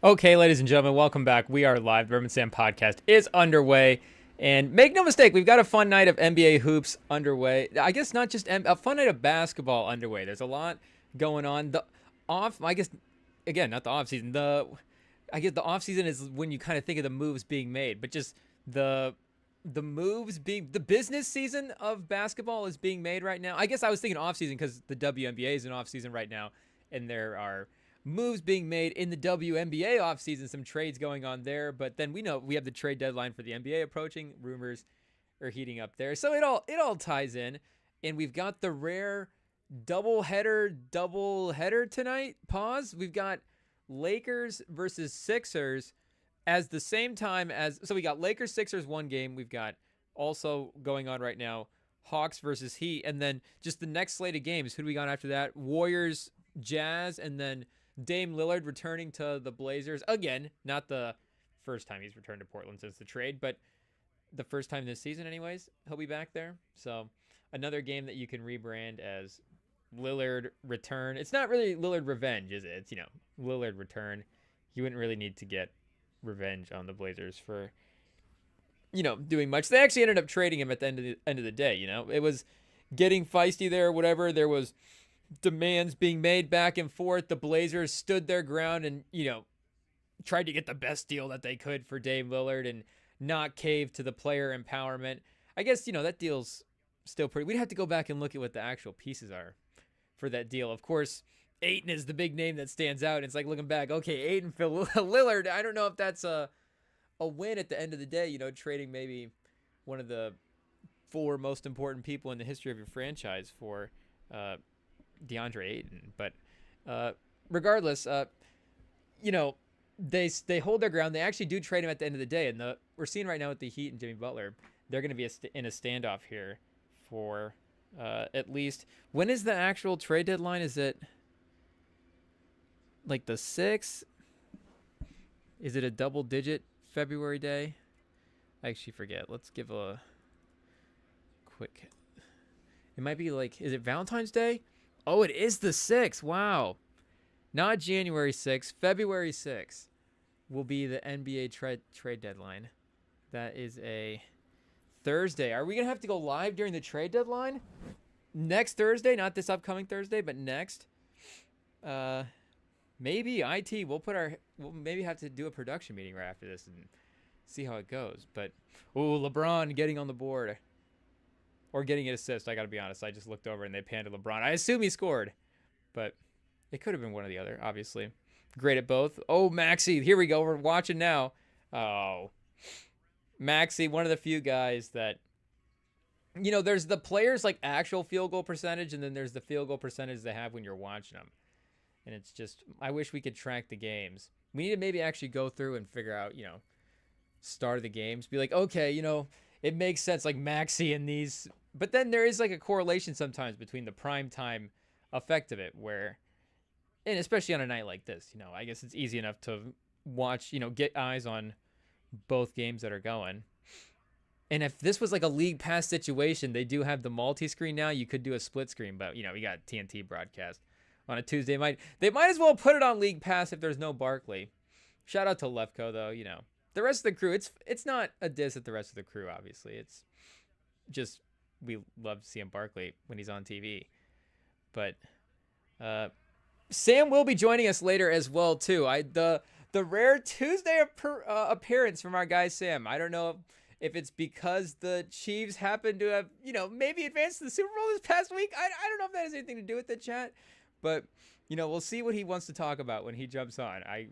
Okay, ladies and gentlemen, welcome back. We are live. The REMINGTOM podcast is underway. And make no mistake, we've got a fun night of NBA hoops underway. I guess not just a fun night of basketball underway. There's a lot going on. Not the off season. I guess the off season is when you kind of think of the moves being made, but just the the business season of basketball is being made right now. I guess I was thinking off season because the WNBA is in off season right now, and there are moves being made in the WNBA offseason, some trades going on there. But then we know we have the trade deadline for the NBA approaching. Rumors are heating up there. So it all ties in. And we've got the rare double header tonight. Pause. We've got Lakers versus Sixers as the same time as, so we got Lakers Sixers one game. We've got also going on right now Hawks versus Heat, and then just the next slate of games. Who do we got after that? Warriors, Jazz, and then Dame Lillard returning to the Blazers. Again, not the first time he's returned to Portland since the trade, but the first time this season anyways. He'll be back there. So another game that you can rebrand as Lillard return. It's not really Lillard revenge, is it? It's, Lillard return. You wouldn't really need to get revenge on the Blazers for, doing much. They actually ended up trading him at the end of the day. It was getting feisty there or whatever. There was demands being made back and forth. The Blazers stood their ground and, tried to get the best deal that they could for Dame Lillard and not cave to the player empowerment. I guess, that deal's still pretty. We'd have to go back and look at what the actual pieces are for that deal. Of course, Ayton is the big name that stands out. It's like looking back, okay, Ayton, Phil Lillard. I don't know if that's a win at the end of the day, trading maybe one of the four most important people in the history of your franchise for DeAndre Ayton. But regardless, they hold their ground. They actually do trade him at the end of the day. And we're seeing right now with the Heat and Jimmy Butler, they're going to be in a standoff here for at least. When is the actual trade deadline? Is it like the 6th? Is it a double-digit February day? I actually forget. Let's give a quick. It might be like, is it Valentine's Day? Oh, it is the 6th. Wow. Not January 6th. February 6th will be the NBA trade deadline. That is a Thursday. Are we going to have to go live during the trade deadline? Next Thursday? Not this upcoming Thursday, but next. Maybe IT. We'll maybe have to do a production meeting right after this and see how it goes. But, LeBron getting on the board. Or getting an assist, I got to be honest. I just looked over and they panned to LeBron. I assume he scored, but it could have been one or the other, obviously. Great at both. Oh, Maxey. Here we go. We're watching now. Oh, Maxey, one of the few guys that, there's the players like actual field goal percentage, and then there's the field goal percentage they have when you're watching them. And it's just, I wish we could track the games. We need to maybe actually go through and figure out, start of the games. Be like, okay, it makes sense, like Maxey and these. But then there is like a correlation sometimes between the prime time effect of it, where, and especially on a night like this, I guess it's easy enough to watch, get eyes on both games that are going. And if this was like a league pass situation, they do have the multi-screen now. You could do a split screen, but, we got TNT broadcast on a Tuesday. They might as well put it on league pass if there's no Barkley. Shout out to Lefko, though, The rest of the crew, it's not a diss at the rest of the crew, obviously. It's just we love seeing Barkley when he's on TV. But Sam will be joining us later as well, too. The rare Tuesday appearance from our guy Sam. I don't know if it's because the Chiefs happen to have, maybe advanced to the Super Bowl this past week. I don't know if that has anything to do with the chat. But, we'll see what he wants to talk about when he jumps on. I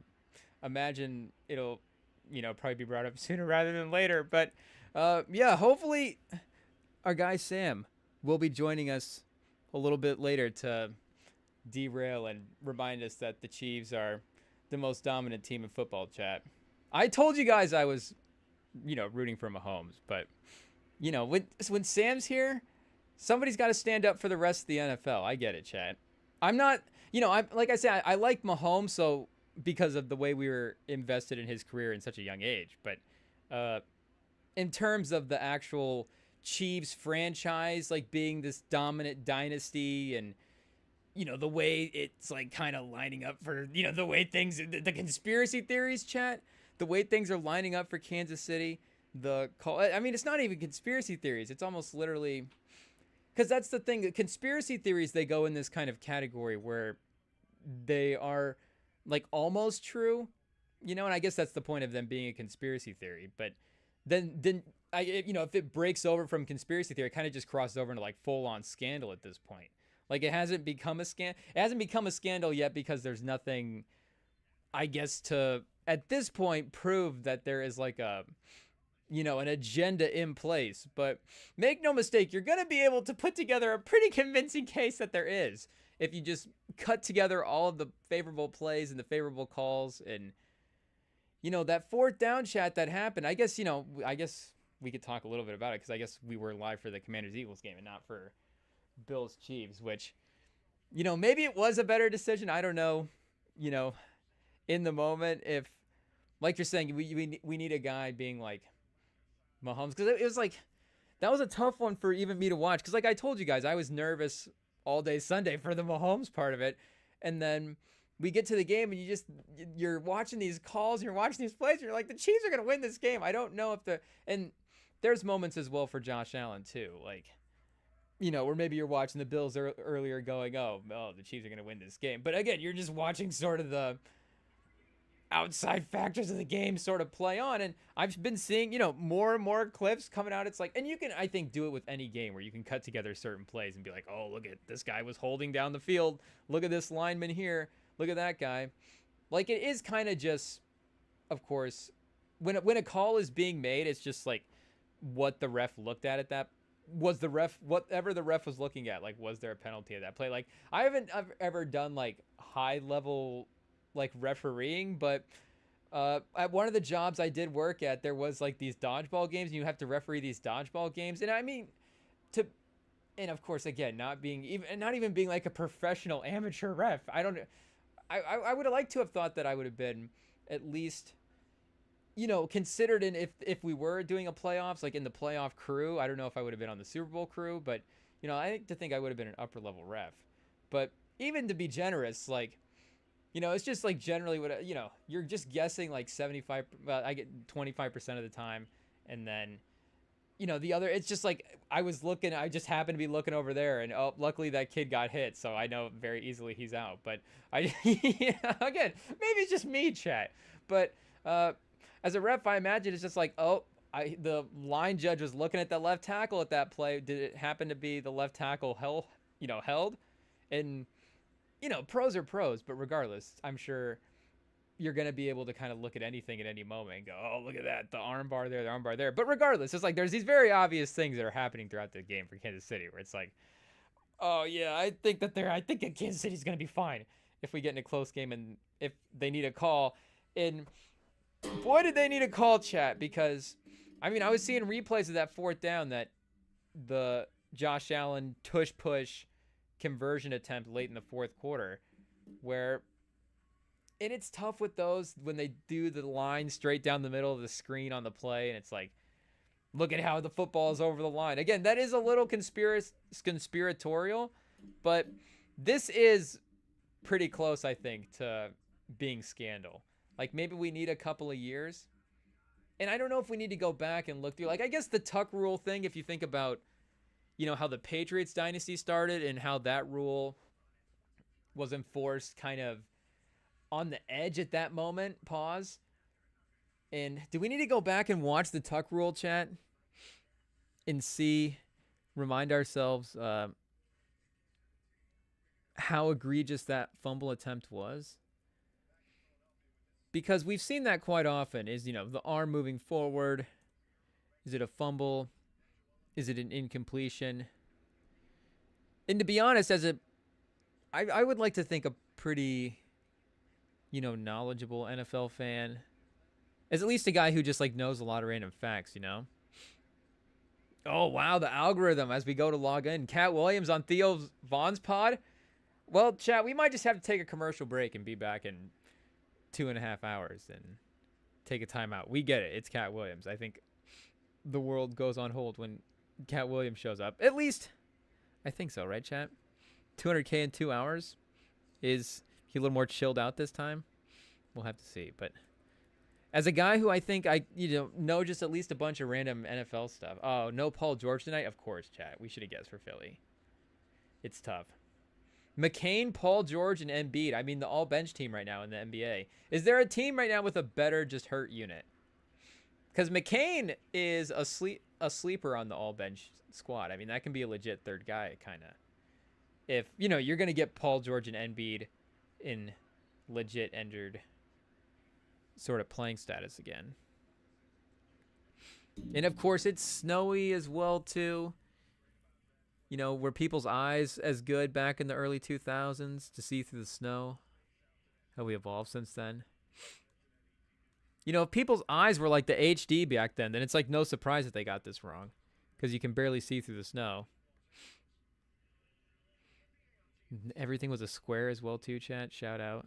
imagine it'll probably be brought up sooner rather than later. But, hopefully our guy Sam will be joining us a little bit later to derail and remind us that the Chiefs are the most dominant team in football, chat. I told you guys I was, rooting for Mahomes. But, when Sam's here, somebody's got to stand up for the rest of the NFL. I get it, chat. I'm not, like I said, I like Mahomes, so because of the way we were invested in his career in such a young age. But in terms of the actual Chiefs franchise, like being this dominant dynasty and the way it's like kind of lining up for, the way things, the conspiracy theories, chat, the way things are lining up for Kansas City, the call. I mean, it's not even conspiracy theories. It's almost literally, because that's the thing. Conspiracy theories, they go in this kind of category where they are like almost true, and I guess that's the point of them being a conspiracy theory. But then if it breaks over from conspiracy theory, it kind of just crosses over into like full on scandal at this point. Like it hasn't become a scandal. It hasn't become a scandal yet because there's nothing, I guess, to at this point prove that there is like a, an agenda in place. But make no mistake, you're going to be able to put together a pretty convincing case that there is if you just cut together all of the favorable plays and the favorable calls. And, that fourth down chat that happened, I guess we could talk a little bit about it because I guess we were live for the Commanders-Eagles game and not for Bills-Chiefs, which, maybe it was a better decision. I don't know, in the moment, if, like you're saying, we need a guy being like Mahomes, because it was like, that was a tough one for even me to watch, because like I told you guys, I was nervous all day Sunday for the Mahomes part of it, and then we get to the game and you're watching these calls, and you're watching these plays, and you're like, the Chiefs are going to win this game. I don't know if and there's moments as well for Josh Allen too, like, where maybe you're watching the Bills earlier going, oh, the Chiefs are going to win this game. But again, you're just watching sort of the outside factors of the game sort of play on. And I've been seeing, more and more clips coming out. It's like, and you can, I think, do it with any game where you can cut together certain plays and be like, oh, look at this guy was holding down the field. Look at this lineman here. Look at that guy. Like, it is kind of just, of course, when a call is being made, it's just like what the ref looked at that. Was the ref, whatever the ref was looking at, like, was there a penalty at that play? Like, I haven't ever done like high level like refereeing, but at one of the jobs I did work at, there was like these dodgeball games, and you have to referee these dodgeball games. And I mean, and of course, again, not even being like a professional amateur ref. I would have liked to have thought that I would have been at least, considered in if we were doing a playoffs, like in the playoff crew. I don't know if I would have been on the Super Bowl crew, but, I think I would have been an upper level ref. But even to be generous, like, it's just like generally what, you're just guessing like 75, I get 25% of the time. And then, the other, it's just like, I just happened to be looking over there, and luckily that kid got hit. So I know very easily he's out. But again, maybe it's just me, chat. But, as a ref, I imagine it's just like, the line judge was looking at the left tackle at that play. Did it happen to be the left tackle held? And, pros are pros, but regardless, I'm sure you're going to be able to kind of look at anything at any moment and go, oh, look at that, the arm bar there, the arm bar there. But regardless, it's like there's these very obvious things that are happening throughout the game for Kansas City where it's like, oh, yeah, I think that Kansas City's going to be fine if we get in a close game and if they need a call. And boy, did they need a call, chat, because, I mean, I was seeing replays of that fourth down, that the Josh Allen tush-push conversion attempt late in the fourth quarter, where, and it's tough with those when they do the line straight down the middle of the screen on the play, and it's like, look at how the football is over the line. Again, that is a little conspiratorial, but this is pretty close, I think, to being scandal. Like, maybe we need a couple of years. And I don't know if we need to go back and look through, like, I guess the Tuck rule thing, if you think about, how the Patriots dynasty started and how that rule was enforced kind of on the edge at that moment, pause. And do we need to go back and watch the Tuck rule, chat, and remind ourselves how egregious that fumble attempt was? Because we've seen that quite often, is, the arm moving forward. Is it a fumble? Is it an incompletion? And to be honest, I would like to think a pretty, knowledgeable NFL fan, as at least a guy who just like knows a lot of random facts, Oh, wow, the algorithm as we go to log in. Cat Williams on Theo Vaughn's pod. Well, chat, we might just have to take a commercial break and be back in 2.5 hours and take a timeout. We get it. It's Cat Williams. I think the world goes on hold when Cat Williams shows up. At least, I think so, right, chat? 200K in 2 hours? Is he a little more chilled out this time? We'll have to see. But as a guy who I think I know just at least a bunch of random NFL stuff. Oh, no Paul George tonight? Of course, chat. We should have guessed for Philly. It's tough. McCain, Paul George, and Embiid. I mean, the all-bench team right now in the NBA. Is there a team right now with a better just hurt unit? Because McCain is a sleeper on the all-bench squad. I mean, that can be a legit third guy, kind of. If, you're going to get Paul George and Embiid in legit injured sort of playing status again. And, of course, it's snowy as well, too. Were people's eyes as good back in the early 2000s to see through the snow? How we evolved since then? If people's eyes were like the HD back then it's like no surprise that they got this wrong. Because you can barely see through the snow. Everything was a square as well, too, chat. Shout out.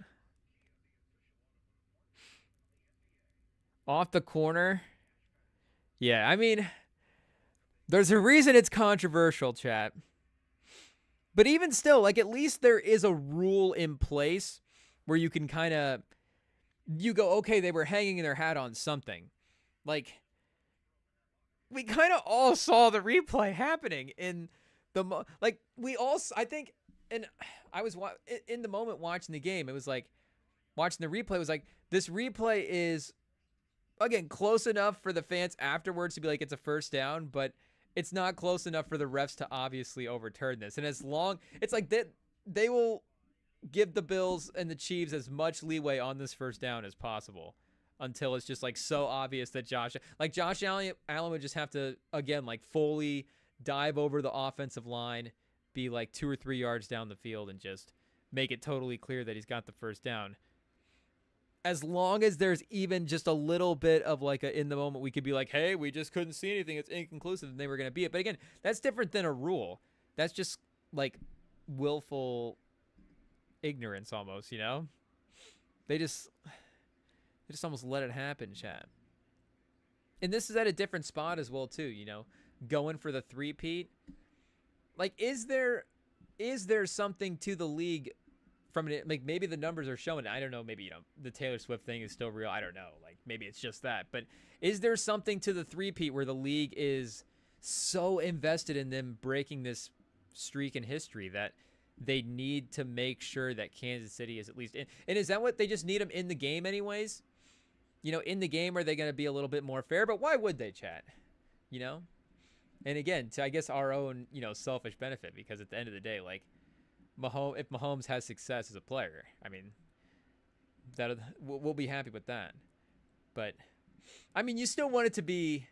Off the corner. Yeah, I mean, there's a reason it's controversial, chat. But even still, like, at least there is a rule in place where you can kind of, you go, okay, they were hanging their hat on something. Like, we kind of all saw the replay happening in the, I think, and I was in the moment watching the game, it was like, watching the replay was like, this replay is, again, close enough for the fans afterwards to be like, it's a first down, but it's not close enough for the refs to obviously overturn this. And as long, it's like they will give the Bills and the Chiefs as much leeway on this first down as possible until it's just like so obvious that Josh Allen would just have to, again, like fully dive over the offensive line, be like 2 or 3 yards down the field and just make it totally clear that he's got the first down. As long as there's even just a little bit of like in the moment, we could be like, hey, we just couldn't see anything. It's inconclusive. And they were going to be it. But again, that's different than a rule. That's just like willful ignorance almost, They just almost let it happen, chat. And this is at a different spot as well, too, going for the three-peat. Like, is there something to the league from it? Like, maybe the numbers are showing it. I don't know. Maybe, the Taylor Swift thing is still real. I don't know. Like, maybe it's just that. But is there something to the three-peat where the league is so invested in them breaking this streak in history that they need to make sure that Kansas City is at least in? And is that what they just need them in the game anyways? In the game, are they going to be a little bit more fair? But why would they, chat? And again, to, I guess, our own, selfish benefit, because at the end of the day, like, if Mahomes has success as a player, I mean, we'll be happy with that. But, I mean, you still want it to be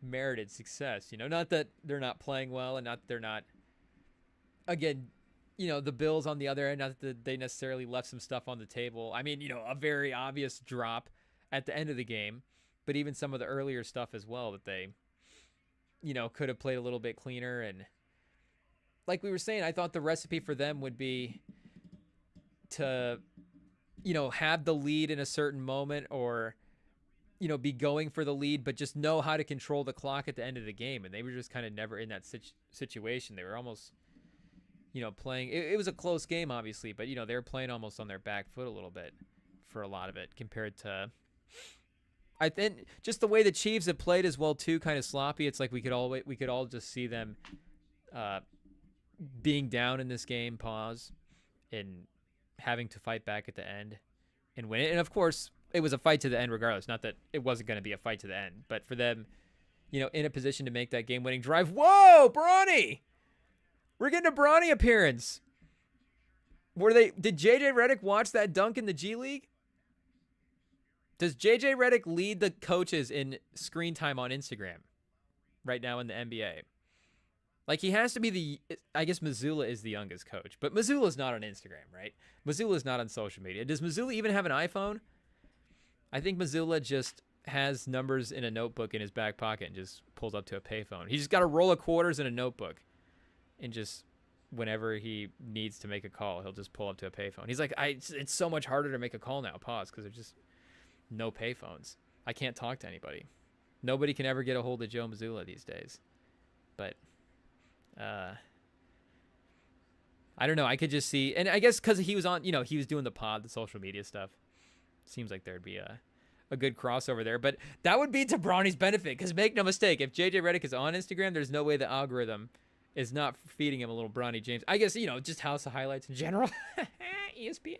merited success, not that they're not playing well and not that they're not, again, the Bills on the other end, not that they necessarily left some stuff on the table. I mean, a very obvious drop at the end of the game, but even some of the earlier stuff as well that they, could have played a little bit cleaner. And like we were saying, I thought the recipe for them would be to, have the lead in a certain moment or, be going for the lead, but just know how to control the clock at the end of the game. And they were just kind of never in that situation. They were almost, playing. It was a close game, obviously, but, they were playing almost on their back foot a little bit for a lot of it compared to, I think, just the way the Chiefs have played as well, too, kind of sloppy. It's like we could all just see them being down in this game, pause, and having to fight back at the end and win it. And, of course, it was a fight to the end regardless. Not that it wasn't going to be a fight to the end, but for them, in a position to make that game-winning drive. Whoa, Bronny! We're getting a Bronny appearance. Did JJ Redick watch that dunk in the G League? Does JJ Redick lead the coaches in screen time on Instagram right now in the NBA? Like, he has to be I guess Missoula is the youngest coach, but Missoula's not on Instagram, right? Missoula's not on social media. Does Missoula even have an iPhone? I think Missoula just has numbers in a notebook in his back pocket and just pulls up to a payphone. He's just got a roll of quarters in a notebook, and just whenever he needs to make a call, he'll just pull up to a payphone. He's like, it's so much harder to make a call now, pause, because there's just no payphones. I can't talk to anybody. Nobody can ever get a hold of Joe Missoula these days. But I I don't know. I could just see, and I guess because he was on, he was doing the pod, the social media stuff. Seems like there'd be a good crossover there, but that would be to Bronny's benefit. Because make no mistake, if JJ Redick is on Instagram, there's no way the algorithm is not feeding him a little Bronny James. I guess just House of Highlights in general. ESPN.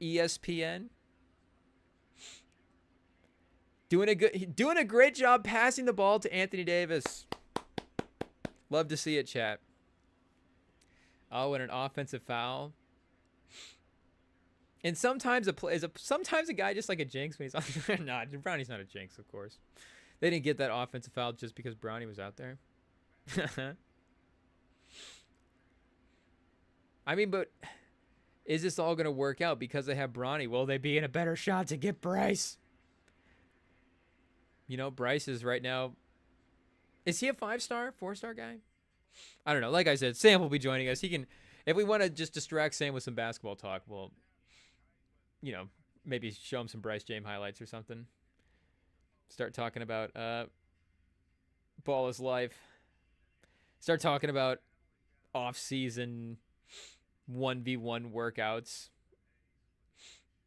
ESPN. Doing a great job passing the ball to Anthony Davis. Love to see it, chat. Oh, and an offensive foul. And sometimes sometimes a guy just like a jinx when he's on. Nah, Bronny's not a jinx, of course. They didn't get that offensive foul just because Bronny was out there. I mean, but is this all going to work out because they have Bronny? Will they be in a better shot to get Bryce? Bryce is right now. Is he a 5-star, 4-star guy? I don't know. Like I said, Sam will be joining us. He can, if we want to just distract Sam with some basketball talk, we'll, maybe show him some Bryce James highlights or something. Start talking about ball is life. Start talking about off-season 1v1 workouts.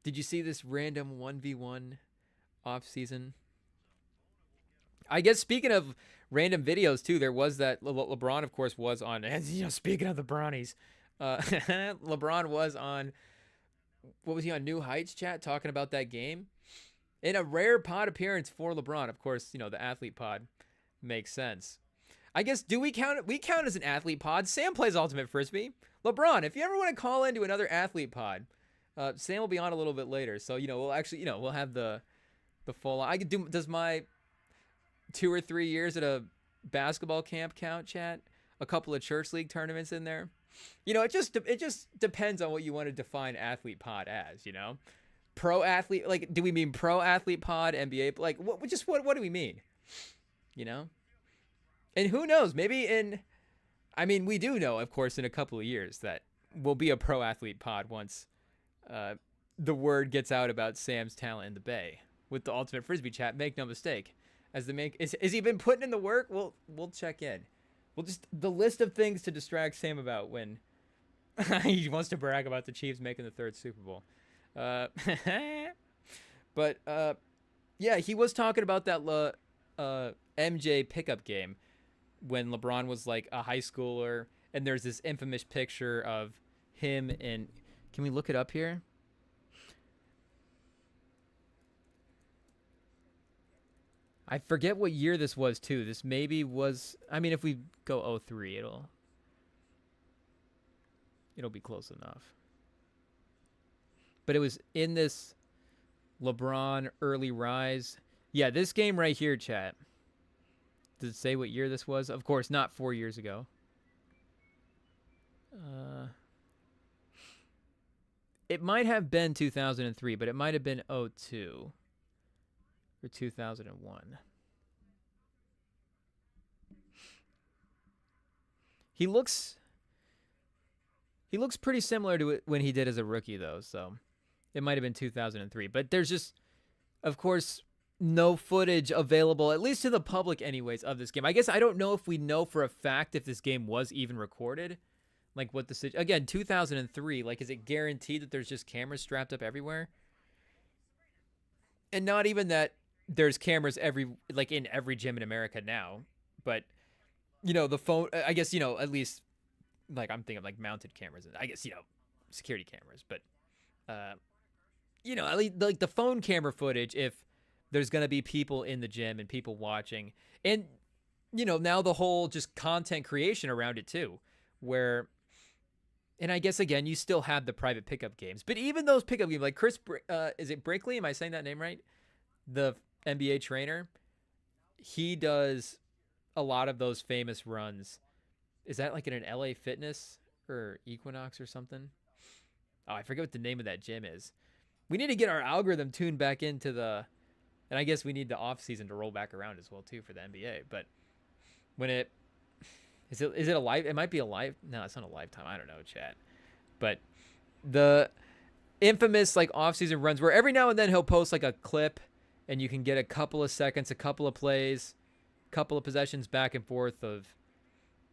Did you see this random 1v1 off-season? I guess speaking of random videos too, there was that LeBron, of course, was on. Speaking of the Bronnies, LeBron was on. What was he on? New Heights, chat, talking about that game. In a rare pod appearance for LeBron, of course, the athlete pod makes sense. I guess, do we count it? We count as an athlete pod. Sam plays Ultimate Frisbee. LeBron, if you ever want to call into another athlete pod, Sam will be on a little bit later. So, we'll actually, we'll have the full. I could do. Does my 2 or 3 years at a basketball camp count, chat? A couple of church league tournaments in there. It just depends on what you want to define athlete pod as. Pro athlete, like, do we mean pro athlete pod, NBA? Like, what do we mean? And who knows? Maybe we do know, of course, in a couple of years that we'll be a pro athlete pod once the word gets out about Sam's talent in the Bay with the Ultimate Frisbee chat. Make no mistake. Is he been putting in the work? We'll check in. We'll just the list of things to distract Sam about when he wants to brag about the Chiefs making the 3rd Super Bowl. But yeah, he was talking about that MJ pickup game when LeBron was like a high schooler, and there's this infamous picture of him and can we look it up here? I forget what year this was too. This maybe was, if we go 03, it'll be close enough. But it was in this LeBron early rise. Yeah, this game right here, chat. Does it say what year this was? Of course, not 4 years ago. It might have been 2003, but it might have been 02 or 2001. He looks pretty similar to it when he did as a rookie, though, so it might have been 2003. But there's just, of course, no footage available, at least to the public anyways, of this game. I guess I don't know if we know for a fact if this game was even recorded. Like, what the... Again, 2003, like, is it guaranteed that there's just cameras strapped up everywhere? And not even that there's cameras in every gym in America now, but... the phone, I guess, at least, like, I'm thinking of, like, mounted cameras. I guess, security cameras. But, at least, like, the phone camera footage, if there's going to be people in the gym and people watching. And, now the whole just content creation around it, too. Where, and I guess, again, you still have the private pickup games. But even those pickup games, like is it Brinkley? Am I saying that name right? The NBA trainer. He does... a lot of those famous runs. Is that like in an LA Fitness or Equinox or something? Oh, I forget what the name of that gym is. We need to get our algorithm tuned back into and I guess we need the off season to roll back around as well too for the NBA. But when is it a live? It might be a live. No, it's not a lifetime. I don't know, chat. But the infamous like off season runs where every now and then he'll post like a clip and you can get a couple of seconds, a couple of plays, couple of possessions back and forth of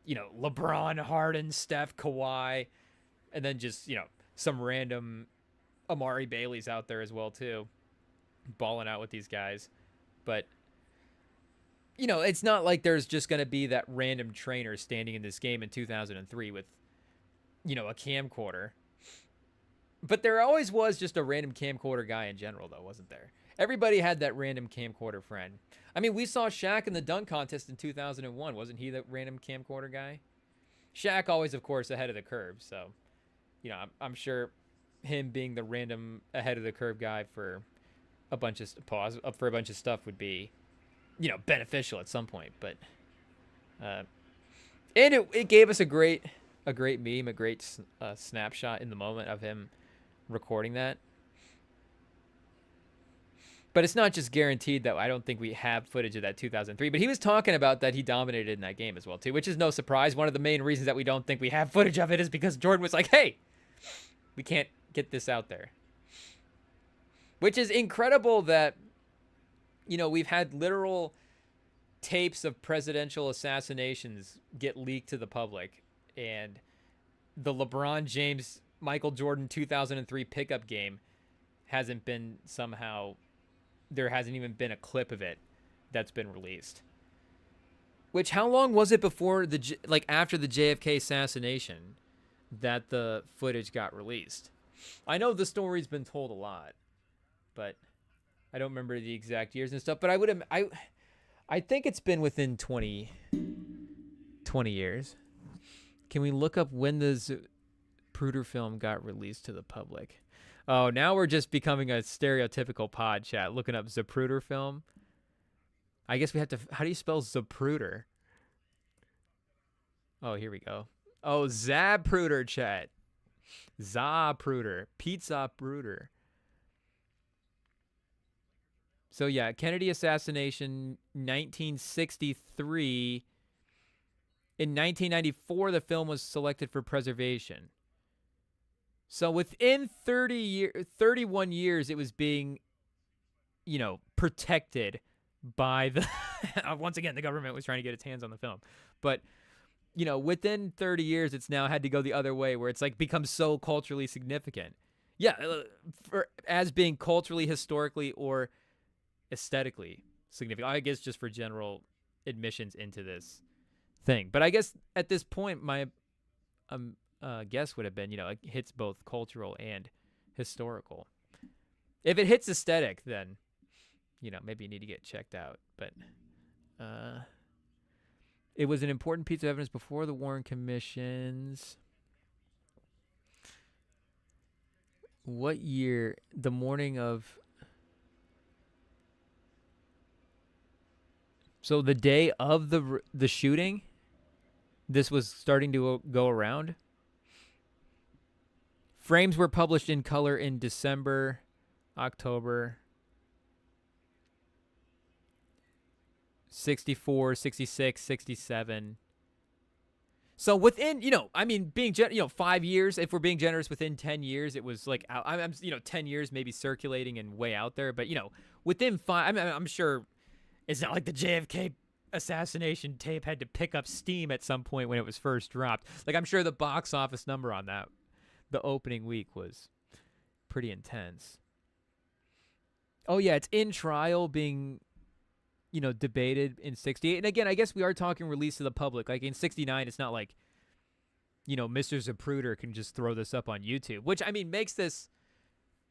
LeBron, Harden, Steph, Kawhi, and then just, some random Amari Bailey's out there as well, too, balling out with these guys. But, it's not like there's just going to be that random trainer standing in this game in 2003 with, a camcorder. But there always was just a random camcorder guy in general, though, wasn't there? Everybody had that random camcorder friend. I mean, we saw Shaq in the dunk contest in 2001. Wasn't he the random camcorder guy? Shaq always, of course, ahead of the curve. So, I'm sure him being the random ahead of the curve guy for a bunch of stuff would be, beneficial at some point. But, and it gave us a great meme, a great snapshot in the moment of him recording that. But it's not just guaranteed that I don't think we have footage of that 2003. But he was talking about that he dominated in that game as well, too, which is no surprise. One of the main reasons that we don't think we have footage of it is because Jordan was like, hey, we can't get this out there. Which is incredible that, we've had literal tapes of presidential assassinations get leaked to the public. And the LeBron James, Michael Jordan 2003 pickup game hasn't been somehow... There hasn't even been a clip of it that's been released. Which, how long was it before after the JFK assassination that the footage got released? I know the story's been told a lot, but I don't remember the exact years and stuff. But I think it's been within 20 years. Can we look up when the Zapruder film got released to the public? Oh, now we're just becoming a stereotypical pod chat, looking up Zapruder film. I guess we have to... How do you spell Zapruder? Oh, here we go. Oh, Zapruder chat. Zapruder. Pizza Bruder. So, yeah, Kennedy assassination, 1963. In 1994, the film was selected for preservation. So within 31 years, it was being, protected by the, once again, the government was trying to get its hands on the film. But, within 30 years, it's now had to go the other way where it's becomes so culturally significant. Yeah, as being culturally, historically, or aesthetically significant. I guess just for general admissions into this thing. But I guess at this point, my guess would have been, it hits both cultural and historical. If it hits aesthetic, then, maybe you need to get checked out. But it was an important piece of evidence before the Warren Commissions. What year? The morning of... So the day of the shooting, this was starting to go around. Frames were published in color in December, October, 64, 66, 67. So within, being, 5 years, if we're being generous, within 10 years, it was 10 years maybe circulating and way out there. But, within 5, I'm sure it's not like the JFK assassination tape had to pick up steam at some point when it was first dropped. I'm sure the box office number on that, the opening week, was pretty intense. Oh, yeah, it's in trial being, debated in 68. And again, I guess we are talking release to the public. In 69, it's not like, Mr. Zapruder can just throw this up on YouTube, which, makes this,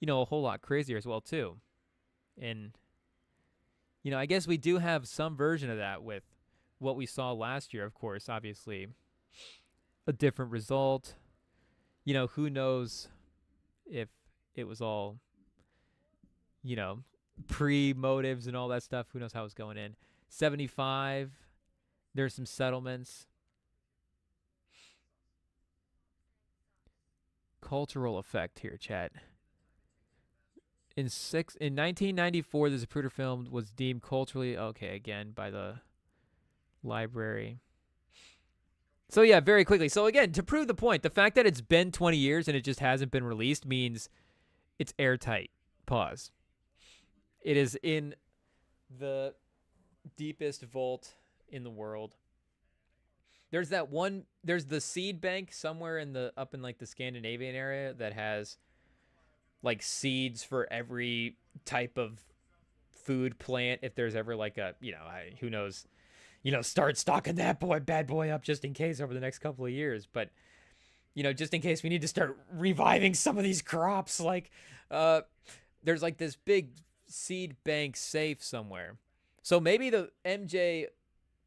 a whole lot crazier as well, too. And, I guess we do have some version of that with what we saw last year, of course, obviously. A different result. Who knows if it was all, pre-motives and all that stuff. Who knows how it's going in. 75, there's some settlements. Cultural effect here, chat. In 1994, the Zapruder film was deemed culturally okay again by the library. So yeah, very quickly. So again, to prove the point, the fact that it's been 20 years and it just hasn't been released means it's airtight. Pause. It is in the deepest vault in the world. There's that one. There's the seed bank somewhere in the up in like the Scandinavian area that has like seeds for every type of food plant. If there's ever like a, who knows, start stocking that bad boy up just in case over the next couple of years. But just in case we need to start reviving some of these crops, like there's like this big seed bank safe somewhere. So maybe the MJ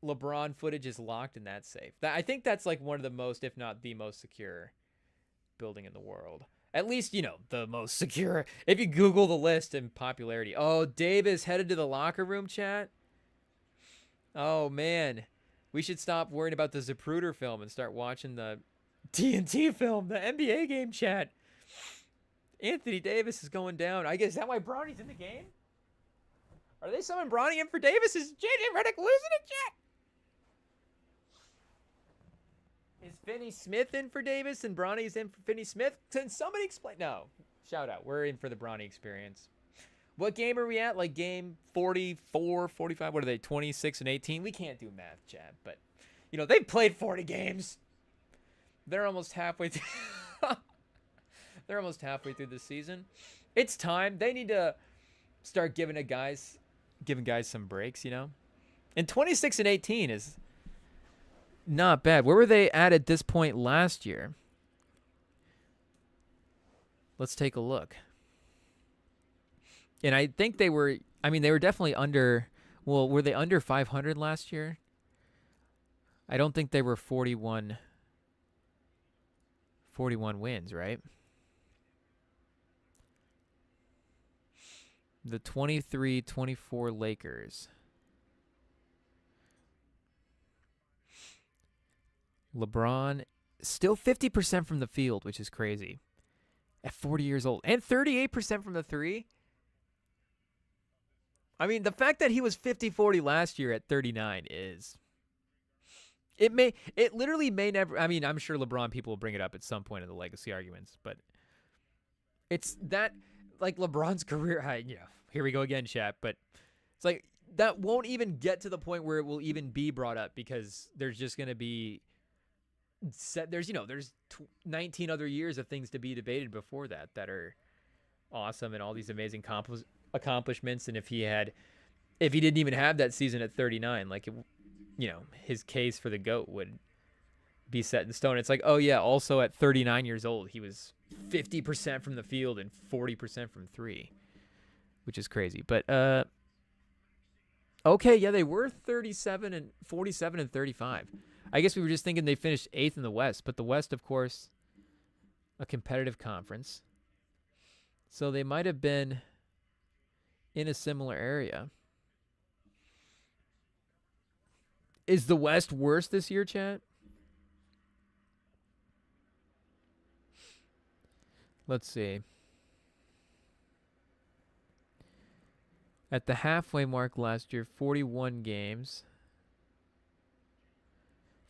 LeBron footage is locked in that safe. I think that's like one of the most, if not the most secure building in the world. At least, the most secure. If you Google the list and popularity. Oh, Davis headed to the locker room, chat. Oh, man. We should stop worrying about the Zapruder film and start watching the TNT film, the NBA game, chat. Anthony Davis is going down. I guess, is that why Bronny's in the game? Are they summoning Bronny in for Davis? Is JJ Redick losing it, chat? Is Finney Smith in for Davis and Bronny's in for Finney Smith? Can somebody explain? No. Shout out. We're in for the Bronny experience. What game are we at? Like game 44, 45? What are they? 26 and 18? We can't do math, chat. But, they've played 40 games. They're almost halfway through. They're almost halfway through the season. It's time. They need to start giving guys some breaks, And 26 and 18 is not bad. Where were they at this point last year? Let's take a look. And I think they were definitely under, were they under 500 last year? I don't think they were 41 wins, right? The 23-24 Lakers. LeBron still 50% from the field, which is crazy. At 40 years old. And 38% from the three. I mean, the fact that he was 50-40 last year at 39 is... It literally may never... I mean, I'm sure LeBron people will bring it up at some point in the legacy arguments, but it's that... Like, LeBron's career... here we go again, chat, but it's like, that won't even get to the point where it will even be brought up because there's just going to be... There's 19 other years of things to be debated before that are awesome and all these amazing accomplishments. And if he didn't even have that season at 39, like, his case for the GOAT would be set in stone. It's like, oh yeah, also at 39 years old, he was 50% from the field and 40% from three, which is crazy. But, okay. Yeah, they were 47 and 47 and 35. I guess we were just thinking they finished 8th in the West, but the West, of course, a competitive conference. So they might have been in a similar area. Is the West worse this year, chat? Let's see. At the halfway mark last year, 41 games.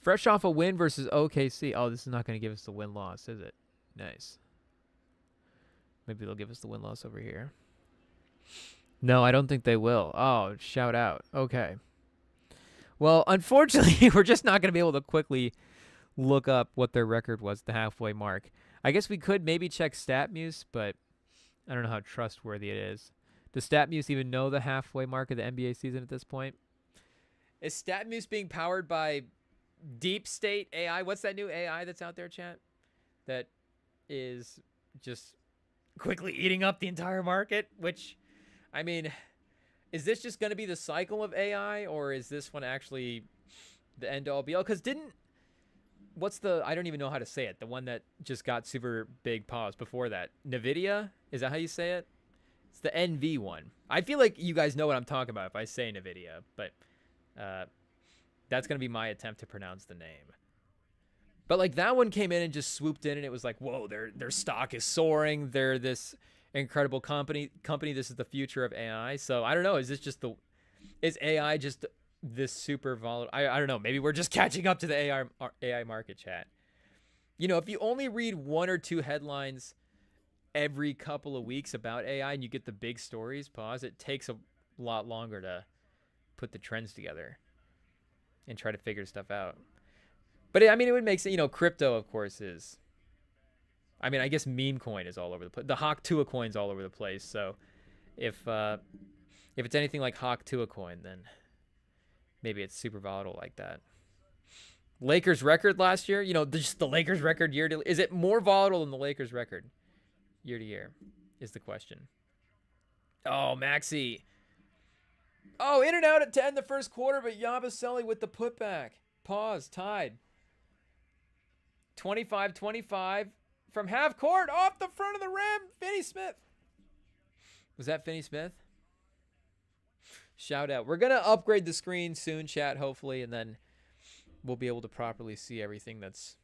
Fresh off a win versus OKC. Oh, this is not going to give us the win-loss, is it? Nice. Maybe they'll give us the win-loss over here. No, I don't think they will. Oh, shout out. Okay. Well, unfortunately, we're just not going to be able to quickly look up what their record was at the halfway mark. I guess we could maybe check StatMuse, but I don't know how trustworthy it is. Does StatMuse even know the halfway mark of the NBA season at this point? Is StatMuse being powered by Deep State AI? What's that new AI that's out there, chat? That is just quickly eating up the entire market, which, I mean, is this just going to be the cycle of AI, or is this one actually the end-all be-all? Because I don't even know how to say it, the one that just got super big pause before that. NVIDIA? Is that how you say it? It's the NV one. I feel like you guys know what I'm talking about if I say NVIDIA, but that's going to be my attempt to pronounce the name. But like that one came in and just swooped in, and it was like, whoa, their stock is soaring. They're this incredible company. This is the future of AI. So I don't know. Is AI just this super volatile? I don't know. Maybe we're just catching up to the AI market, chat. If you only read one or two headlines every couple of weeks about AI and you get the big stories, it takes a lot longer to put the trends together and try to figure stuff out. But I mean, it would make sense. Crypto, of course, is. I mean, I guess meme coin is all over the place. The Hawk Tua coin's all over the place. So if it's anything like Hawk Tua coin, then maybe it's super volatile like that. Lakers record last year, just the Lakers record year to, is it more volatile than the Lakers record year to year is the question. Oh, Maxey. Oh, in and out at 10 the first quarter, but Yabusele with the putback. Pause, tied. 25-25 from half court off the front of the rim. Finney Smith. Was that Finney Smith? Shout out. We're going to upgrade the screen soon, chat, hopefully, and then we'll be able to properly see everything that's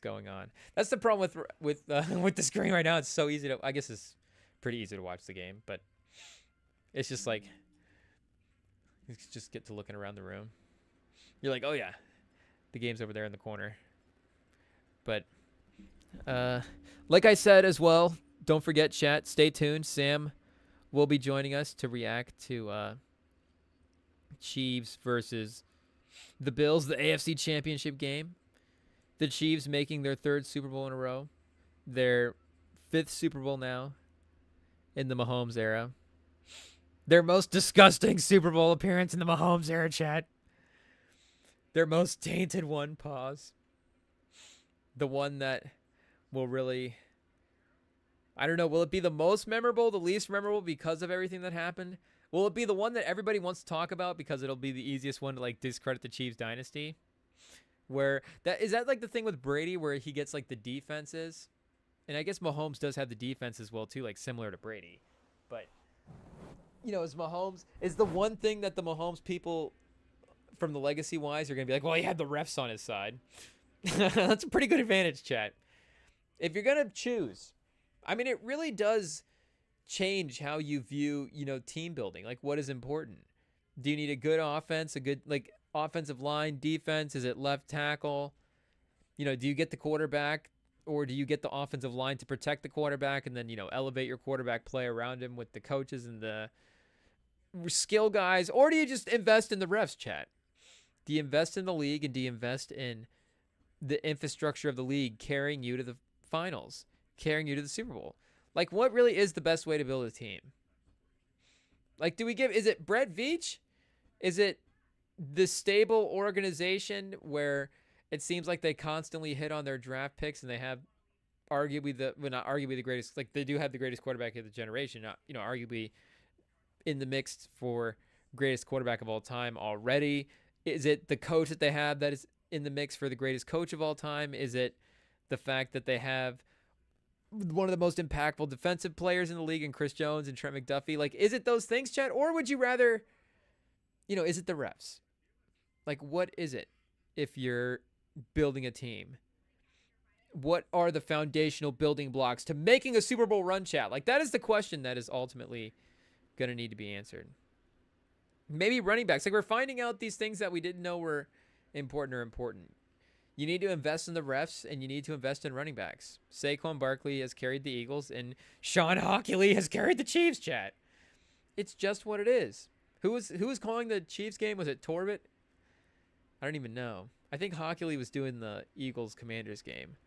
going on. That's the problem with the screen right now. It's so easy to, I guess it's pretty easy to watch the game, but it's just like, you just get to looking around the room. You're like, oh yeah, the game's over there in the corner. But like I said as well, don't forget, chat, stay tuned. Sam will be joining us to react to Chiefs versus the Bills, the AFC Championship game. The Chiefs making their 3rd Super Bowl in a row. Their 5th Super Bowl now in the Mahomes era. Their most disgusting Super Bowl appearance in the Mahomes era, chat. Their most tainted one, pause. The one that will really, I don't know, will it be the most memorable, the least memorable because of everything that happened? Will it be the one that everybody wants to talk about because it'll be the easiest one to like discredit the Chiefs dynasty? Where is that like the thing with Brady where he gets like the defenses? And I guess Mahomes does have the defense as well too, like similar to Brady. But is Mahomes is the one thing that the Mahomes people from the legacy wise are going to be like, well, he had the refs on his side. That's a pretty good advantage, chat. If you're going to choose, I mean, it really does change how you view, team building. Like, what is important? Do you need a good offense, a good, like, offensive line, defense? Is it left tackle? Do you get the quarterback or do you get the offensive line to protect the quarterback and then, elevate your quarterback play around him with the coaches and the skill guys? Or do you just invest in the refs, chat? Do you invest in the league and do you invest in the infrastructure of the league carrying you to the finals, carrying you to the Super Bowl? Like, what really is the best way to build a team? Like, is it Brett Veach? Is it the stable organization where it seems like they constantly hit on their draft picks and they have arguably not arguably the greatest, like they do have the greatest quarterback of the generation, not, arguably in the mix for greatest quarterback of all time already? Is it the coach that they have that is in the mix for the greatest coach of all time? Is it the fact that they have one of the most impactful defensive players in the league in Chris Jones and Trent McDuffie? Like, is it those things, Chad? Or would you rather, is it the refs? Like, what is it if you're building a team? What are the foundational building blocks to making a Super Bowl run, chat? Like, that is the question that is ultimately going to need to be answered. Maybe running backs. Like, we're finding out these things that we didn't know were important. You need to invest in the refs, and you need to invest in running backs. Saquon Barkley has carried the Eagles, and Sean Hockley has carried the Chiefs, chat. It's just what it is. Who was calling the Chiefs game? Was it Torbett? I don't even know. I think Hockley was doing the Eagles-Commanders game.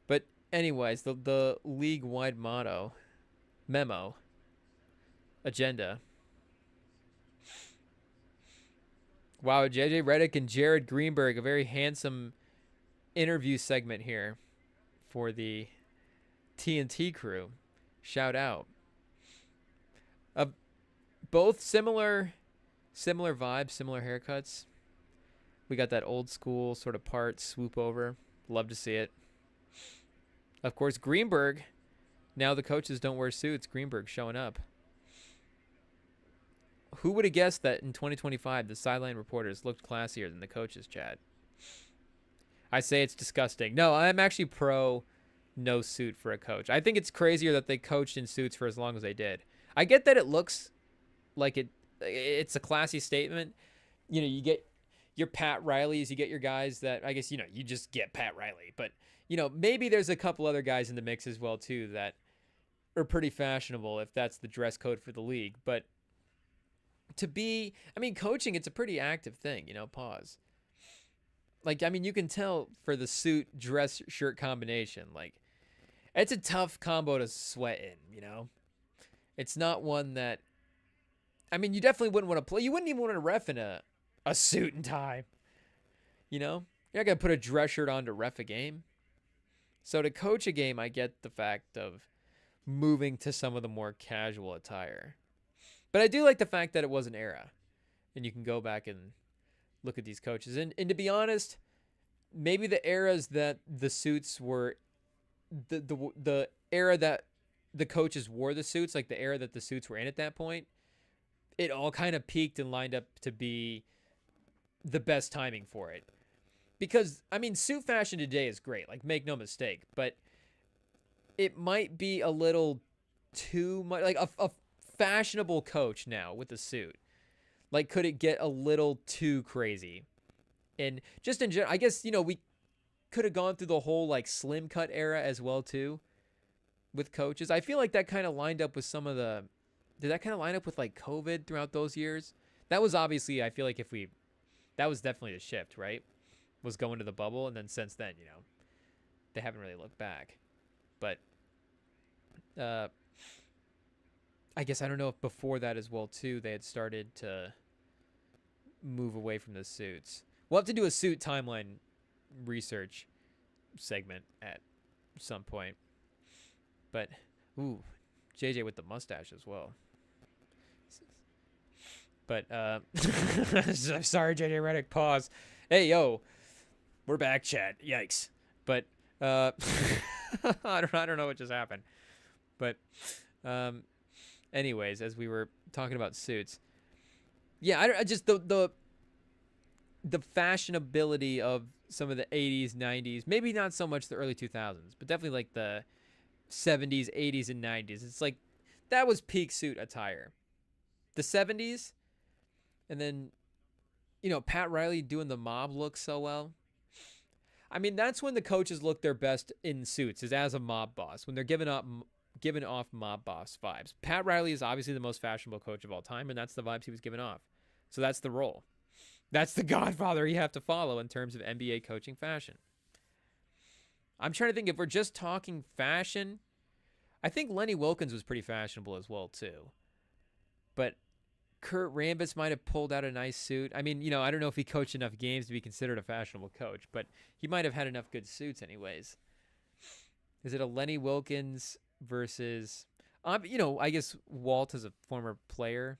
But anyways, the league-wide memo, agenda. Wow, JJ Redick and Jared Greenberg, a very handsome interview segment here for the TNT crew. Shout out. Both similar vibes, similar haircuts. We got that old school sort of part swoop over. Love to see it. Of course, Greenberg. Now the coaches don't wear suits. Greenberg showing up. Who would have guessed that in 2025 the sideline reporters looked classier than the coaches, Chad? I say it's disgusting. No, I'm actually pro no suit for a coach. I think it's crazier that they coached in suits for as long as they did. I get that it looks like it's a classy statement. You get your Pat Rileys, you get your guys that, I guess, you just get Pat Riley. But, maybe there's a couple other guys in the mix as well, too, that are pretty fashionable if that's the dress code for the league. But coaching, it's a pretty active thing, pause. like, I mean, you can tell for the suit dress shirt combination, like, it's a tough combo to sweat in, you know? It's not one that, I mean, you definitely wouldn't want to play. You wouldn't even want to ref in a suit and tie, you know? You're not going to put a dress shirt on to ref a game. So to coach a game, I get the fact of moving to some of the more casual attire. But I do like the fact that it was an era. And you can go back and look at these coaches. And to be honest, maybe the eras that the suits were, the era that the coaches wore the suits, like the era that the suits were in at that point, it all kind of peaked and lined up to be the best timing for it. Because, I mean, suit fashion today is great, like, make no mistake, but it might be a little too much, like a fashionable coach now with a suit. Like, could it get a little too crazy? And just in general, I guess, you know, we could have gone through the whole, like, slim cut era as well, too, with coaches. I feel like that kind of lined up with some of the, did that kind of line up with, like, COVID throughout those years? That was obviously, I feel like that was definitely the shift, right? Was going to the bubble, and then since then, you know, they haven't really looked back. But I guess I don't know if before that as well too they had started to move away from the suits. We'll have to do a suit timeline research segment at some point. But ooh, JJ with the mustache as well. But sorry, JJ Redick, pause. Hey yo, we're back, chat. Yikes. But I don't know what just happened. But anyways, as we were talking about suits, yeah, I just the fashionability of some of the 80s, 90s, maybe not so much the early 2000s, but definitely like the 70s, 80s, and 90s. It's like that was peak suit attire. The 70s, and then, you know, Pat Riley doing the mob look so well. I mean, that's when the coaches look their best in suits, is as a mob boss, when they're giving off mob boss vibes. Pat Riley is obviously the most fashionable coach of all time, and that's the vibes he was giving off. So that's the role. That's the godfather you have to follow in terms of NBA coaching fashion. I'm trying to think, if we're just talking fashion, I think Lenny Wilkins was pretty fashionable as well, too. But Kurt Rambis might have pulled out a nice suit. I mean, you know, I don't know if he coached enough games to be considered a fashionable coach, but he might have had enough good suits anyways. Is it a Lenny Wilkins versus, you know, I guess Walt is a former player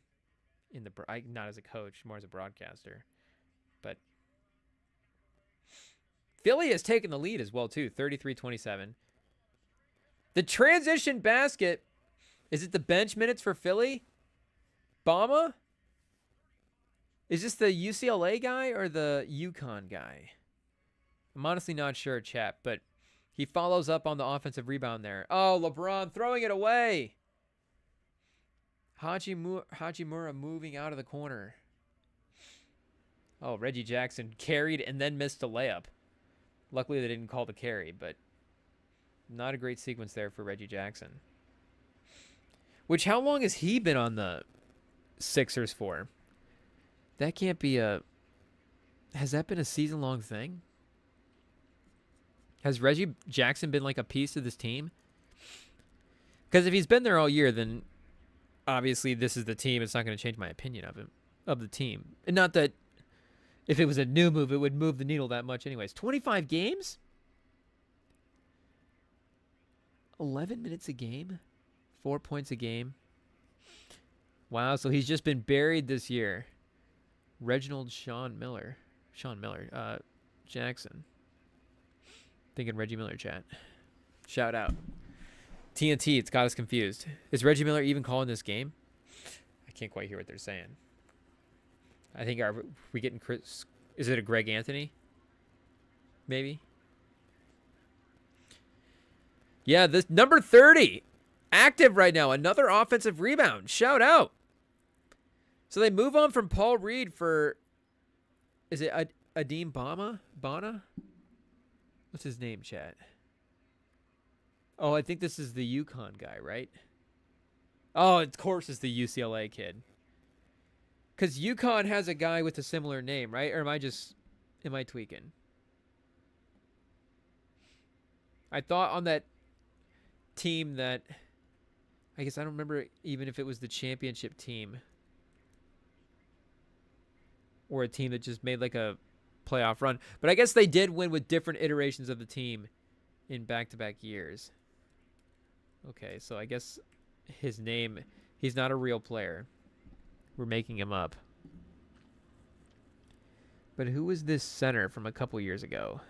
in the, not as a coach, more as a broadcaster. But Philly has taken the lead as well, too, 33-27. The transition basket, is it the bench minutes for Philly? Bama? Is this the UCLA guy or the UConn guy? I'm honestly not sure, chat, but he follows up on the offensive rebound there. Oh, LeBron throwing it away. Hachimura moving out of the corner. Oh, Reggie Jackson carried and then missed a layup. Luckily, they didn't call the carry, but not a great sequence there for Reggie Jackson. Which, how long has he been on the Sixers for? That can't be has that been a season-long thing? Has Reggie Jackson been like a piece of this team? Because if he's been there all year, then obviously this is the team. It's not going to change my opinion of him, of the team. And not that if it was a new move, it would move the needle that much anyways. 25 games? 11 minutes a game? 4 points a game? Wow, so he's just been buried this year. Reginald Sean Miller, Jackson. Thinking Reggie Miller, chat. Shout out. TNT, it's got us confused. Is Reggie Miller even calling this game? I can't quite hear what they're saying. I think, are we getting Chris? Is it a Greg Anthony? Maybe? Yeah, this number 30. Active right now. Another offensive rebound. Shout out. So they move on from Paul Reed for, is it Adim Bana? What's his name, chat? Oh, I think this is the UConn guy, right? Oh, of course it's the UCLA kid. Because UConn has a guy with a similar name, right? Or am I tweaking? I thought on that team that, I guess I don't remember even if it was the championship team or a team that just made like a playoff run. But I guess they did win with different iterations of the team in back-to-back years. Okay, so I guess his name, he's not a real player. We're making him up. But who was this center from a couple years ago?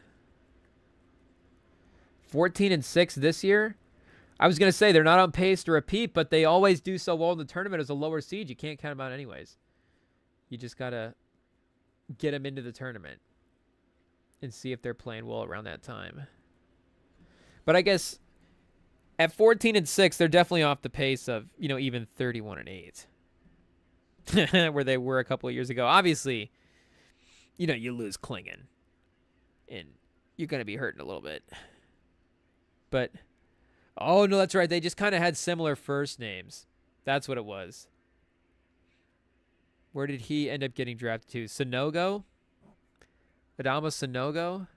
14-6 this year? I was going to say they're not on pace to repeat, but they always do so well in the tournament as a lower seed. You can't count them out anyways. You just got to get them into the tournament and see if they're playing well around that time. But I guess at 14-6, they're definitely off the pace of, even 31-8, where they were a couple of years ago. Obviously, you lose Klingon, and you're going to be hurting a little bit. But, oh, no, that's right. They just kind of had similar first names. That's what it was. Where did he end up getting drafted to? Sonogo? Adama Sonogo?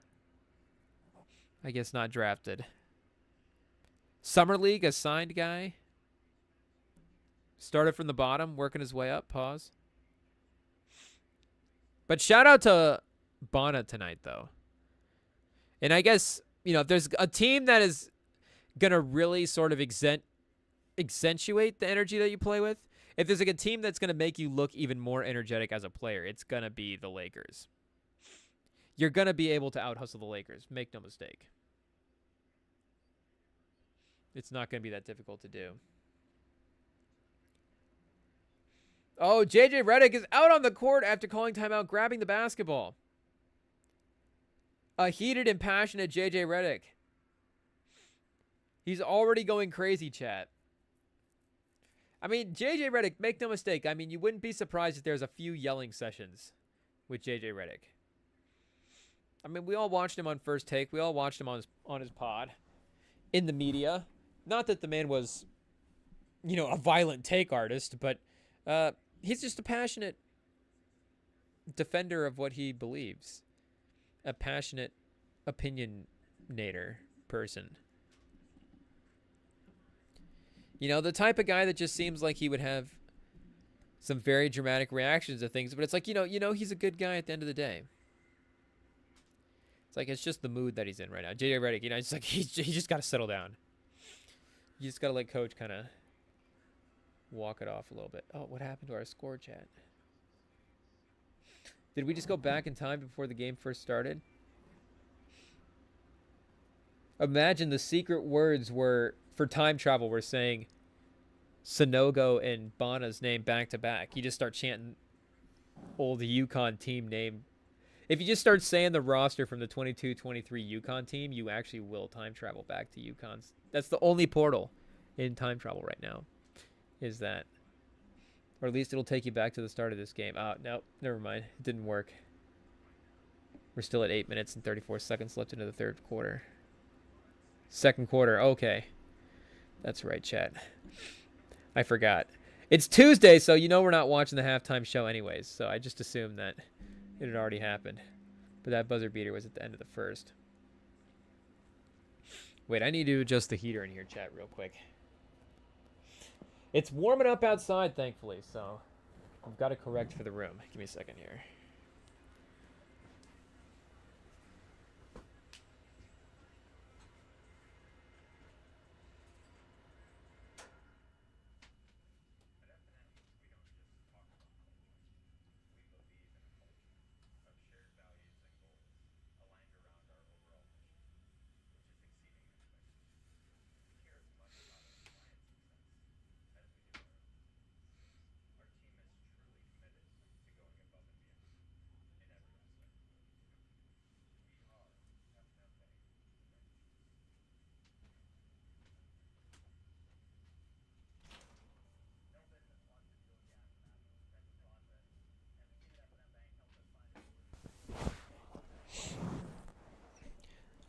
I guess not drafted. Summer League, a signed guy. Started from the bottom, working his way up. Pause. But shout out to Bana tonight, though. And I guess, if there's a team that is going to really sort of accentuate the energy that you play with, if there's like a team that's going to make you look even more energetic as a player, it's going to be the Lakers. You're going to be able to out-hustle the Lakers. Make no mistake. It's not going to be that difficult to do. Oh, JJ Redick is out on the court after calling timeout, grabbing the basketball. A heated and passionate JJ Redick. He's already going crazy, chat. I mean, JJ Redick, make no mistake. I mean, you wouldn't be surprised if there's a few yelling sessions with JJ Redick. I mean, we all watched him on First Take. We all watched him on his pod in the media. Not that the man was, a violent take artist, but he's just a passionate defender of what he believes. A passionate opinionator person. The type of guy that just seems like he would have some very dramatic reactions to things, but it's like, he's a good guy at the end of the day. It's like, it's just the mood that he's in right now. JJ Redick, it's like, he just got to settle down. You just got to let coach kind of walk it off a little bit. Oh, what happened to our score, chat? Did we just go back in time before the game first started? Imagine the secret words were, for time travel, we're saying Sonogo and Bana's name back to back. You just start chanting old UConn team name. If you just start saying the roster from the 22-23 UConn team, you actually will time travel back to UConn's. That's the only portal in time travel right now, is that. Or at least it'll take you back to the start of this game. Oh, no, never mind. It didn't work. We're still at 8 minutes and 34 seconds left into the third quarter. Second quarter, okay. That's right, chat. I forgot. It's Tuesday, so we're not watching the halftime show anyways. So I just assumed that it had already happened. But that buzzer beater was at the end of the first. Wait, I need to adjust the heater in here, chat, real quick. It's warming up outside, thankfully, so I've got to correct for the room. Give me a second here.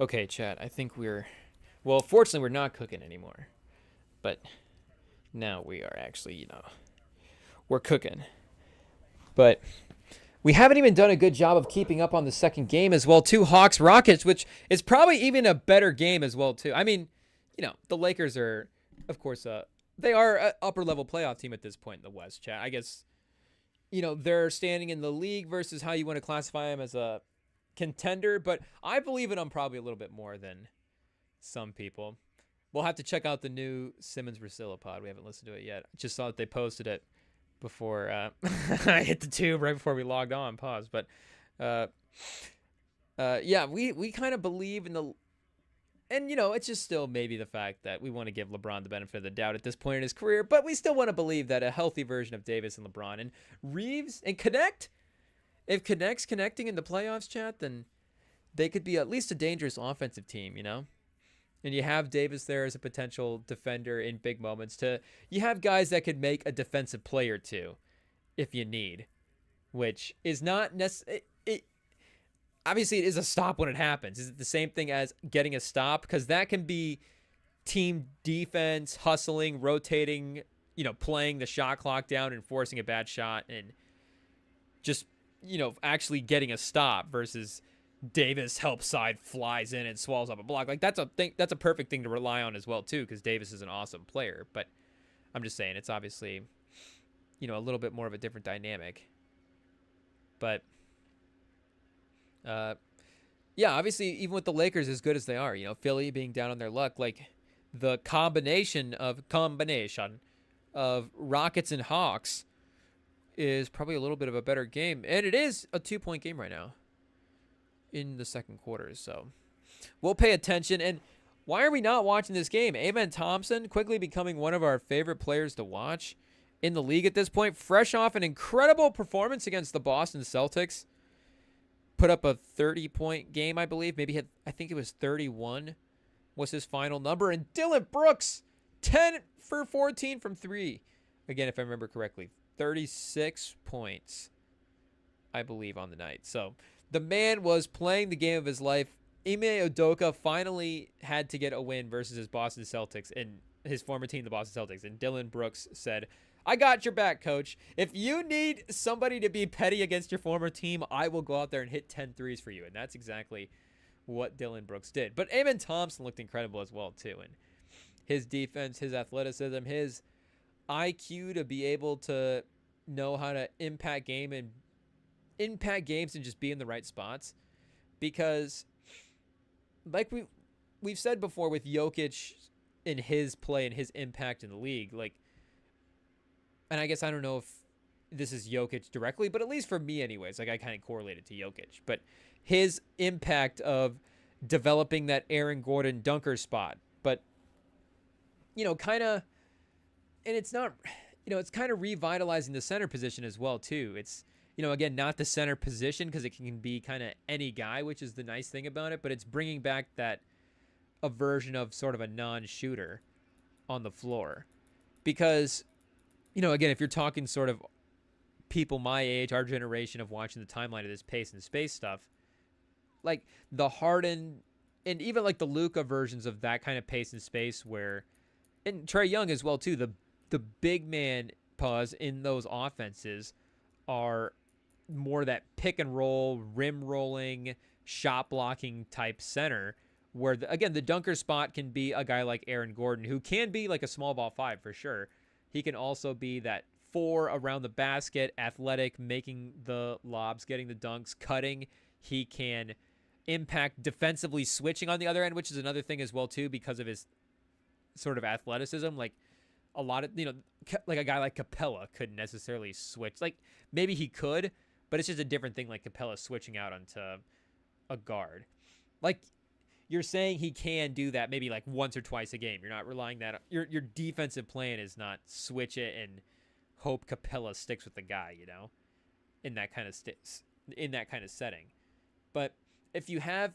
Okay, chat, I think well, fortunately, we're not cooking anymore. But now we are actually, we're cooking. But we haven't even done a good job of keeping up on the second game as well, too. Hawks Rockets, which is probably even a better game as well, too. I mean, the Lakers are, of course, they are an upper level playoff team at this point in the West, chat. I guess, they're standing in the league versus how you want to classify them as a contender, but I believe in them probably a little bit more than some people. We'll have to check out the new Simmons Russillo pod. We haven't listened to it yet. Just saw that they posted it before I hit the tube right before we logged on. Pause. But yeah, we kind of believe in the, and it's just still maybe the fact that we want to give LeBron the benefit of the doubt at this point in his career, but we still want to believe that a healthy version of Davis and LeBron and Reeves and Connect, if Connect's connecting in the playoffs, chat, then they could be at least a dangerous offensive team, And you have Davis there as a potential defender in big moments. You have guys that could make a defensive play or two if you need, which is not necessarily. Obviously, it is a stop when it happens. Is it the same thing as getting a stop? Because that can be team defense, hustling, rotating, playing the shot clock down and forcing a bad shot and just, actually getting a stop versus Davis help side flies in and swallows up a block. Like that's a perfect thing to rely on as well too, because Davis is an awesome player. But I'm just saying it's obviously, a little bit more of a different dynamic. But yeah, obviously even with the Lakers as good as they are, Philly being down on their luck, like the combination of Rockets and Hawks is probably a little bit of a better game, and it is a 2-point game right now in the second quarter. So we'll pay attention. And why are we not watching this game? Amen Thompson quickly becoming one of our favorite players to watch in the league at this point, fresh off an incredible performance against the Boston Celtics. Put up a 30-point game, I believe. Maybe I think it was 31 was his final number. And Dylan Brooks, 10 for 14 from 3. Again, if I remember correctly, 36 points, I believe, on the night. So the man was playing the game of his life. Ime Udoka finally had to get a win versus his Boston Celtics and his former team, the Boston Celtics. And Dylan Brooks said, "I got your back, coach. If you need somebody to be petty against your former team, I will go out there and hit 10 threes for you." And that's exactly what Dylan Brooks did. But Amen Thompson looked incredible as well, too. And his defense, his athleticism, his IQ to be able to know how to impact games and just be in the right spots. Because like we've said before with Jokic in his play and his impact in the league, like, and I guess I don't know if this is Jokic directly, but at least for me anyways, like I kind of correlated to Jokic, but his impact of developing that Aaron Gordon dunker spot, but kind of, and it's not, it's kind of revitalizing the center position as well too. It's, again, not the center position because it can be kind of any guy, which is the nice thing about it, but it's bringing back a version of sort of a non-shooter on the floor. Because, again, if you're talking sort of people my age, our generation of watching the timeline of this pace and space stuff, like the Harden and even like the Luka versions of that kind of pace and space where, and Trae Young as well too, the big man pause in those offenses are more that pick and roll, rim rolling, shot blocking type center where, again, the dunker spot can be a guy like Aaron Gordon, who can be like a small ball 5 for sure. He can also be that 4 around the basket, athletic, making the lobs, getting the dunks, cutting. He can impact defensively, switching on the other end, which is another thing as well too, because of his sort of athleticism. Like a lot of, like a guy like Capella couldn't necessarily switch. Like maybe he could, but it's just a different thing, like Capella switching out onto a guard. Like you're saying he can do that maybe like once or twice a game. You're not relying that your defensive plan is not switch it and hope Capella sticks with the guy, in that kind of setting. But if you have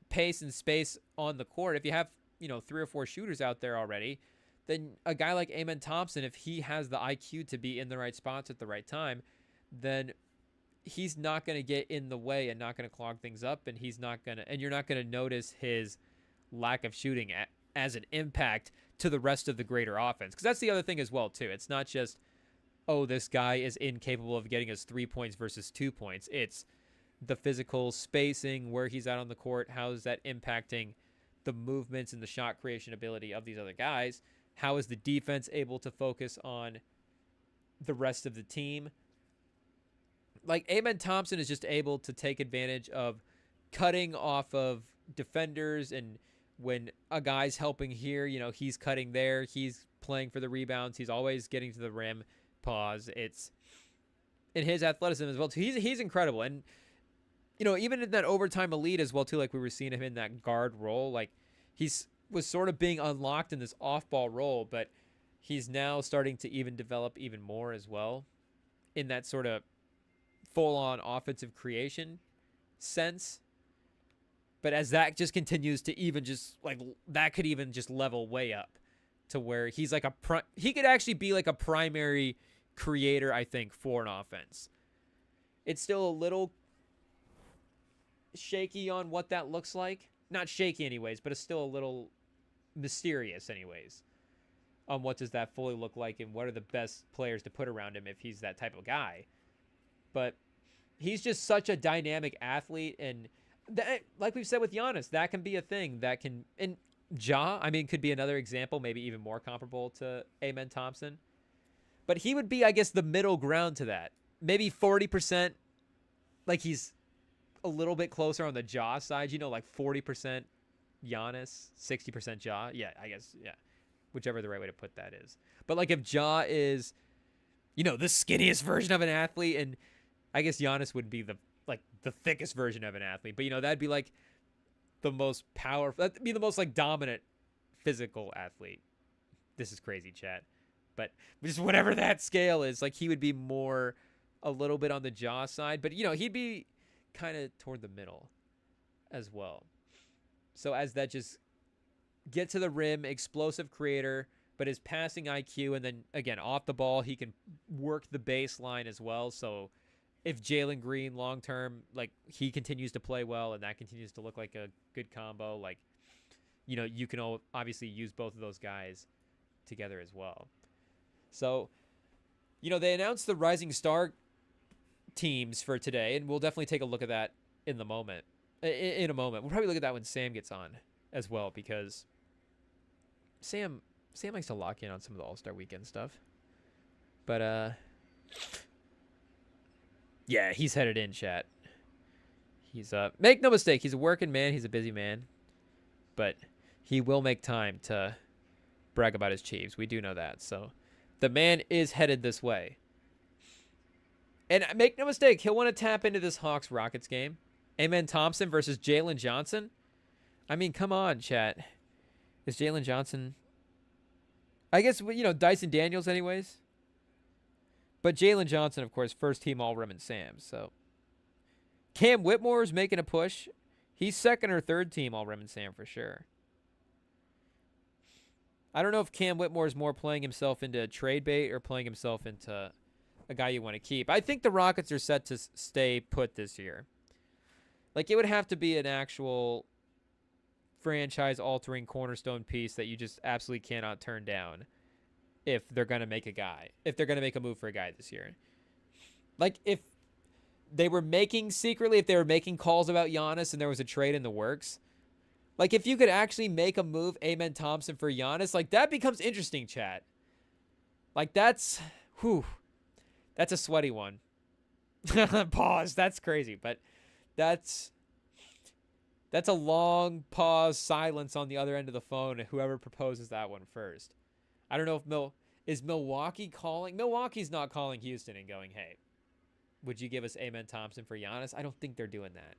pace and space on the court, if you have 3 or 4 shooters out there already, then a guy like Amen Thompson, if he has the IQ to be in the right spots at the right time, then he's not going to get in the way and not going to clog things up, and you're not going to notice his lack of shooting as an impact to the rest of the greater offense. Because that's the other thing as well too. It's not just oh, this guy is incapable of getting us 3 points versus 2 points. It's the physical spacing, where he's out on the court, how is that impacting the movements and the shot creation ability of these other guys? How is the defense able to focus on the rest of the team? Like, Amen Thompson is just able to take advantage of cutting off of defenders, and when a guy's helping here, he's cutting there, he's playing for the rebounds, he's always getting to the rim. It's in his athleticism as well too. He's incredible. And even in that overtime elite as well too, like we were seeing him in that guard role, like was sort of being unlocked in this off-ball role, but he's now starting to even develop even more as well in that sort of full-on offensive creation sense. But as that just continues to even just like that could even just level way up to where he's like he could actually be like a primary creator, I think, for an offense. It's still a little shaky on what that looks like. Not shaky anyways, but it's still a little mysterious anyways on what does that fully look like and what are the best players to put around him if he's that type of guy. But he's just such a dynamic athlete, and that, like we've said with Giannis, that can be a thing that can, and could be another example, maybe even more comparable to Amen Thompson. But he would be, I guess, the middle ground to that. Maybe 40%, like he's a little bit closer on the Ja side, like 40% Giannis, 60% Ja. Yeah, I guess, yeah. Whichever the right way to put that is. But like if Ja is, the skinniest version of an athlete, and I guess Giannis would be the thickest version of an athlete. But, that'd be like the most powerful, that'd be the most like dominant physical athlete. This is crazy, chat. But just whatever that scale is, like he would be more a little bit on the Ja side, but he'd be kind of toward the middle as well. So as that just get to the rim, explosive creator, but his passing IQ, and then again off the ball, he can work the baseline as well. So if Jalen Green long term, like he continues to play well and that continues to look like a good combo, like you can obviously use both of those guys together as well. So, they announced the Rising Star teams for today, and we'll definitely take a look at that in a moment. We'll probably look at that when Sam gets on as well, because Sam likes to lock in on some of the All-Star Weekend stuff. But, yeah, he's headed in, chat. He's, make no mistake, he's a working man, he's a busy man, but he will make time to brag about his Chiefs. We do know that, so the man is headed this way. And make no mistake, he'll want to tap into this Hawks-Rockets game. Amen Thompson versus Jalen Johnson. I mean, come on, chat. Is Jalen Johnson... I guess, Dyson Daniels anyways. But Jalen Johnson, of course, first team All-Rim and Sam. So Cam Whitmore is making a push. He's second or third team All-Rim and Sam for sure. I don't know if Cam Whitmore is more playing himself into a trade bait or playing himself into a guy you want to keep. I think the Rockets are set to stay put this year. Like, it would have to be an actual franchise-altering cornerstone piece that you just absolutely cannot turn down if they're going to make a move for a guy this year. Like, if they were making calls about Giannis and there was a trade in the works, like, if you could actually make a move, Amen Thompson for Giannis, like, that becomes interesting, chat. Like, that's a sweaty one. Pause. That's crazy, but that's a long pause, silence on the other end of the phone, whoever proposes that one first. I don't know if is Milwaukee calling? Milwaukee's not calling Houston and going, hey, would you give us Amen Thompson for Giannis? I don't think they're doing that.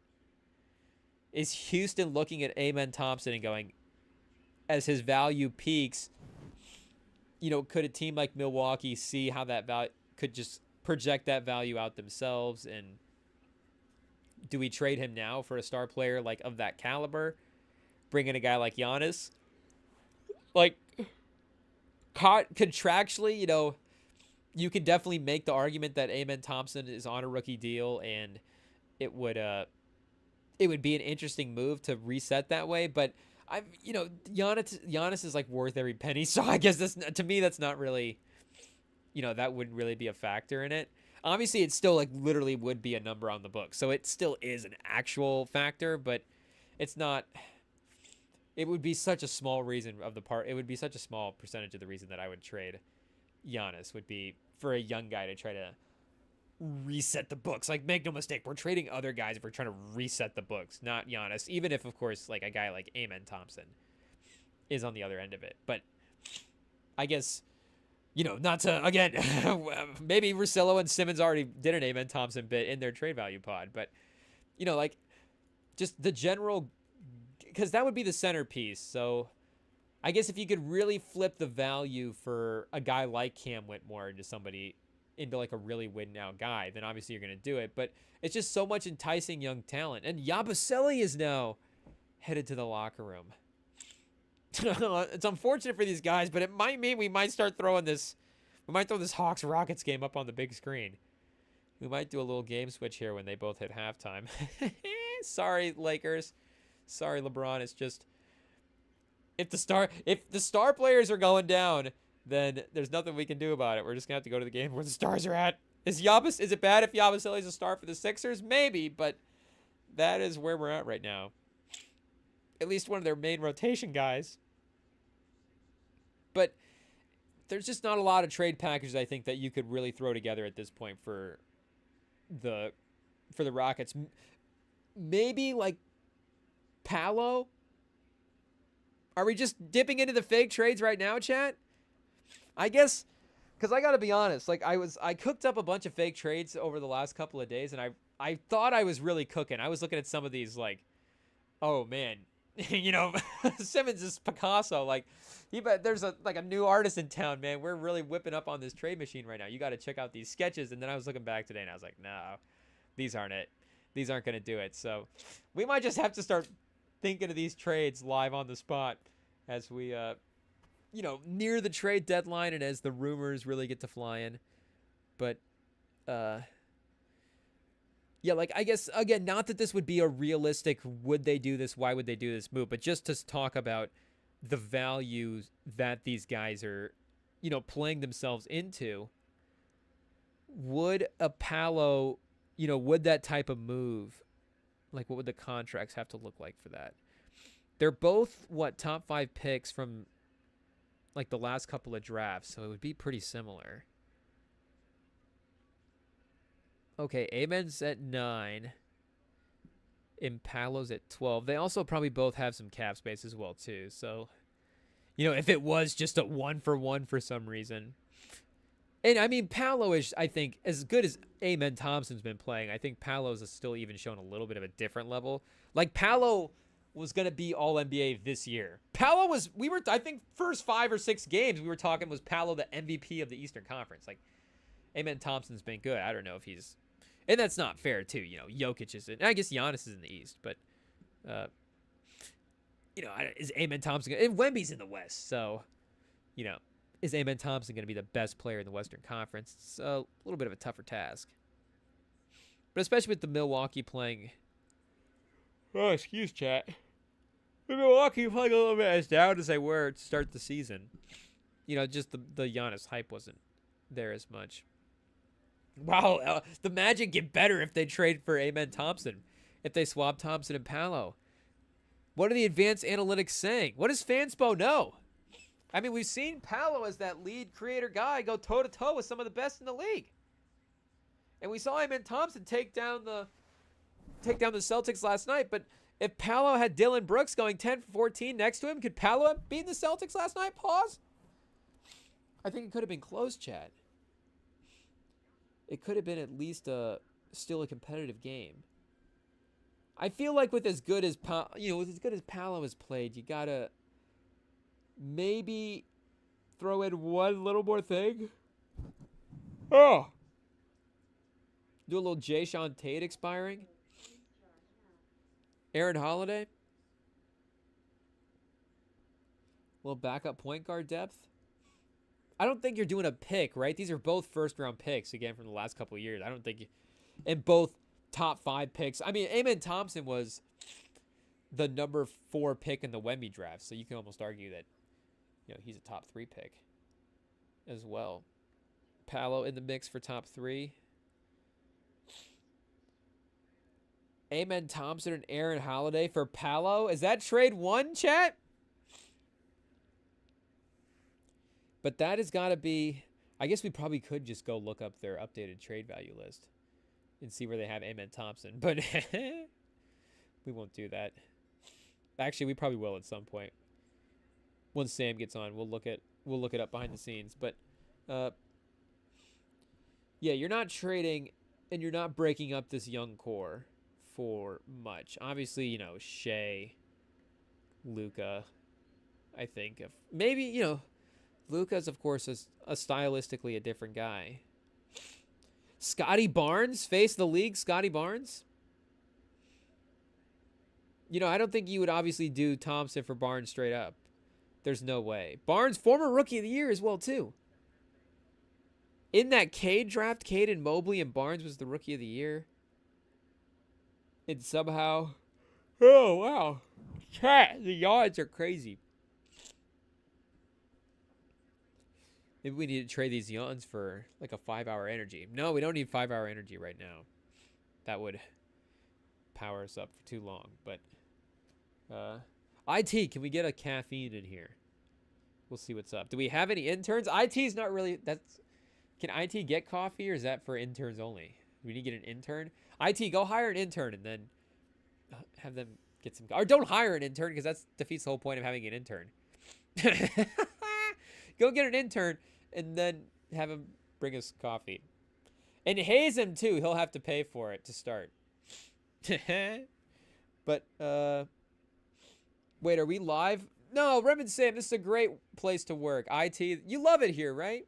Is Houston looking at Amen Thompson and going, as his value peaks, could a team like Milwaukee see how that value could just project that value out themselves? And do we trade him now for a star player like of that caliber? Bring in a guy like Giannis? Like, contractually, you could definitely make the argument that Amen Thompson is on a rookie deal, and it would be an interesting move to reset that way. But Giannis is like worth every penny. So I guess to me, that's not really that wouldn't really be a factor in it. Obviously, it still like literally would be a number on the book, so it still is an actual factor, but it's not. It would be such a small reason of the part. It would be such a small percentage of the reason that I would trade Giannis would be for a young guy to try to reset the books. Like, make no mistake, we're trading other guys if we're trying to reset the books, not Giannis. Even if, of course, like a guy like Amen Thompson is on the other end of it. But I guess, not to, again, maybe Russillo and Simmons already did an Amen Thompson bit in their trade value pod. But, like, just the general, because that would be the centerpiece. So I guess if you could really flip the value for a guy like Cam Whitmore into like a really win-now guy, then obviously you're going to do it. But it's just so much enticing young talent. And Yabusele is now headed to the locker room. It's unfortunate for these guys, but it might mean we might start throwing this. We might throw this Hawks-Rockets game up on the big screen. We might do a little game switch here when they both hit halftime. Sorry, Lakers. Sorry, LeBron. It's just if the star players are going down, then there's nothing we can do about it. We're just gonna have to go to the game where the stars are at. Is it bad if Yabusele is a star for the Sixers? Maybe, but that is where we're at right now. At least one of their main rotation guys. But there's just not a lot of trade packages I think that you could really throw together at this point for the Rockets. Maybe like Paolo. Are we just dipping into the fake trades right now, chat? I guess, because I got to be honest, like I cooked up a bunch of fake trades over the last couple of days, and I thought I was really cooking. I was looking at some of these like, oh man, Simmons is Picasso. Like, there's a new artist in town, man. We're really whipping up on this trade machine right now. You got to check out these sketches. And then I was looking back today, and I was like, no, these aren't it. These aren't going to do it. So we might just have to start thinking of these trades live on the spot as we, near the trade deadline and as the rumors really get to flying. But, yeah, like, I guess, again, not that this would be a realistic, would they do this, why would they do this move, but just to talk about the value that these guys are, playing themselves into. Would a Paolo, would that type of move, like, what would the contracts have to look like for that? They're both, top 5 picks from, like, the last couple of drafts, so it would be pretty similar. Okay, Amen's at 9. Impalo's at 12. They also probably both have some cap space as well, too. So, if it was just a 1-for-1 for some reason. And, I mean, Paolo is, I think, as good as Amen Thompson's been playing, I think Paolo's still even shown a little bit of a different level. Like, Paolo was going to be All-NBA this year. Paolo was, I think, first 5 or 6 games we were talking was Paolo the MVP of the Eastern Conference. Like, Amen Thompson's been good. I don't know if he's... And that's not fair, too. Jokic is... I guess Giannis is in the East, but... is Amen Thompson... And Wemby's in the West, so... is Amen Thompson going to be the best player in the Western Conference? It's a little bit of a tougher task. But especially with the Milwaukee playing... Oh, excuse chat. The Milwaukee playing a little bit as down as they were to start the season. Just the Giannis hype wasn't there as much. Wow, the Magic get better if they trade for Amen Thompson. If they swap Thompson and Paolo. What are the advanced analytics saying? What does Fanspo know? I mean, we've seen Paolo as that lead creator guy go toe-to-toe with some of the best in the league. And we saw Amen Thompson take down the Celtics last night. But if Paolo had Dylan Brooks going 10-14 next to him, could Paolo have beaten the Celtics last night? Pause. I think it could have been close, Chad. It could have been at least still a competitive game. I feel like with as good as Paolo has played, you gotta maybe throw in one little more thing. Oh, do a little Jayshawn Tate expiring. Aaron Holiday. A little backup point guard depth. I don't think you're doing a pick, right? These are both first-round picks, again, from the last couple of years. I don't think and both top 5 picks. I mean, Amen Thompson was the number 4 pick in the Wemby draft, so you can almost argue that, he's a top 3 pick as well. Palo in the mix for top 3. Amen Thompson and Aaron Holiday for Palo. Is that trade 1, chat? But that has got to be... I guess we probably could just go look up their updated trade value list and see where they have Amen Thompson. But we won't do that. Actually, we probably will at some point. Once Sam gets on, we'll look it up behind the scenes. But yeah, you're not trading and you're not breaking up this young core for much. Obviously, you know, Shea, Luka, I think. If maybe, you know, Luka's, of course, a stylistically a different guy. Scotty Barnes, face of the league, Scotty Barnes. You know, I don't think you would obviously do Thompson for Barnes straight up. There's no way. Barnes, former Rookie of the Year as well, too. In that Cade draft, Cade and Mobley and Barnes was the Rookie of the Year. And somehow... Oh, wow. Chat, the odds are crazy. Maybe we need to trade these yawns for like a 5-hour energy. No, we don't need 5-hour energy right now. That would power us up for too long. But IT, can we get a caffeine in here? We'll see what's up. Do we have any interns? IT's not really... Can IT get coffee or is that for interns only? Do we need to get an intern? IT, go hire an intern and then have them get some... Or don't hire an intern because that defeats the whole point of having an intern. Go get an intern and then have him bring us coffee. And haze him too. He'll have to pay for it to start. But, wait, are we live? No, Rem and Sam, this is a great place to work. IT, you love it here, right?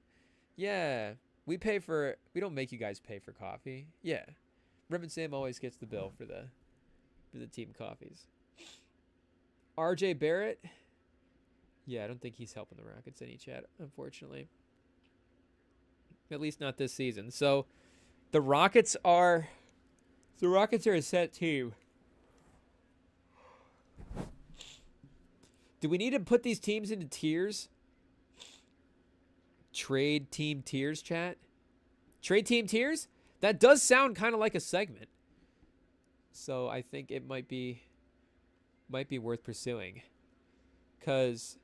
Yeah. We don't make you guys pay for coffee. Yeah. Rem and Sam always gets the bill for the team coffees. RJ Barrett. Yeah, I don't think he's helping the Rockets any, chat, unfortunately. At least not this season. So the Rockets are a set team. Do we need to put these teams into tiers? Trade team tiers, chat? Trade team tiers? That does sound kind of like a segment. So I think it might be worth pursuing. Because,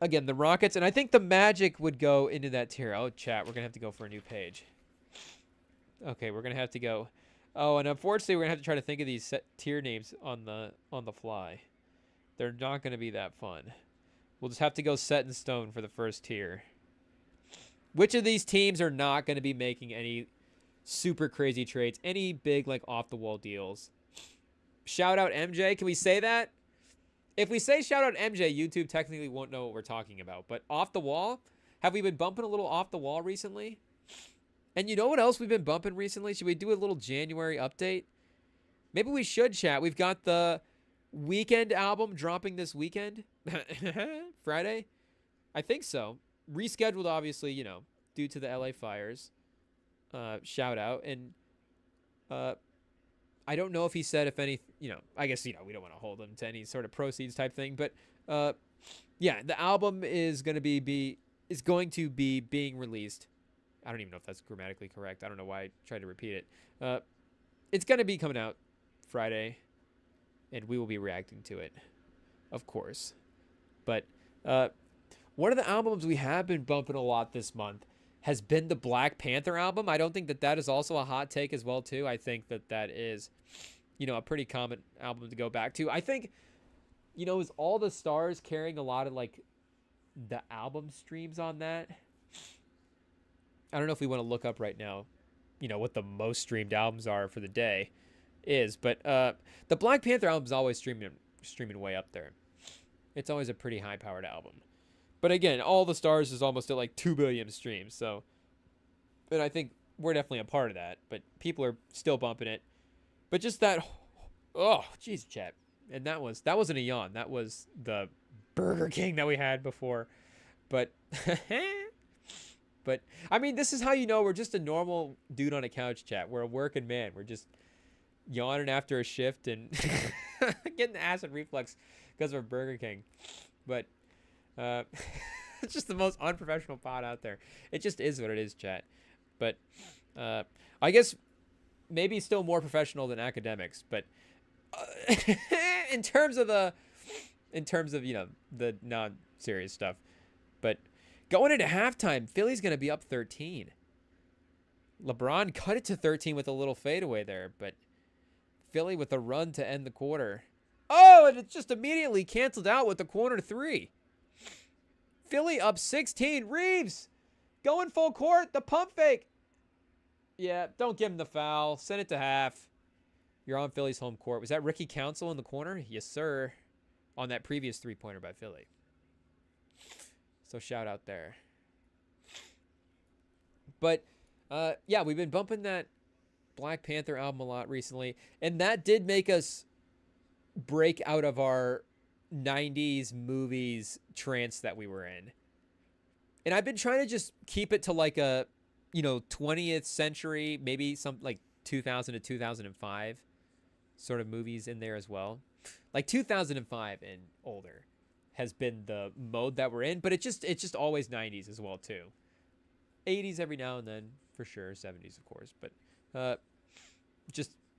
again, the Rockets, and I think the Magic would go into that tier. Oh, chat, we're going to have to go for a new page. Okay, we're going to have to go. Oh, and unfortunately, we're going to have to try to think of these set tier names on the fly. They're not going to be that fun. We'll just have to go set in stone for the first tier. Which of these teams are not going to be making any super crazy trades? Any big, like, off-the-wall deals? Shout out MJ. Can we say that? If we say shout out MJ, YouTube technically won't know what we're talking about. But off the wall? Have we been bumping a little off the wall recently? And you know what else we've been bumping recently? Should we do a little January update? Maybe we should, chat. We've got the Weekend album dropping this weekend. Friday? I think so. Rescheduled, obviously, you know, due to the LA fires. Shout out. And I don't know if he said if any, you know, I guess, you know, we don't want to hold him to any sort of proceeds type thing. But, yeah, the album is going to be being released. I don't even know if that's grammatically correct. I don't know why I tried to repeat it. It's going to be coming out Friday. And we will be reacting to it, of course. But one of the albums we have been bumping a lot this month has been the Black Panther album. I don't think that is also a hot take as well, too. I think that is, you know, a pretty common album to go back to. I think, you know, is All the Stars carrying a lot of, like, the album streams on that? I don't know if we want to look up right now, you know, what the most streamed albums are for the day. But the Black Panther album is always streaming way up there. It's always a pretty high-powered album. But again, All the Stars is almost at like 2 billion streams. So, but I think we're definitely a part of that. But people are still bumping it. But just that, oh, jeez, chat. And that wasn't a yawn. That was the Burger King that we had before. But, but I mean, this is how you know we're just a normal dude on a couch, chat. We're a working man. We're just yawning after a shift and getting the acid reflux because of Burger King. But It's just the most unprofessional pod out there. It just is what it is, chat. But I guess maybe still more professional than academics. But in terms of the non-serious stuff. But going into halftime, Philly's going to be up 13. LeBron cut it to 13 with a little fadeaway there, but Philly with a run to end the quarter. Oh, and it just immediately canceled out with the corner three. Philly up 16. Reeves going full court. The pump fake. Yeah, don't give him the foul. Send it to half. You're on Philly's home court. Was that Ricky Council in the corner? Yes, sir. On that previous three-pointer by Philly. So shout out there. But, yeah, we've been bumping that Black Panther album a lot recently. And that did make us break out of our 90s movies trance that we were in. And I've been trying to just keep it to like a, 20th century, maybe some like 2000 to 2005 sort of movies in there as well. Like 2005 and older has been the mode that we're in, but it's just always 90s as well too. 80s every now and then for sure, 70s of course, but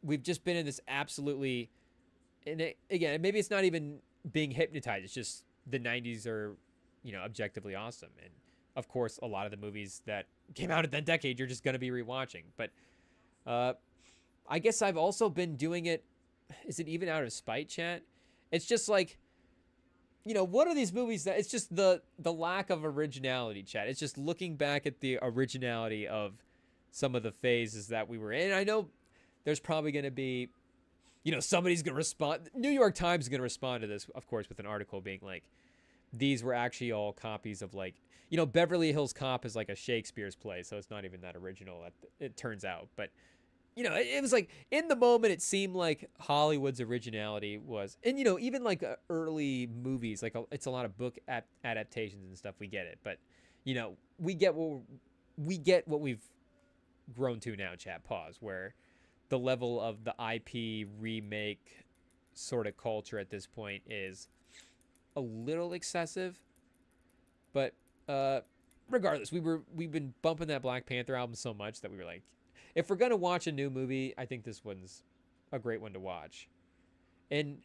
we've just been in this absolutely, and again, maybe it's not even being hypnotized. It's just the 90s are, objectively awesome. And of course, a lot of the movies that came out in that decade, you're just going to be rewatching. But I guess I've also been doing it. Is it even out of spite, chat? It's just like, what are these movies that it's just the lack of originality, chat. It's just looking back at the originality of some of the phases that we were in. I know there's probably going to be, somebody's going to respond. New York Times is going to respond to this, of course, with an article being like, these were actually all copies of like, Beverly Hills Cop is like a Shakespeare's play, so it's not even that original, it turns out. But, it was like, in the moment, it seemed like Hollywood's originality was, and, even like early movies, like it's a lot of book adaptations and stuff, we get it. But, we get what we've grown to now, chat, pause, where the level of the IP remake sort of culture at this point is a little excessive. But regardless, we've been bumping that Black Panther album so much that we were like, if we're gonna watch a new movie, I think this one's a great one to watch. And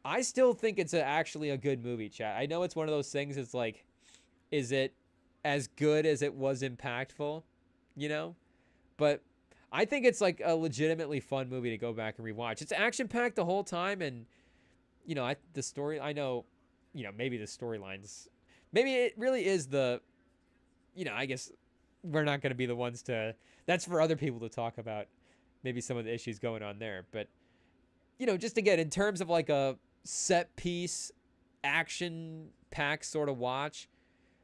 I still think it's actually a good movie, chat. I know it's one of those things. It's like, is it as good as it was impactful? But I think it's like a legitimately fun movie to go back and rewatch. It's action-packed the whole time, and the story. I know, maybe the storylines. Maybe it really is the. I guess we're not going to be the ones to. That's for other people to talk about. Maybe some of the issues going on there, but just again in terms of like a set piece, action-packed sort of watch,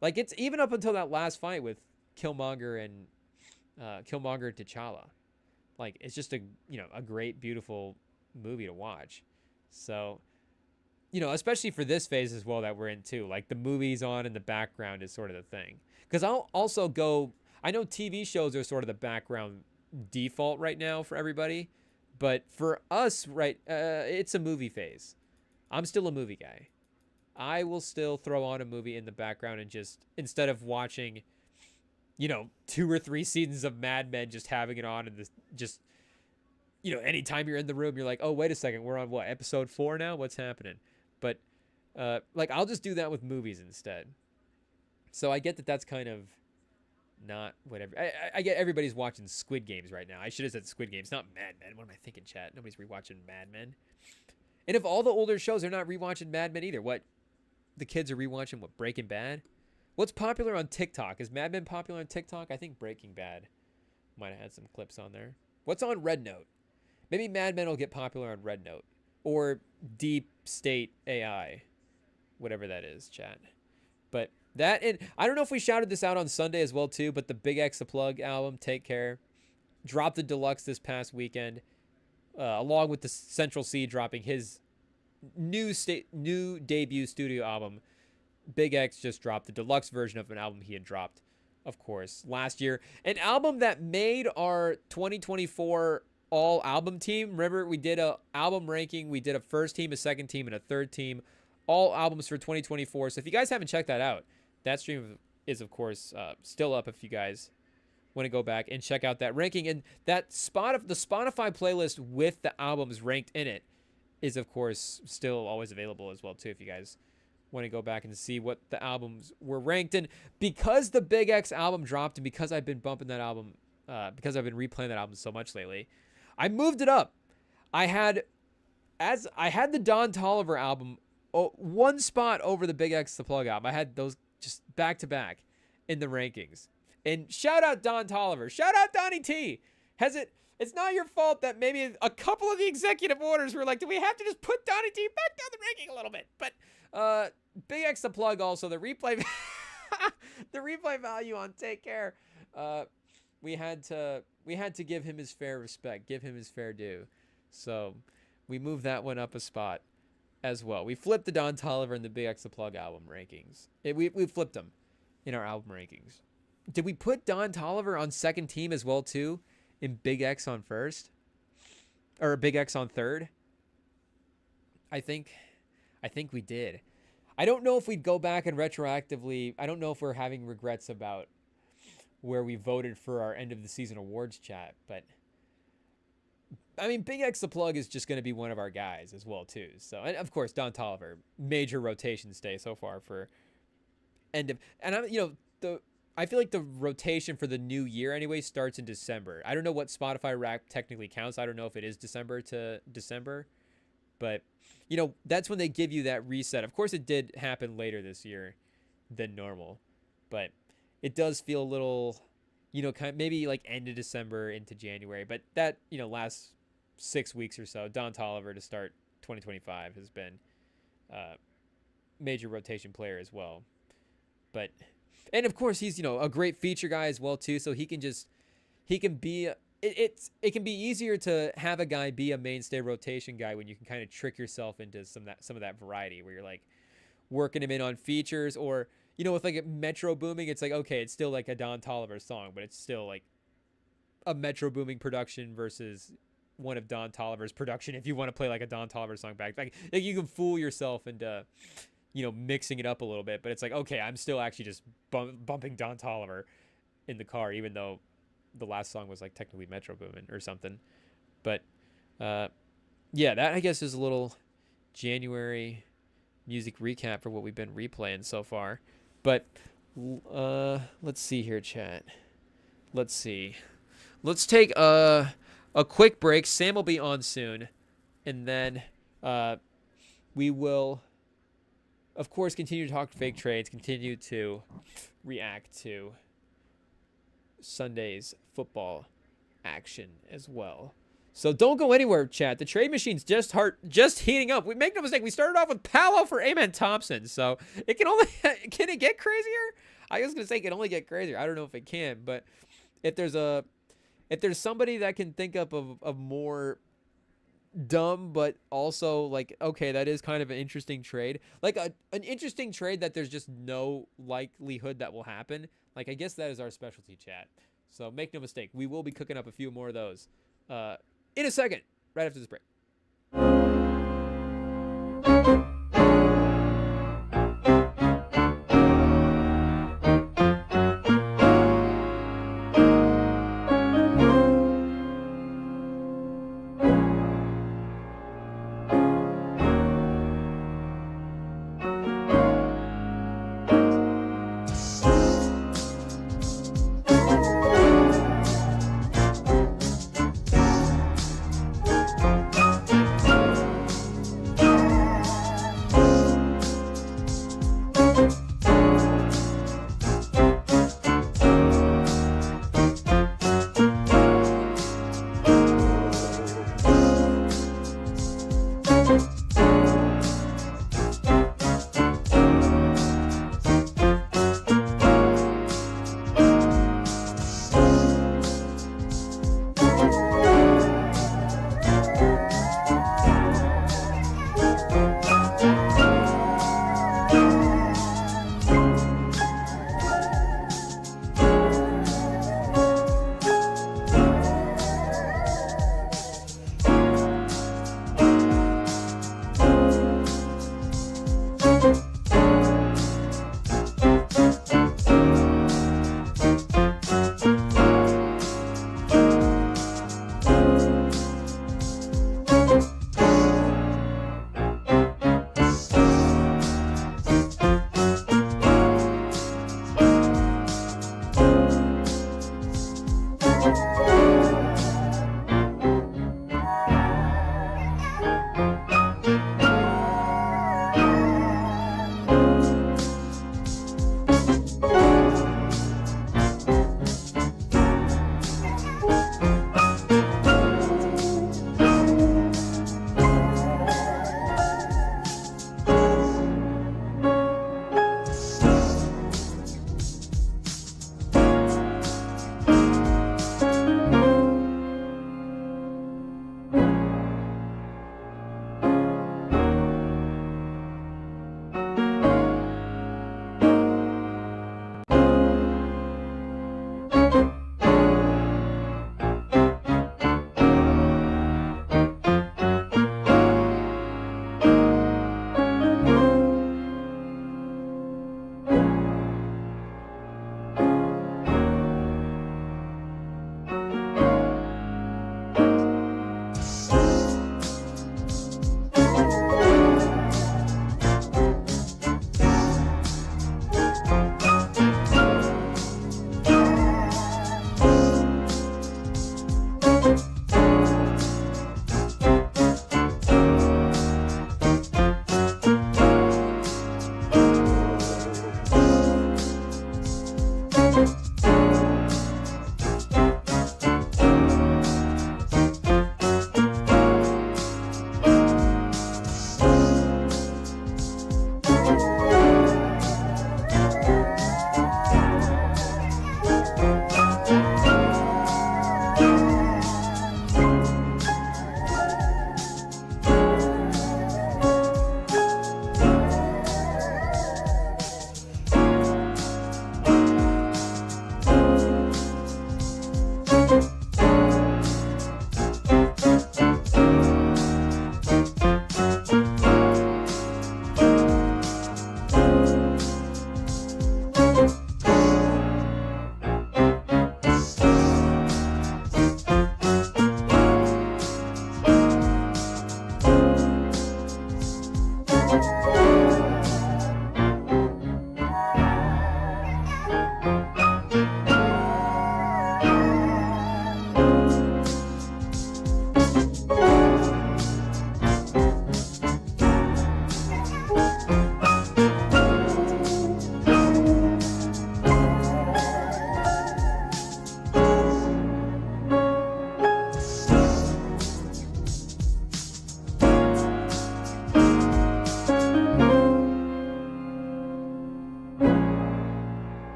like it's even up until that last fight with Killmonger and T'Challa. Like it's just a great, beautiful movie to watch. So, especially for this phase as well that we're in too. Like the movies on in the background is sort of the thing. Because I'll also go. I know TV shows are sort of the background default right now for everybody, but for us, right, it's a movie phase. I'm still a movie guy. I will still throw on a movie in the background and just instead of watching 2 or 3 seasons of Mad Men, just having it on and just anytime you're in the room, you're like, oh, wait a second, we're on what, episode 4 now? What's happening? But like I'll just do that with movies instead. So I get that that's kind of not whatever. I get everybody's watching Squid Games right now. I should have said Squid Games, not Mad Men. What am I thinking, chat? Nobody's rewatching Mad Men. And if all the older shows are not rewatching Mad Men either, what? The kids are rewatching what, Breaking Bad? What's popular on TikTok? Is Mad Men popular on TikTok? I think Breaking Bad might have had some clips on there. What's on Red Note? Maybe Mad Men will get popular on Red Note. Or Deep State AI. Whatever that is, chat. But that, and I don't know if we shouted this out on Sunday as well too, but the Big X The Plug album, Take Care, dropped the deluxe this past weekend, along with the Central C dropping his new debut studio album. Big X just dropped the deluxe version of an album he had dropped, of course, last year. An album that made our 2024 all album team. Remember, we did a album ranking. We did a first team, a second team, and a third team, all albums for 2024. So if you guys haven't checked that out, that stream is, of course, still up if you guys want to go back and check out that ranking. And that the Spotify playlist with the albums ranked in it is, of course, still always available as well, too, if you guys want to go back and see what the albums were ranked in. Because the Big X album dropped and because I've been bumping that album, because I've been replaying that album so much lately, I moved it up. I had the Don Toliver album one spot over the Big X The Plug album. I had those just back to back in the rankings. And shout out Don Toliver. Shout out Donnie T. It's not your fault that maybe a couple of the executive orders were like, do we have to just put Donnie T back down the ranking a little bit? But Big X The Plug also, the replay the replay value on Take Care. We had to give him his fair respect, give him his fair due. So we moved that one up a spot as well. We flipped the Don Toliver and the Big X The Plug album rankings. We flipped them in our album rankings. Did we put Don Toliver on second team as well too, and Big X on first, or Big X on third? I think we did. I don't know if we'd go back and retroactively. I don't know if we're having regrets about where we voted for our end of the season awards chat, but I mean, Big X The Plug is just going to be one of our guys as well too. So, and of course, Don Toliver, major rotation stay so far for end of, and I feel like the rotation for the new year anyway starts in December. I don't know what Spotify Wrapped technically counts. I don't know if it is December to December, but that's when they give you that reset. Of course, it did happen later this year than normal, but it does feel a little, kind of maybe like end of December into January. But that, last 6 weeks or so, Don Toliver to start 2025 has been major rotation player as well. But, and of course he's, a great feature guy as well too. So it can be easier to have a guy be a mainstay rotation guy when you can kind of trick yourself into some of that variety where you're like working him in on features, or, with like Metro Booming, it's like, okay, it's still like a Don Toliver song, but it's still like a Metro Booming production versus one of Don Toliver's production. If you want to play like a Don Toliver song back, like you can fool yourself into, mixing it up a little bit, but it's like, okay, I'm still actually just bumping Don Toliver in the car, even though the last song was like technically Metro Boomin' or something. But yeah, that I guess is a little January music recap for what we've been replaying so far. But let's see here, chat. Let's see. Let's take a quick break. Sam will be on soon, and then we will, of course, continue to talk fake trades, continue to react to Sunday's football action as well. So don't go anywhere, chat. The trade machine's just heating up. We make no mistake. We started off with Paolo for Amen Thompson, so it can it get crazier? I was gonna say it can only get crazier. I don't know if it can, but if there's somebody that can think up of more dumb but also like, okay, that is kind of an interesting trade, like an interesting trade that there's just no likelihood that will happen, like I guess that is our specialty, chat. So make no mistake, we will be cooking up a few more of those in a second, right after this break.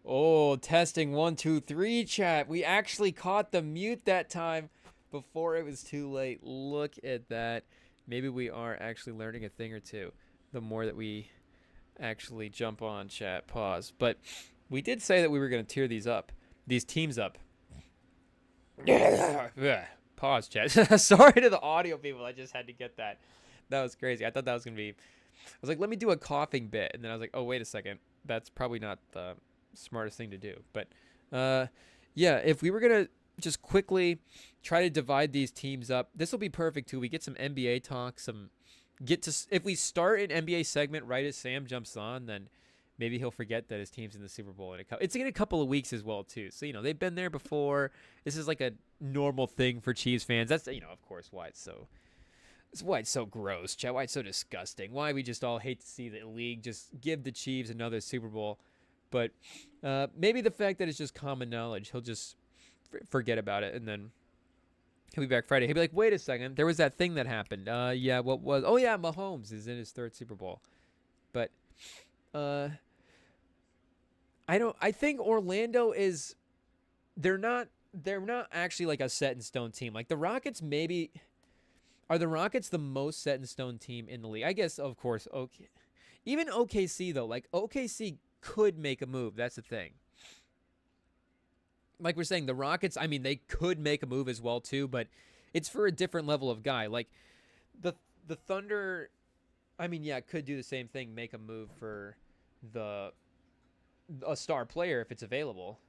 Oh, testing 1 2 3 chat. We actually caught the mute that time before it was too late. Look at that. Maybe we are actually learning a thing or two the more that we actually jump on chat. Pause. But we did say that we were going to tier these teams up. Pause, chat. Sorry to the audio people. I just had to get that. That was crazy. I thought that was going to be. I was like, let me do a coughing bit. And then I was like, oh, wait a second. That's probably not the smartest thing to do. But yeah, if we were going to just quickly try to divide these teams up, this will be perfect too. We get some NBA talk, if we start an NBA segment right as Sam jumps on, then maybe he'll forget that his team's in the Super Bowl. It's in a couple of weeks as well too. So, they've been there before. This is like a normal thing for Chiefs fans. That's, of course, why it's so gross, chat. Why it's so disgusting. Why we just all hate to see the league just give the Chiefs another Super Bowl. But maybe the fact that it's just common knowledge, he'll just forget about it, and then he'll be back Friday. He'll be like, wait a second, there was that thing that happened. Yeah, what was? Oh yeah, Mahomes is in his 3rd Super Bowl. But I think Orlando is. They're not actually like a set in stone team. Like the Rockets, maybe. Are the Rockets the most set in stone team in the league? I guess, of course. Okay, even OKC though. Like OKC could make a move. That's the thing. Like we're saying, the Rockets, I mean, they could make a move as well too, but it's for a different level of guy. Like the Thunder, I mean, yeah, could do the same thing, make a move for a star player if it's available.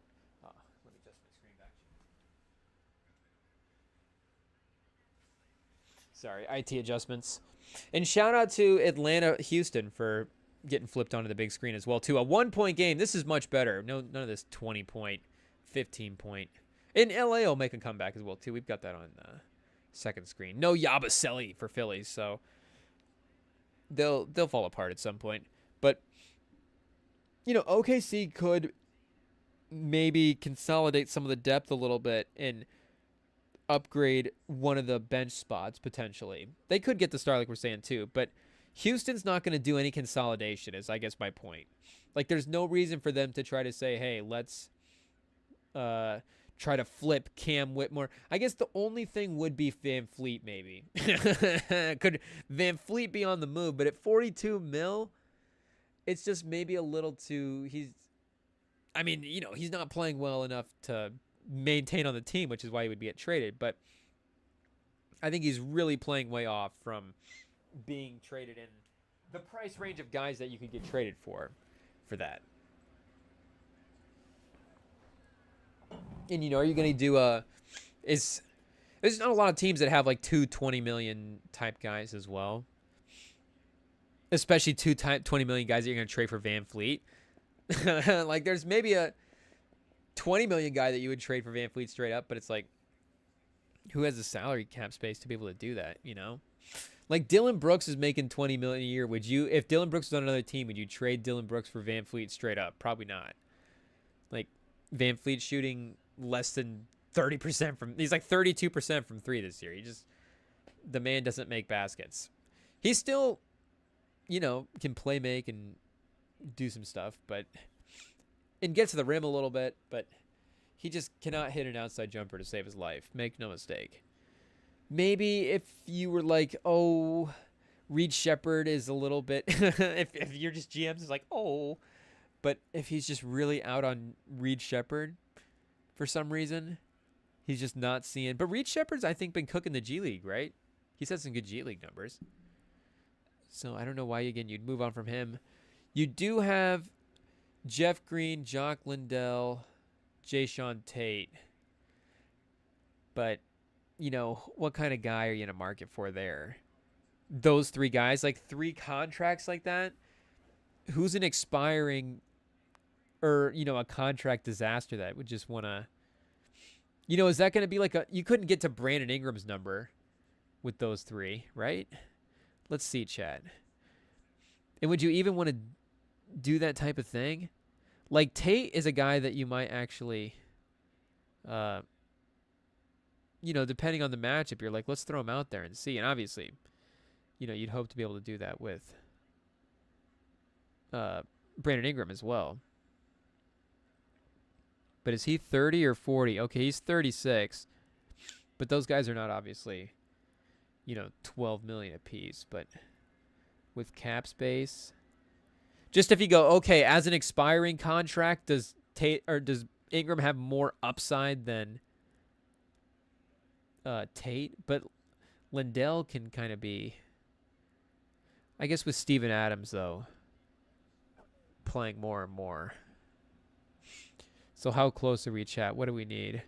Let me adjust my screen back. Sorry, IT adjustments. And shout out to Atlanta, Houston for getting flipped onto the big screen as well too. A 1-point game. This is much better. None of this 20-point. 15-point. And LA will make a comeback as well too. We've got that on the second screen. No Yabusele for Phillies, so they'll fall apart at some point. But OKC could maybe consolidate some of the depth a little bit and upgrade one of the bench spots potentially. They could get the star like we're saying too, but Houston's not going to do any consolidation is I guess my point. Like there's no reason for them to try to say, hey, let's try to flip Cam Whitmore. I guess the only thing would be Van Fleet, maybe. Could Van Fleet be on the move? But at 42 mil, it's just maybe a little too. He's not playing well enough to maintain on the team, which is why he would get traded. But I think he's really playing way off from being traded in the price range of guys that you could get traded for that. And are you going to do there's not a lot of teams that have like 20 million type guys as well. Especially 20 million guys that you're going to trade for Van Fleet. Like there's maybe a 20 million guy that you would trade for Van Fleet straight up, but it's like who has the salary cap space to be able to do that, Like Dylan Brooks is making 20 million a year. If Dylan Brooks was on another team, would you trade Dylan Brooks for Van Fleet straight up? Probably not. Like Van Fleet shooting less than 30% he's like 32% from 3 this year. The man doesn't make baskets. He still, can play make and do some stuff, and get to the rim a little bit, but he just cannot hit an outside jumper to save his life. Make no mistake. Maybe if you were like, oh, Reed Shepherd is a little bit, if you're just GMs, it's like, oh, but if he's just really out on Reed Shepherd for some reason, he's just not seeing. But Reed Shepherd's, I think, been cooking the G League, right? He's had some good G League numbers. So I don't know why, again, you'd move on from him. You do have Jeff Green, Jock Lindell, Jayshawn Tate. But, what kind of guy are you in a market for there? Those 3 guys, like 3 contracts like that? Who's an expiring or, a contract disaster that would just want to, is that going to be like you couldn't get to Brandon Ingram's number with those 3, right? Let's see, chat. And would you even want to do that type of thing? Like Tate is a guy that you might actually, depending on the matchup, you're like, let's throw him out there and see. And obviously, you'd hope to be able to do that with Brandon Ingram as well. But is he 30 or 40? Okay, he's 36. But those guys are not obviously, 12 million apiece. But with cap space, just if you go, okay, as an expiring contract, does Ingram have more upside than Tate? But Lindell can kind of be, I guess, with Steven Adams though, playing more and more. So how close are we, chat? What do we need?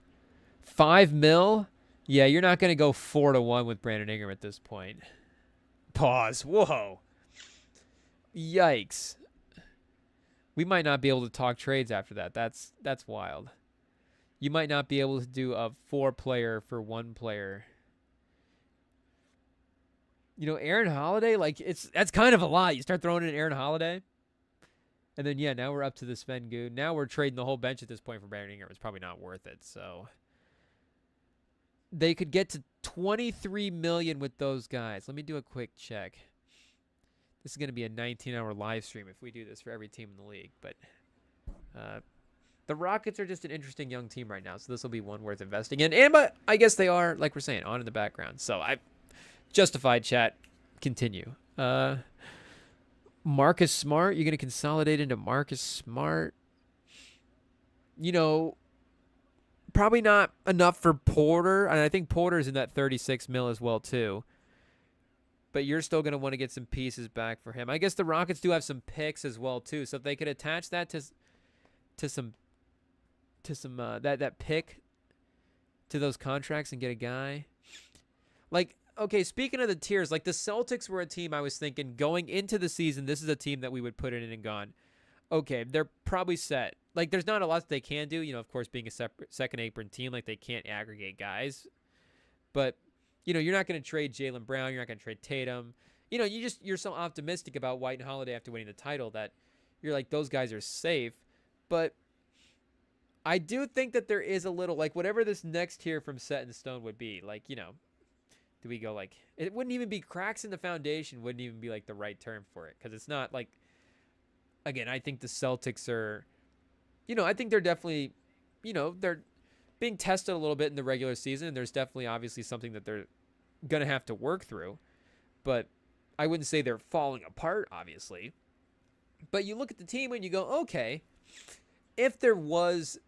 5 mil? Yeah, you're not going to go 4-1 with Brandon Ingram at this point. Pause. Whoa. Yikes. We might not be able to talk trades after that. That's wild. You might not be able to do a 4-player for 1 player. Aaron Holiday, that's kind of a lot. You start throwing in Aaron Holiday. And then, now we're up to the Sven. Now we're trading the whole bench at this point for Brandon Ingram. It's probably not worth it. So they could get to 23 million with those guys. Let me do a quick check. This is going to be a 19-hour live stream if we do this for every team in the league. But the Rockets are just an interesting young team right now, so this will be one worth investing in. And but I guess they are, like we're saying, on in the background. So I justified, chat. Continue. Marcus Smart, you're going to consolidate into Marcus Smart. Probably not enough for Porter, and I think Porter's in that 36 mil as well too. But you're still going to want to get some pieces back for him. I guess the Rockets do have some picks as well too, so if they could attach that to some that pick to those contracts and get a guy. Okay, speaking of the tiers, the Celtics were a team I was thinking going into the season, this is a team that we would put in and gone, okay, they're probably set. There's not a lot that they can do, of course, being a separate second apron team, they can't aggregate guys. But, you're not going to trade Jaylen Brown. You're not going to trade Tatum. You're so optimistic about White and Holiday after winning the title that you're like, those guys are safe. But I do think that there is a little, whatever this next tier from set in stone would be, do we go it wouldn't even be cracks in the foundation, wouldn't even be the right term for it, because it's not again, I think the Celtics are, I think they're definitely, they're being tested a little bit in the regular season, and there's definitely obviously something that they're going to have to work through, but I wouldn't say they're falling apart, obviously. But you look at the team and you go, okay, if there was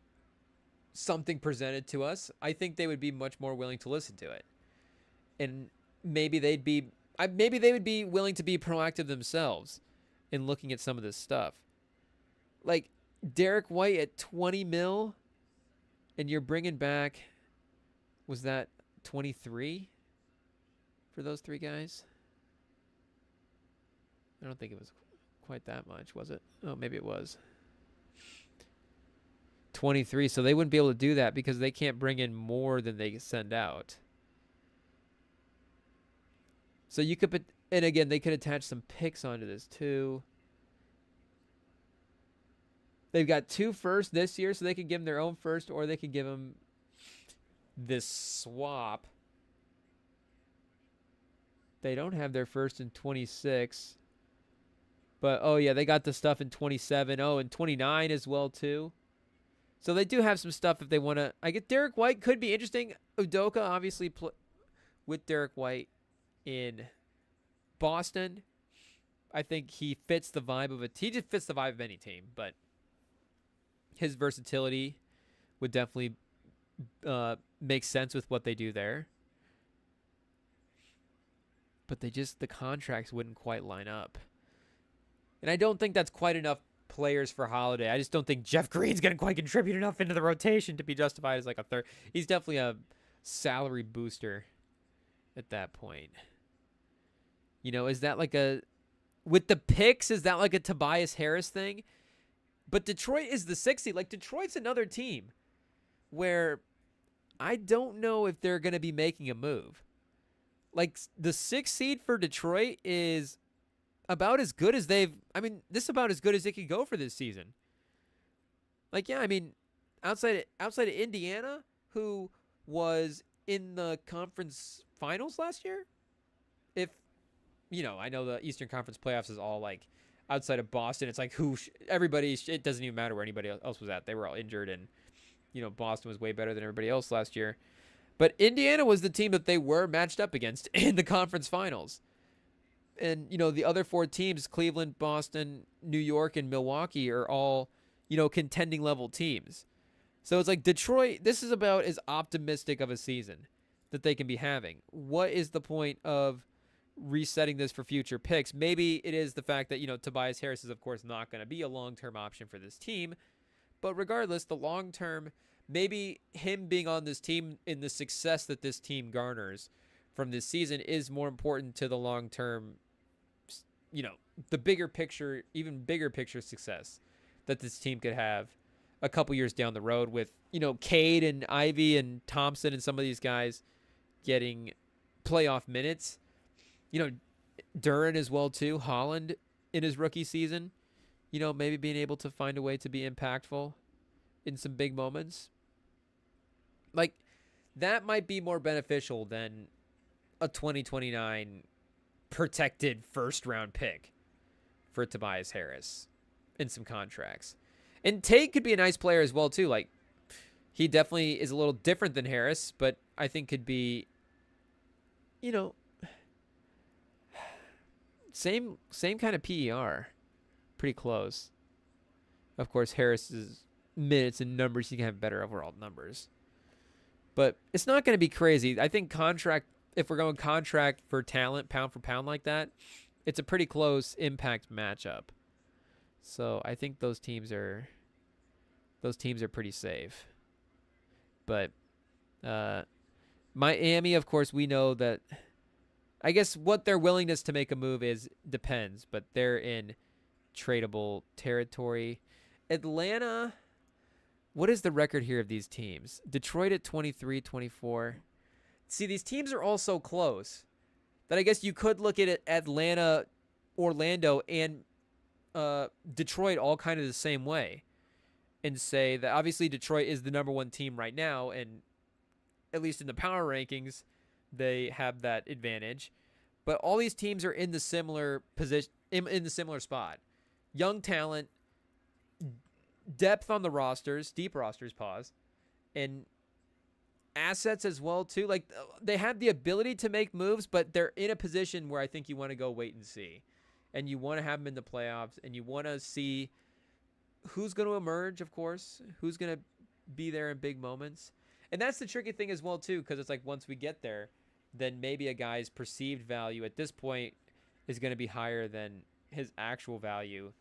something presented to us, I think they would be much more willing to listen to it. And maybe they would be willing to be proactive themselves in looking at some of this stuff. Derek White at 20 mil, and you're bringing back, was that 23 for those 3 guys? I don't think it was quite that much, was it? Oh, maybe it was. 23, so they wouldn't be able to do that because they can't bring in more than they send out. So you could, and again, they could attach some picks onto this too. They've got 2 firsts this year, so they could give them their own first, or they could give them this swap. They don't have their first in 26. But, oh, yeah, they got the stuff in 27. Oh, and 29 as well, too. So they do have some stuff if they want to. I get Derek White could be interesting. Udoka, obviously, with Derek White in Boston. I think he fits the vibe of he just fits the vibe of any team, but his versatility would definitely make sense with what they do there. But the contracts wouldn't quite line up. And I don't think that's quite enough players for Holiday. I just don't think Jeff Green's going to quite contribute enough into the rotation to be justified as a third. He's definitely a salary booster at that point. Is that with the picks, is that a Tobias Harris thing? But Detroit is the 6th seed. Detroit's another team where I don't know if they're going to be making a move. The 6th seed for Detroit is about as good as this is about as good as it could go for this season. Outside of Indiana, who was in the conference finals last year, I know the Eastern Conference playoffs is all outside of Boston. It's everybody, it doesn't even matter where anybody else was at. They were all injured, and Boston was way better than everybody else last year. But Indiana was the team that they were matched up against in the conference finals. And, the other 4 teams, Cleveland, Boston, New York, and Milwaukee, are all, contending level teams. So it's like Detroit, this is about as optimistic of a season that they can be having. What is the point of resetting this for future picks? Maybe it is the fact that, Tobias Harris is, of course, not going to be a long-term option for this team. But regardless, the long-term, maybe him being on this team in the success that this team garners from this season is more important to the long-term, the bigger picture, even bigger picture success that this team could have a couple years down the road with, Cade and Ivy and Thompson and some of these guys getting playoff minutes. Duran as well, too. Holland in his rookie season, maybe being able to find a way to be impactful in some big moments. Like, that might be more beneficial than a 2029 protected first-round pick for Tobias Harris in some contracts. And Tate could be a nice player as well, too. Like, he definitely is a little different than Harris, but I think could be, same kind of PER. Pretty close. Of course, Harris's minutes and numbers, he can have better overall numbers. But it's not going to be crazy. I think if we're going contract for talent, pound for pound like that, it's a pretty close impact matchup. So I think those teams are pretty safe. But Miami, of course, we know that, I guess what their willingness to make a move depends, but they're in tradable territory. Atlanta, what is the record here of these teams? Detroit at 23-24. See, these teams are all so close that I guess you could look at Atlanta, Orlando, and Detroit all kind of the same way and say that obviously Detroit is the number 1 team right now, and at least in the power rankings, they have that advantage. But all these teams are in the similar position, in the similar spot. Young talent, depth on the rosters, deep rosters, and assets as well too. Like, they have the ability to make moves, but they're in a position where I think you want to go wait and see, and you want to have them in the playoffs, and you want to see who's going to emerge, of course, who's going to be there in big moments. And that's the tricky thing as well too, because it's like once we get there, then maybe a guy's perceived value at this point is going to be higher than his actual value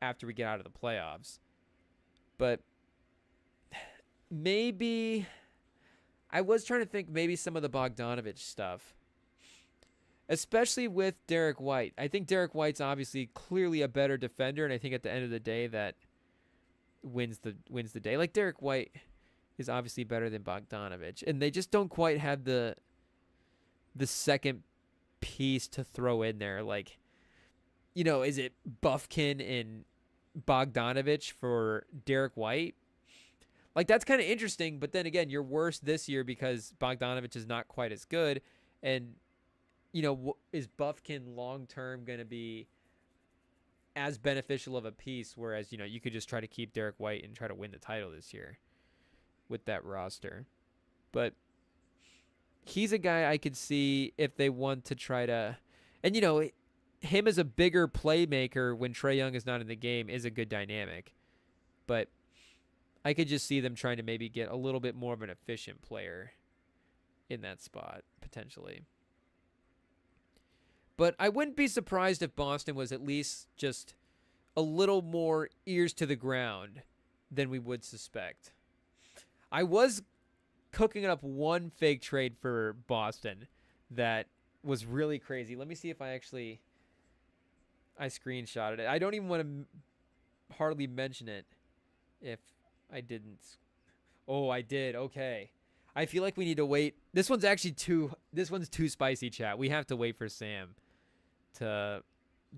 after we get out of the playoffs. But maybe I was trying to think maybe some of the Bogdanovich stuff, especially with Derek White. I think Derek White's obviously clearly a better defender, and I think at the end of the day that wins the day. Like, Derek White is obviously better than Bogdanovich, and they just don't quite have the second piece to throw in there. Like, is it Buffkin and Bogdanovich for Derek White? Like, that's kind of interesting, but then again, you're worse this year because Bogdanovich is not quite as good, and is Buffkin long-term going to be as beneficial of a piece, whereas, you could just try to keep Derek White and try to win the title this year with that roster. But he's a guy I could see if they want to try to, and him as a bigger playmaker when Trae Young is not in the game is a good dynamic. But I could just see them trying to maybe get a little bit more of an efficient player in that spot, potentially. But I wouldn't be surprised if Boston was at least just a little more ears to the ground than we would suspect. I was cooking up one fake trade for Boston that was really crazy. Let me see if I screenshotted it. I don't even want to hardly mention it if I didn't. Oh, I did. Okay. I feel like we need to wait. This one's too spicy, chat. We have to wait for Sam to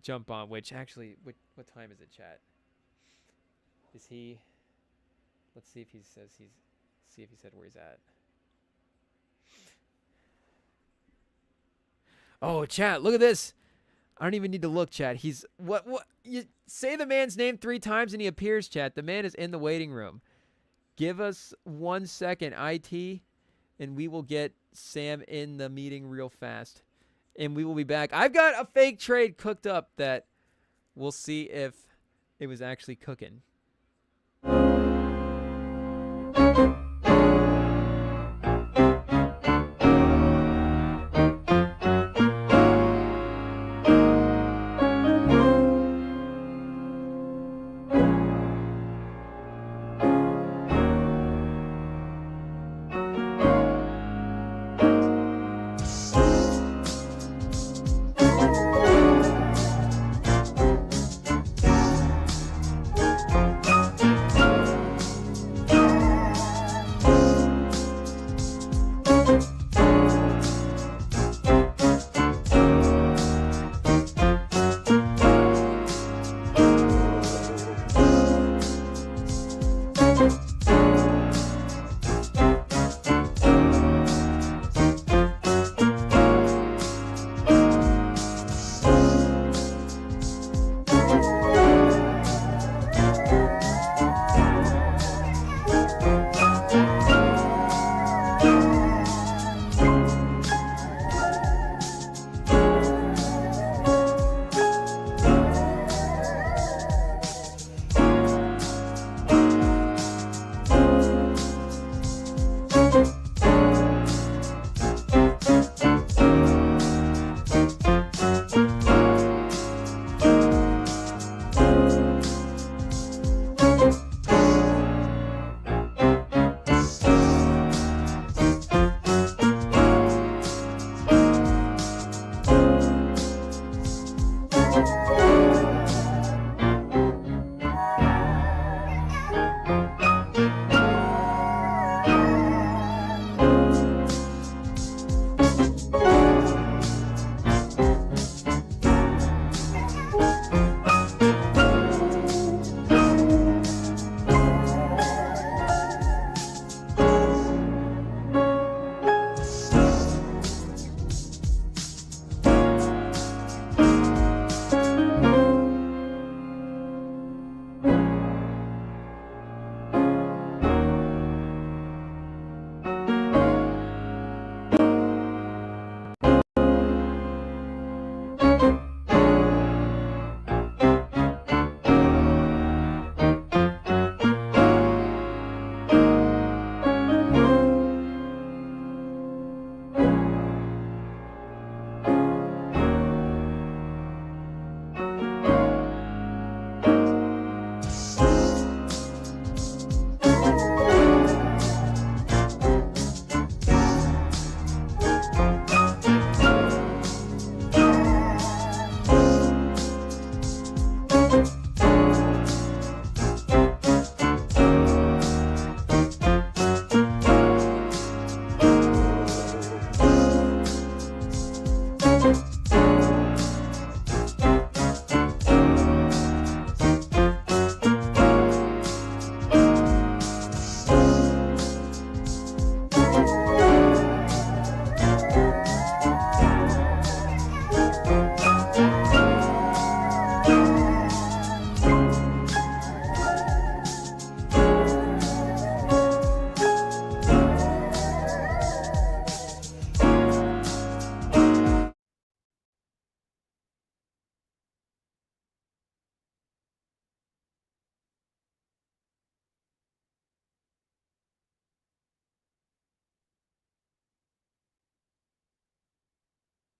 jump on, what time is it, chat? Is he, let's see if he says see if he said where he's at. Oh, chat, look at this. I don't even need to look, chat. He's, what, you say the man's name 3 times and he appears, chat. The man is in the waiting room. Give us 1 second, IT, and we will get Sam in the meeting real fast. And we will be back. I've got a fake trade cooked up that we'll see if it was actually cooking.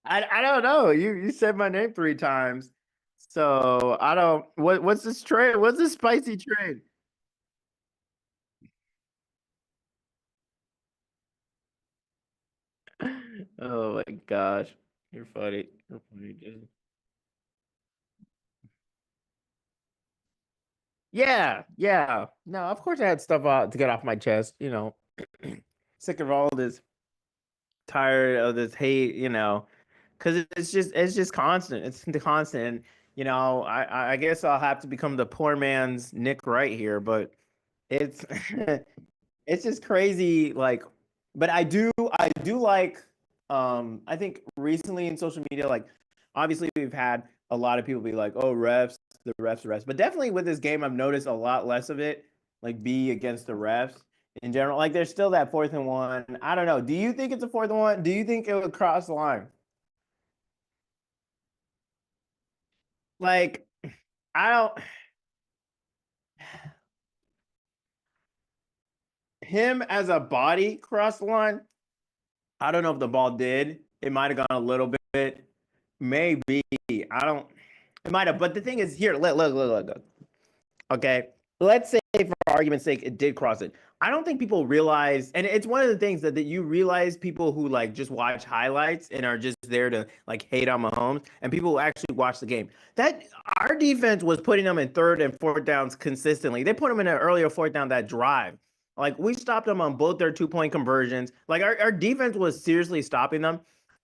I don't know. You said my name 3 times. So I don't what's this trade? What's this spicy trade? Oh my gosh. You're funny. You're funny, dude. Yeah, yeah. No, of course I had stuff to get off my chest, Sick of all this, tired of this hate, because it's just constant. It's the constant. And, I guess I'll have to become the poor man's Nick Wright here, but it's it's just crazy. Like, but I do like. I think recently in social media, like, obviously we've had a lot of people be like, "Oh, refs, the refs, the refs," but definitely with this game, I've noticed a lot less of it. like be against the refs in general. Like there's still that 4th and 1. I don't know. Do you think it's a 4th and 1? Do you think it would cross the line? Like I don't him as a body cross the line. I don't know if the ball did. It might have gone a little bit. Maybe. I don't. It might have. But the thing is, here, look. Okay. Let's say, for argument's sake, it did cross it. I don't think people realize, and it's one of the things that you realize people who like just watch highlights and are just there to like hate on Mahomes, and people who actually watch the game. That our defense was putting them in 3rd and 4th downs consistently. They put them in an earlier 4th down that drive. Like we stopped them on both their 2-point conversions. Like our defense was seriously stopping them.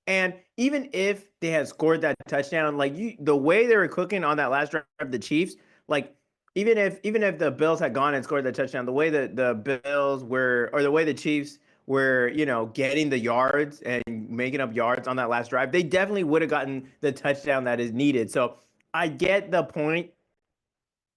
And even if they had scored that touchdown, like the way they were cooking on that last drive of the Chiefs, like even if the Bills had gone and scored the touchdown, the way that the Bills were, or the way the Chiefs were, getting the yards and making up yards on that last drive, they definitely would have gotten the touchdown that is needed. So I get the point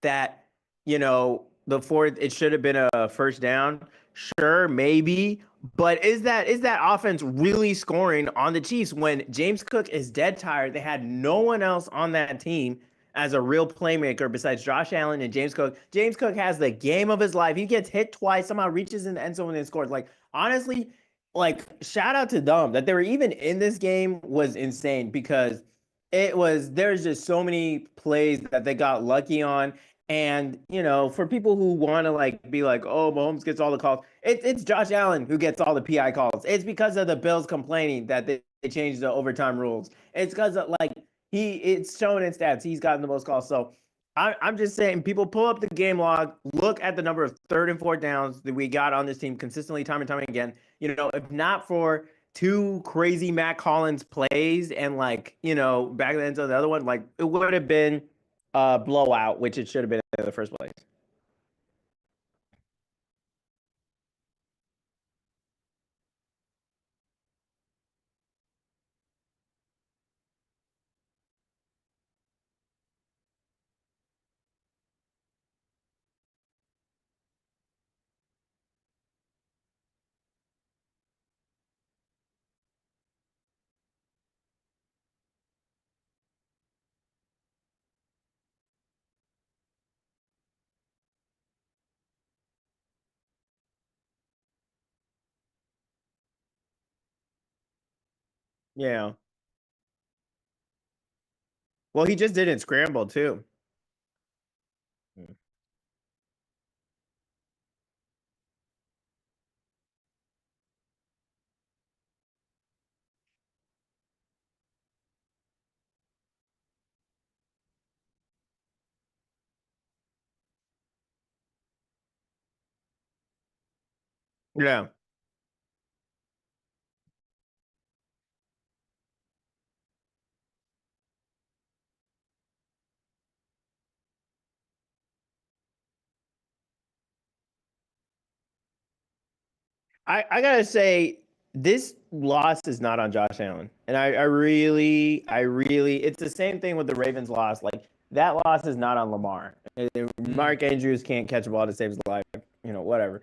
that the fourth it should have been a 1st down. Sure, maybe, but is that offense really scoring on the Chiefs when James Cook is dead tired? They had no one else on that team as a real playmaker besides Josh Allen and James Cook. James Cook has the game of his life. He gets hit twice, somehow reaches in the end zone and scores. Like honestly, like shout out to them that they were even in this game was insane because there's just so many plays that they got lucky on. And for people who want to like be like, oh, Mahomes gets all the calls, it's Josh Allen who gets all the PI calls. It's because of the Bills complaining that they changed the overtime rules. It's because of like it's shown in stats he's gotten the most calls. So I'm just saying, people pull up the game log, look at the number of 3rd and 4th downs that we got on this team consistently, time and time again. If not for two crazy Matt Collins plays and like back of the end zone, the other one, like it would have been blowout, which it should have been in the first place. Yeah. Well, he just didn't scramble too. Yeah. I gotta say, this loss is not on Josh Allen, and I really, it's the same thing with the Ravens loss. Like that loss is not on Lamar. Mm. Mark Andrews can't catch a ball to save his life, whatever.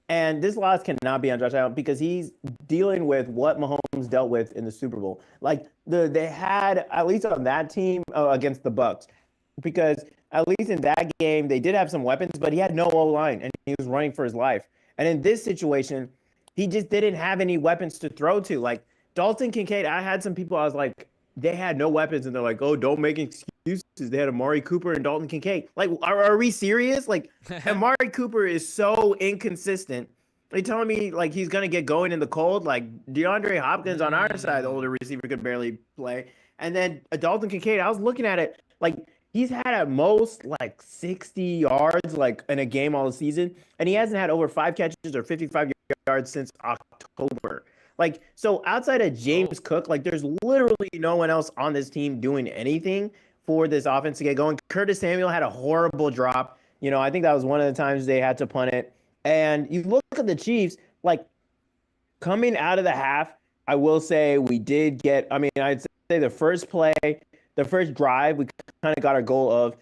And this loss cannot be on Josh Allen because he's dealing with what Mahomes dealt with in the Super Bowl. Like they had at least on that team against the Bucks, because at least in that game they did have some weapons, but he had no O line and he was running for his life. And in this situation, he just didn't have any weapons to throw to. Like Dalton Kincaid, I had some people, I was like, they had no weapons, and they're like, oh, don't make excuses. They had Amari Cooper and Dalton Kincaid. Like, are we serious? Like, Amari Cooper is so inconsistent. Are you telling me like he's gonna get going in the cold? Like DeAndre Hopkins on our side, the Mm. older receiver, could barely play. And then Dalton Kincaid, I was looking at it like he's had at most like 60 yards like in a game all season, and he hasn't had over 5 catches or 55 yards since October. Like, so outside of Oh. James Cook, like there's literally no one else on this team doing anything for this offense to get going. Curtis Samuel had a horrible drop. I think that was one of the times they had to punt it. And you look at the Chiefs, like coming out of the half, I will say we did get, I mean, I'd say the first play, the first drive, we kind of got our goal of,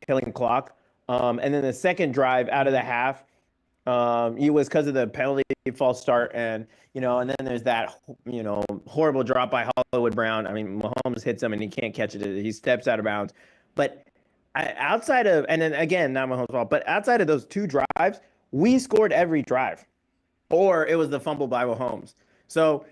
killing the clock. And then the second drive out of the Mm. half, It was because of the penalty false start, and and then there's that horrible drop by Hollywood Brown. I mean, Mahomes hits him and he can't catch it. He steps out of bounds. But outside of, and then again, not Mahomes' fault, but outside of those two drives, we scored every drive, or it was the fumble by Mahomes. So,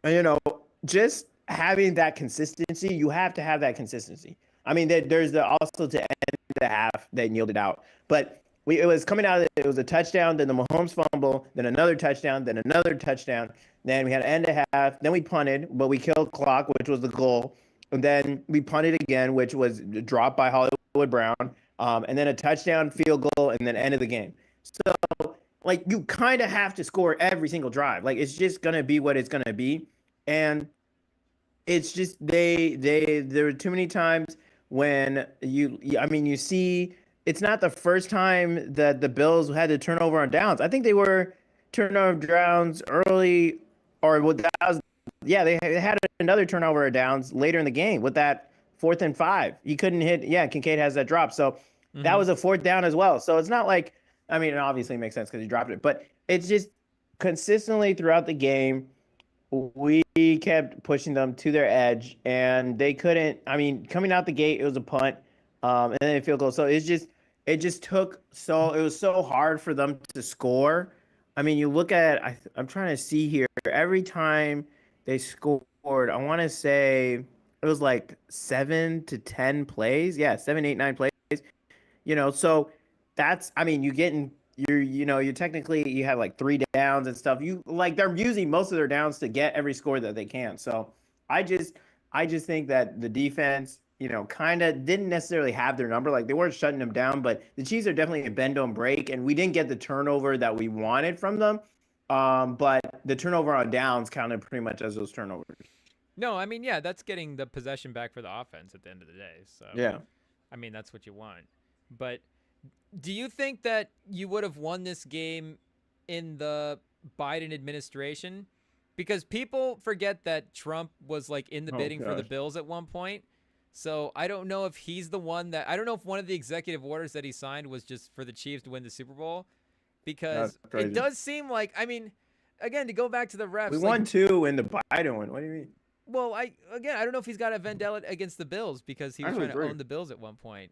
you know, just having that consistency, you have to have that consistency. I mean, there's also to end the half, they kneeled it out. But it was coming out, it was a touchdown, then the Mahomes fumble, then another touchdown, then another touchdown. Then we had to end a half, then we punted, but we killed clock, which was the goal. And then we punted again, which was dropped by Hollywood Brown. And then a touchdown, field goal, and then end of the game. So, like, you kind of have to score every single drive. Like, it's just going to be what it's going to be. And it's just there were too many times when you see it's not the first time that the Bills had to turn over on downs. I think they were turnover downs early, or what that was. Yeah, they had another turnover of downs later in the game with that 4th and 5. You couldn't hit. Yeah, Kincaid has that drop, so that was a 4th down as well. So it's not like, I mean, it obviously makes sense because he dropped it, but it's just consistently throughout the game, we kept pushing them to their edge, and they couldn't. I mean, coming out the gate, it was a punt, and then a field goal. So it just took so it was so hard for them to score. I mean, you look at I'm trying to see here. Every time they scored, I want to say it was like 7 to 10 plays. Yeah, 7, 8, 9 plays. So that's, I mean, you're technically, you have like 3 downs and stuff. They're using most of their downs to get every score that they can. So I just think that the defense, kind of didn't necessarily have their number. Like, they weren't shutting them down, but the Chiefs are definitely a bend don't break, and we didn't get the turnover that we wanted from them. But the turnover on downs counted pretty much as those turnovers. No, I mean, yeah, that's getting the possession back for the offense at the end of the day. So yeah, I mean, that's what you want. But do you think that you would have won this game in the Biden administration? Because people forget that Trump was like in the bidding for the Bills at one point. So I don't know if he's the one I don't know if one of the executive orders that he signed was just for the Chiefs to win the Super Bowl. Because it does seem like, I mean, again, to go back to the refs. We won 2 in the Biden one. What do you mean? Well, I don't know if he's got a vendetta against the Bills because he was trying to own the Bills at one point.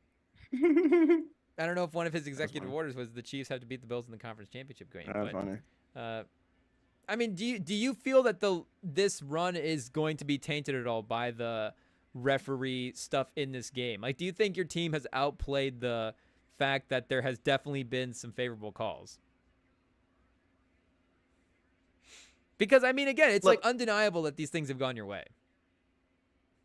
I don't know if one of his executive orders was the Chiefs had to beat the Bills in the conference championship game. That's funny. I mean, do you feel that this run is going to be tainted at all by the referee stuff in this game? Like, do you think your team has outplayed the fact that there has definitely been some favorable calls? Because, I mean, again, it's like undeniable that these things have gone your way.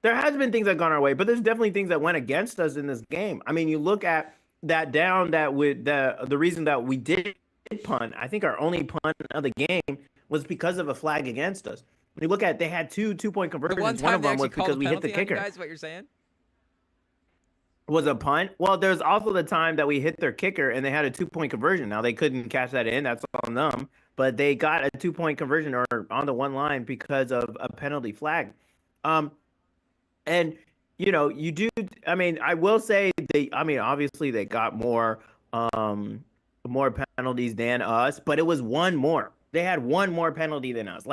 There has been things that have gone our way, but there's definitely things that went against us in this game. I mean, you look at that down that with the reason that we did punt, I think our only punt of the game was because of a flag against us. When you look at, they had 2 2-point conversions. One of them was because we hit the kicker. Guys, what you're saying? Was a punt. Well, there's also the time that we hit their kicker and they had a 2-point conversion. Now they couldn't catch that in. That's on them. But they got a 2-point conversion or on the one line because of a penalty flag. And you do. I mean, I will say obviously they got more penalties than us, but it was one more. They had one more penalty than us. So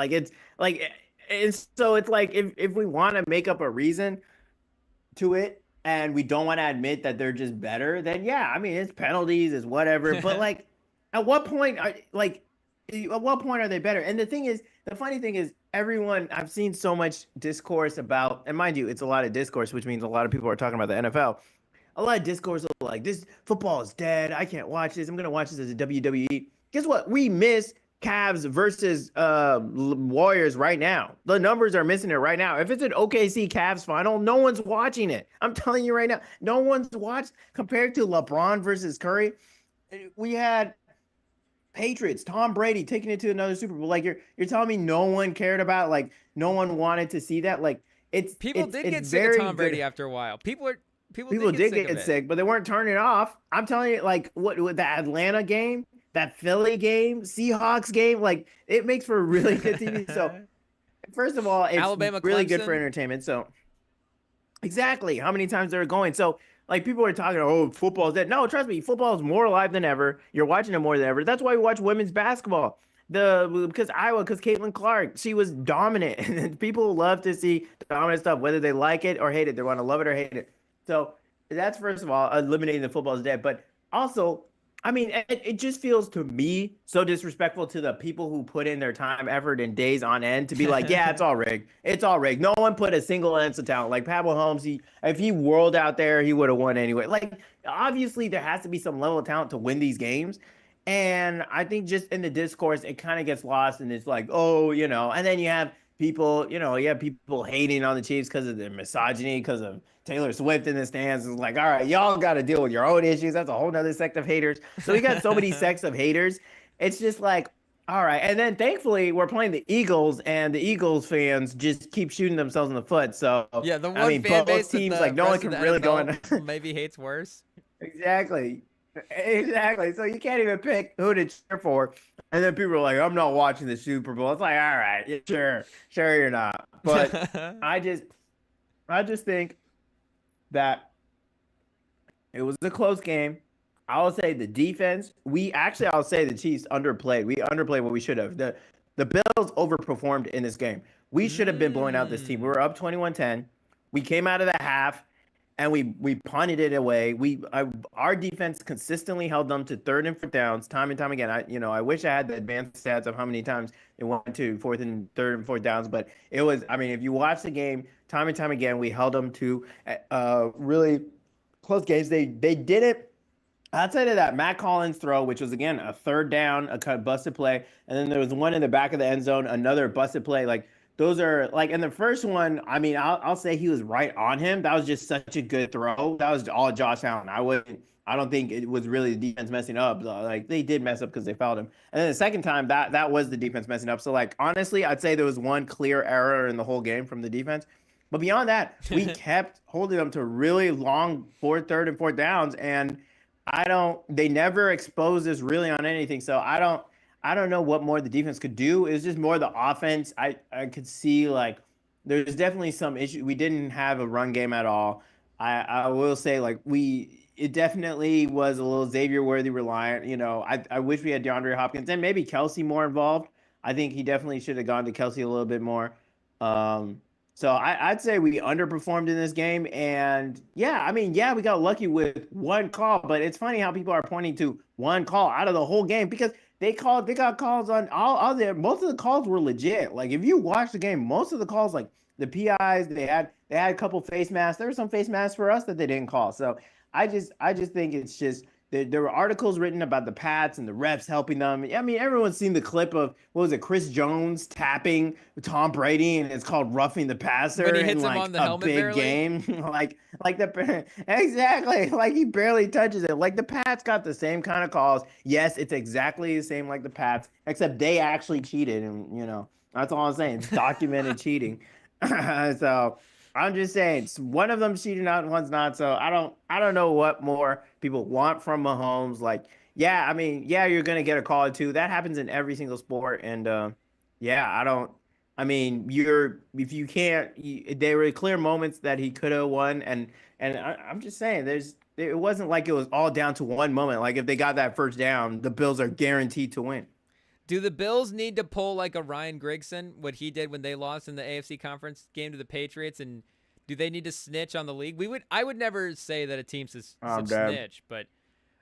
it's like if we want to make up a reason to it, and we don't want to admit that they're just better, then yeah, I mean, it's penalties, it's whatever. But like, at what point are they better? And the funny thing is, I've seen so much discourse about, and mind you, it's a lot of discourse, which means a lot of people are talking about the NFL. A lot of discourse like, this football is dead. I can't watch this. I'm going to watch this as a WWE. Guess what? We miss Cavs versus Warriors right now. The numbers are missing it right now. If it's an OKC Cavs final, no one's watching it. I'm telling you right now, no one's watched. Compared to LeBron versus Curry, we had Patriots, Tom Brady taking it to another Super Bowl. Like, you're telling me no one cared about, like, no one wanted to see that? Like, people did get sick of Tom Brady after a while. People did get sick, but they weren't turning it off. I'm telling you, like, what the Atlanta game, that Philly game, Seahawks game, like, it makes for really good TV. So, first of all, it's Alabama, really Clemson. Good for entertainment. So, exactly how many times they're going. So, Like people are talking, oh, football's dead. No, trust me, football is more alive than ever. You're watching it more than ever. That's why we watch women's basketball. Because Caitlin Clark, she was dominant, and people love to see dominant stuff, whether they like it or hate it. They want to love it or hate it. So that's first of all, eliminating the football is dead. But also, I mean, it just feels to me so disrespectful to the people who put in their time, effort, and days on end to be like, yeah, it's all rigged. It's all rigged. No one put a single ounce of talent. Like Pablo Holmes, if he whirled out there, he would have won anyway. Like, obviously, there has to be some level of talent to win these games. And I think just in the discourse, it kind of gets lost, and it's like, oh, and then you have people, people hating on the Chiefs because of their misogyny, because of Taylor Swift in the stands. It's like, all right, y'all got to deal with your own issues. That's a whole nother sect of haters. So we got so many sects of haters. It's just like, all right. And then thankfully, we're playing the Eagles, and the Eagles fans just keep shooting themselves in the foot. So, Yeah, the I one mean, fan base both that teams, the like, no one rest of can the really go in. NFL maybe hates worse. Exactly. Exactly. So you can't even pick who to cheer for. And then people are like, I'm not watching the Super Bowl. It's like, all right, yeah, sure you're not. But I just think that it was a close game. I will say the defense, I'll say the Chiefs underplayed. We underplayed what we should have. The Bills overperformed in this game. We should have been blowing out this team. We were up 21-10. We came out of the half and we punted it away. Our defense consistently held them to third and fourth downs time and time again. I wish I had the advanced stats of how many times it went to fourth and third and fourth downs, but it was. I mean, if you watch the game time and time again, we held them to really close games. They did it. Outside of that Matt Collins throw, which was again a third down, a kind of busted play, and then there was one in the back of the end zone, another busted play. Like those are like, in the first one, I mean, I'll say he was right on him. That was just such a good throw. That was all Josh Allen. I don't think it was really the defense messing up. Like they did mess up because they fouled him. And then the second time, that was the defense messing up. So like honestly, I'd say there was one clear error in the whole game from the defense. But beyond that, we kept holding them to really long third and fourth downs, and they never exposed us really on anything. So I don't know what more the defense could do. It was just more the offense. I could see like there's definitely some issue. We didn't have a run game at all. I will say like it definitely was a little Xavier Worthy reliant. I wish we had DeAndre Hopkins and maybe Kelsey more involved. I think he definitely should have gone to Kelsey a little bit more. So I'd say we underperformed in this game, and yeah, I mean, yeah, we got lucky with one call, but it's funny how people are pointing to one call out of the whole game because they got calls on all there. Most of the calls were legit. Like if you watch the game, most of the calls, like the PIs, they had a couple face masks. There were some face masks for us that they didn't call. So I just think it's just there were articles written about the Pats and the refs helping them. I mean, everyone's seen the clip of what was it, Chris Jones tapping Tom Brady, and it's called roughing the passer When he in hits him like on the a helmet big barely. game, exactly, like he barely touches it. Like the Pats got the same kind of calls. Yes, it's exactly the same like the Pats, except they actually cheated, and that's all I'm saying. It's documented cheating. So I'm just saying, one of them cheating out and one's not. So I don't know what more people want from Mahomes. Like, yeah, I mean, yeah, you're gonna get a call or two. That happens in every single sport. And yeah, I don't. I mean, if you can't, there were clear moments that he could have won, and I'm just saying, it wasn't like it was all down to one moment. Like if they got that first down, the Bills are guaranteed to win. Do the Bills need to pull like a Ryan Grigson, what he did when they lost in the AFC conference game to the Patriots, and do they need to snitch on the league? I would never say that a team's a snitch, but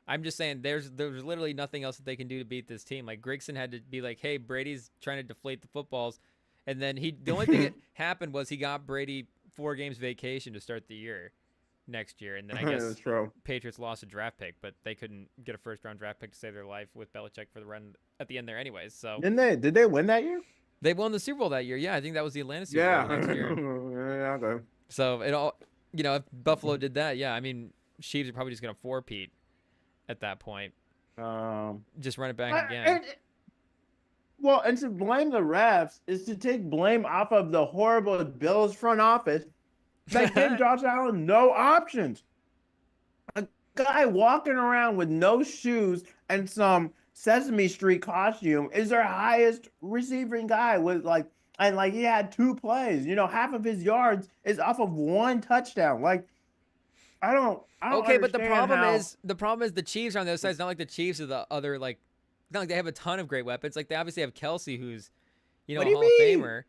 I'm just saying there's literally nothing else that they can do to beat this team. Like Grigson had to be like, hey, Brady's trying to deflate the footballs, and then the only thing that happened was he got Brady 4 games vacation to start the year next year, and then I guess Patriots lost a draft pick, but they couldn't get a first-round draft pick to save their life with Belichick for the run at the end there anyways. So Did they win that year? They won the Super Bowl that year. Yeah, I think that was the Atlanta Super Bowl next year. Yeah, okay. So it all, if Buffalo did that, yeah, I mean, Chiefs are probably just going to four-peat at that point. Just run it back again. And to blame the refs is to take blame off of the horrible Bills front office that gave Josh Allen no options. A guy walking around with no shoes and some Sesame Street costume is their highest receiving guy with he had 2 plays. Half of his yards is off of 1 touchdown. Like I don't Okay, but understand how. the problem is the Chiefs are on the other side. It's not like the Chiefs are the other like. It's not like they have a ton of great weapons. Like they obviously have Kelsey, who's What a do you Hall of mean? Famer.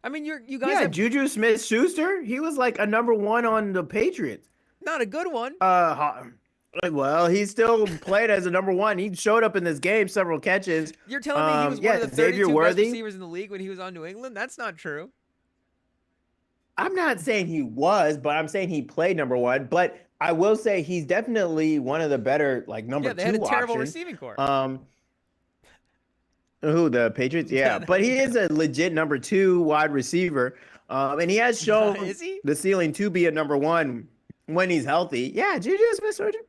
I mean, you guys Yeah, have Juju Smith-Schuster, he was like a number one on the Patriots. not a good one. Uh, well, he still played as a number one. He showed up in this game, several catches. You're telling me he was one of Yeah, the Xavier 32 best Worthy. receivers in the league when he was on New England? That's not true. I'm not saying he was, but I'm saying he played number one. But I will say he's definitely one of the better like number Yeah, they had a two terrible options. receiving core. Who, the Patriots? Yeah, but he is a legit number two wide receiver, and he has shown Is he? the ceiling to be a number one when he's healthy. Yeah, Juju Smith-Schuster.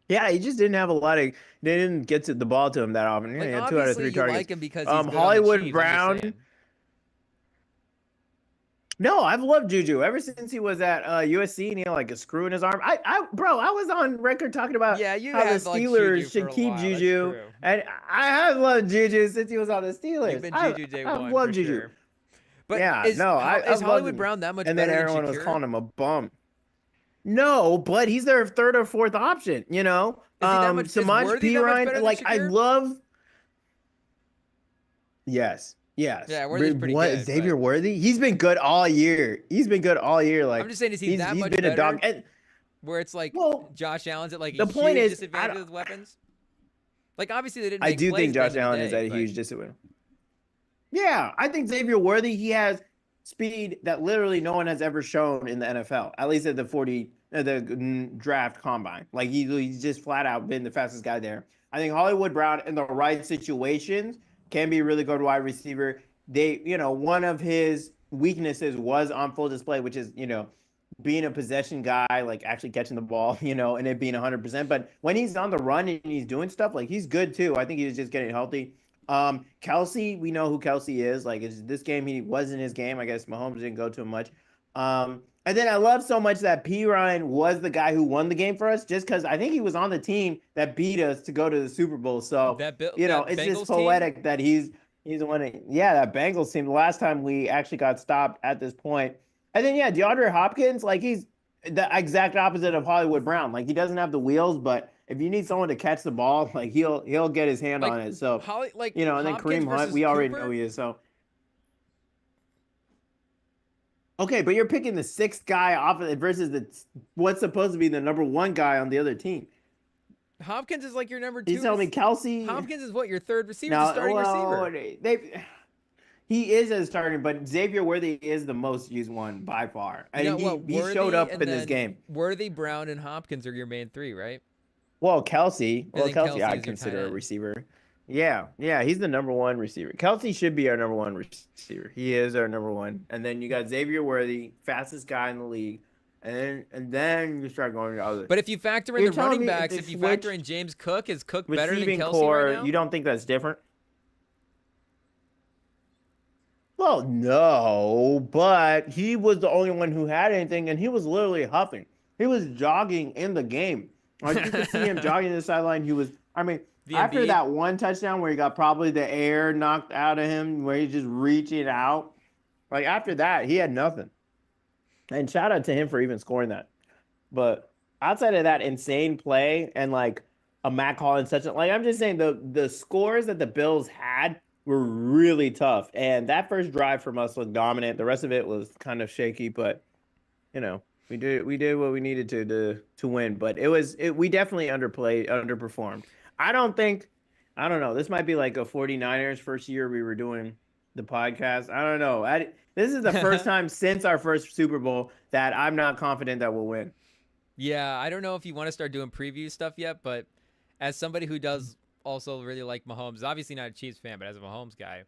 Yeah, he just didn't have a lot of. They didn't get to the ball to him that often. Yeah, Like he had 2 out of obviously 3 you targets. like him because he's good on the Hollywood Chiefs. I'm just Brown. saying. No, I've loved Juju ever since he was at USC and he had like a screw in his arm. Bro, I was on record talking about Yeah, you how the had like Juju Steelers for should a keep while. That's Juju, true. and I have loved Juju since he was on the You've Steelers. been Juju day I've one for loved Juju. sure. But Yeah, no, is I've loved Hollywood him. Brown that much And then better than everyone was Shakir? calling him a bum. No, but he's their third or fourth option. You know, Is he that much? Is Samaj Worthy that much better P. than Like I Shakir? love. Yes, yes. Yeah, Worthy's pretty What, good. Xavier But Worthy? He's been good all year. He's been good all year. I'm Like just saying, is he he's that he's much been a dog. better? And Where it's like well, Josh Allen's at like a the point huge is, disadvantage with weapons. Like obviously they didn't I make do plays think at Josh the end of Allen the is day, at a but huge disadvantage. Yeah, I think Xavier Worthy, he has speed that literally no one has ever shown in the NFL, at least at the 40 the draft combine. Like he's just flat out been the fastest guy there. I think Hollywood Brown in the right situations can be a really good wide receiver. One of his weaknesses was on full display, which is, being a possession guy, like actually catching the ball, and it being 100%. But when he's on the run and he's doing stuff, like he's good too. I think he was just getting healthy. Kelsey, we know who Kelsey is. Like this game, he wasn't his game. I guess Mahomes didn't go to him much. And then I love so much that P. Ryan was the guy who won the game for us, just because I think he was on the team that beat us to go to the Super Bowl. So that it's Bengals just poetic team, that he's the one. Yeah, that Bengals team. The last time we actually got stopped at this point, and then DeAndre Hopkins, like he's the exact opposite of Hollywood Brown. Like he doesn't have the wheels, but if you need someone to catch the ball, like he'll get his hand like on it. So and then Hopkins Kareem Hunt, versus we already Cooper. know he is. So okay, but you're picking the sixth guy off of it versus what's supposed to be the number one guy on the other team. Hopkins is like your number two. You tell me Kelsey. Hopkins is what your third receiver, No, the starting receiver. He is a starting, but Xavier Worthy is the most used one by far. And he showed up in this game. Worthy, Brown, and Hopkins are your main three, right? Well, Kelsey Kelsey I'd consider a receiver. Yeah, he's the number one receiver. Kelsey should be our number one receiver. He is our number one. And then you got Xavier Worthy, fastest guy in the league. And then you start going to others. But if you factor in the running backs, if you factor in James Cook, is Cook better than Kelsey right now? You don't think that's different? Well, no, but he was the only one who had anything, and he was literally huffing. He was jogging in the game. Like you could see him jogging the sideline. After that one touchdown where he got probably the air knocked out of him, where he's just reaching out, like after that, he had nothing. And shout out to him for even scoring that. But outside of that insane play and like a Matt Collins touchdown, like I'm just saying the scores that the Bills had were really tough. And that first drive from us looked dominant. The rest of it was kind of shaky, but we did what we needed to win. But we definitely underperformed. I don't know. This might be like a 49ers first year we were doing the podcast. I don't know. This is the first time since our first Super Bowl that I'm not confident that we'll win. Yeah, I don't know if you want to start doing preview stuff yet, but as somebody who does also really like Mahomes, obviously not a Chiefs fan, but as a Mahomes guy,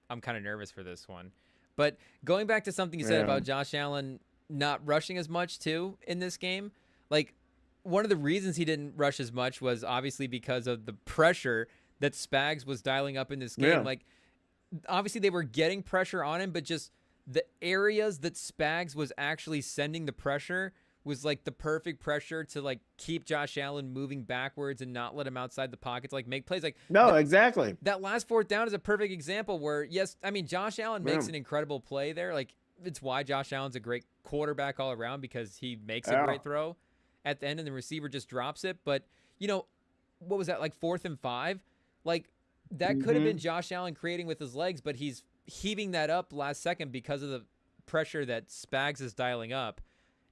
I'm kind of nervous for this one. But going back to something you said about Josh Allen not rushing as much too in this game, like one of the reasons he didn't rush as much was obviously because of the pressure that Spags was dialing up in this game. Yeah. Like obviously they were getting pressure on him, but just the areas that Spags was actually sending the pressure was like the perfect pressure to like keep Josh Allen moving backwards and not let him outside the pocket to like make plays. Like exactly. That last fourth down is a perfect example where Josh Allen makes an incredible play there. Like it's why Josh Allen's a great quarterback all around, because he makes a Yeah. great throw at the end and the receiver just drops it. But, you know, what was that, like 4th and 5? Like, that could have been Mm-hmm. Josh Allen creating with his legs, but he's heaving that up last second because of the pressure that Spags is dialing up.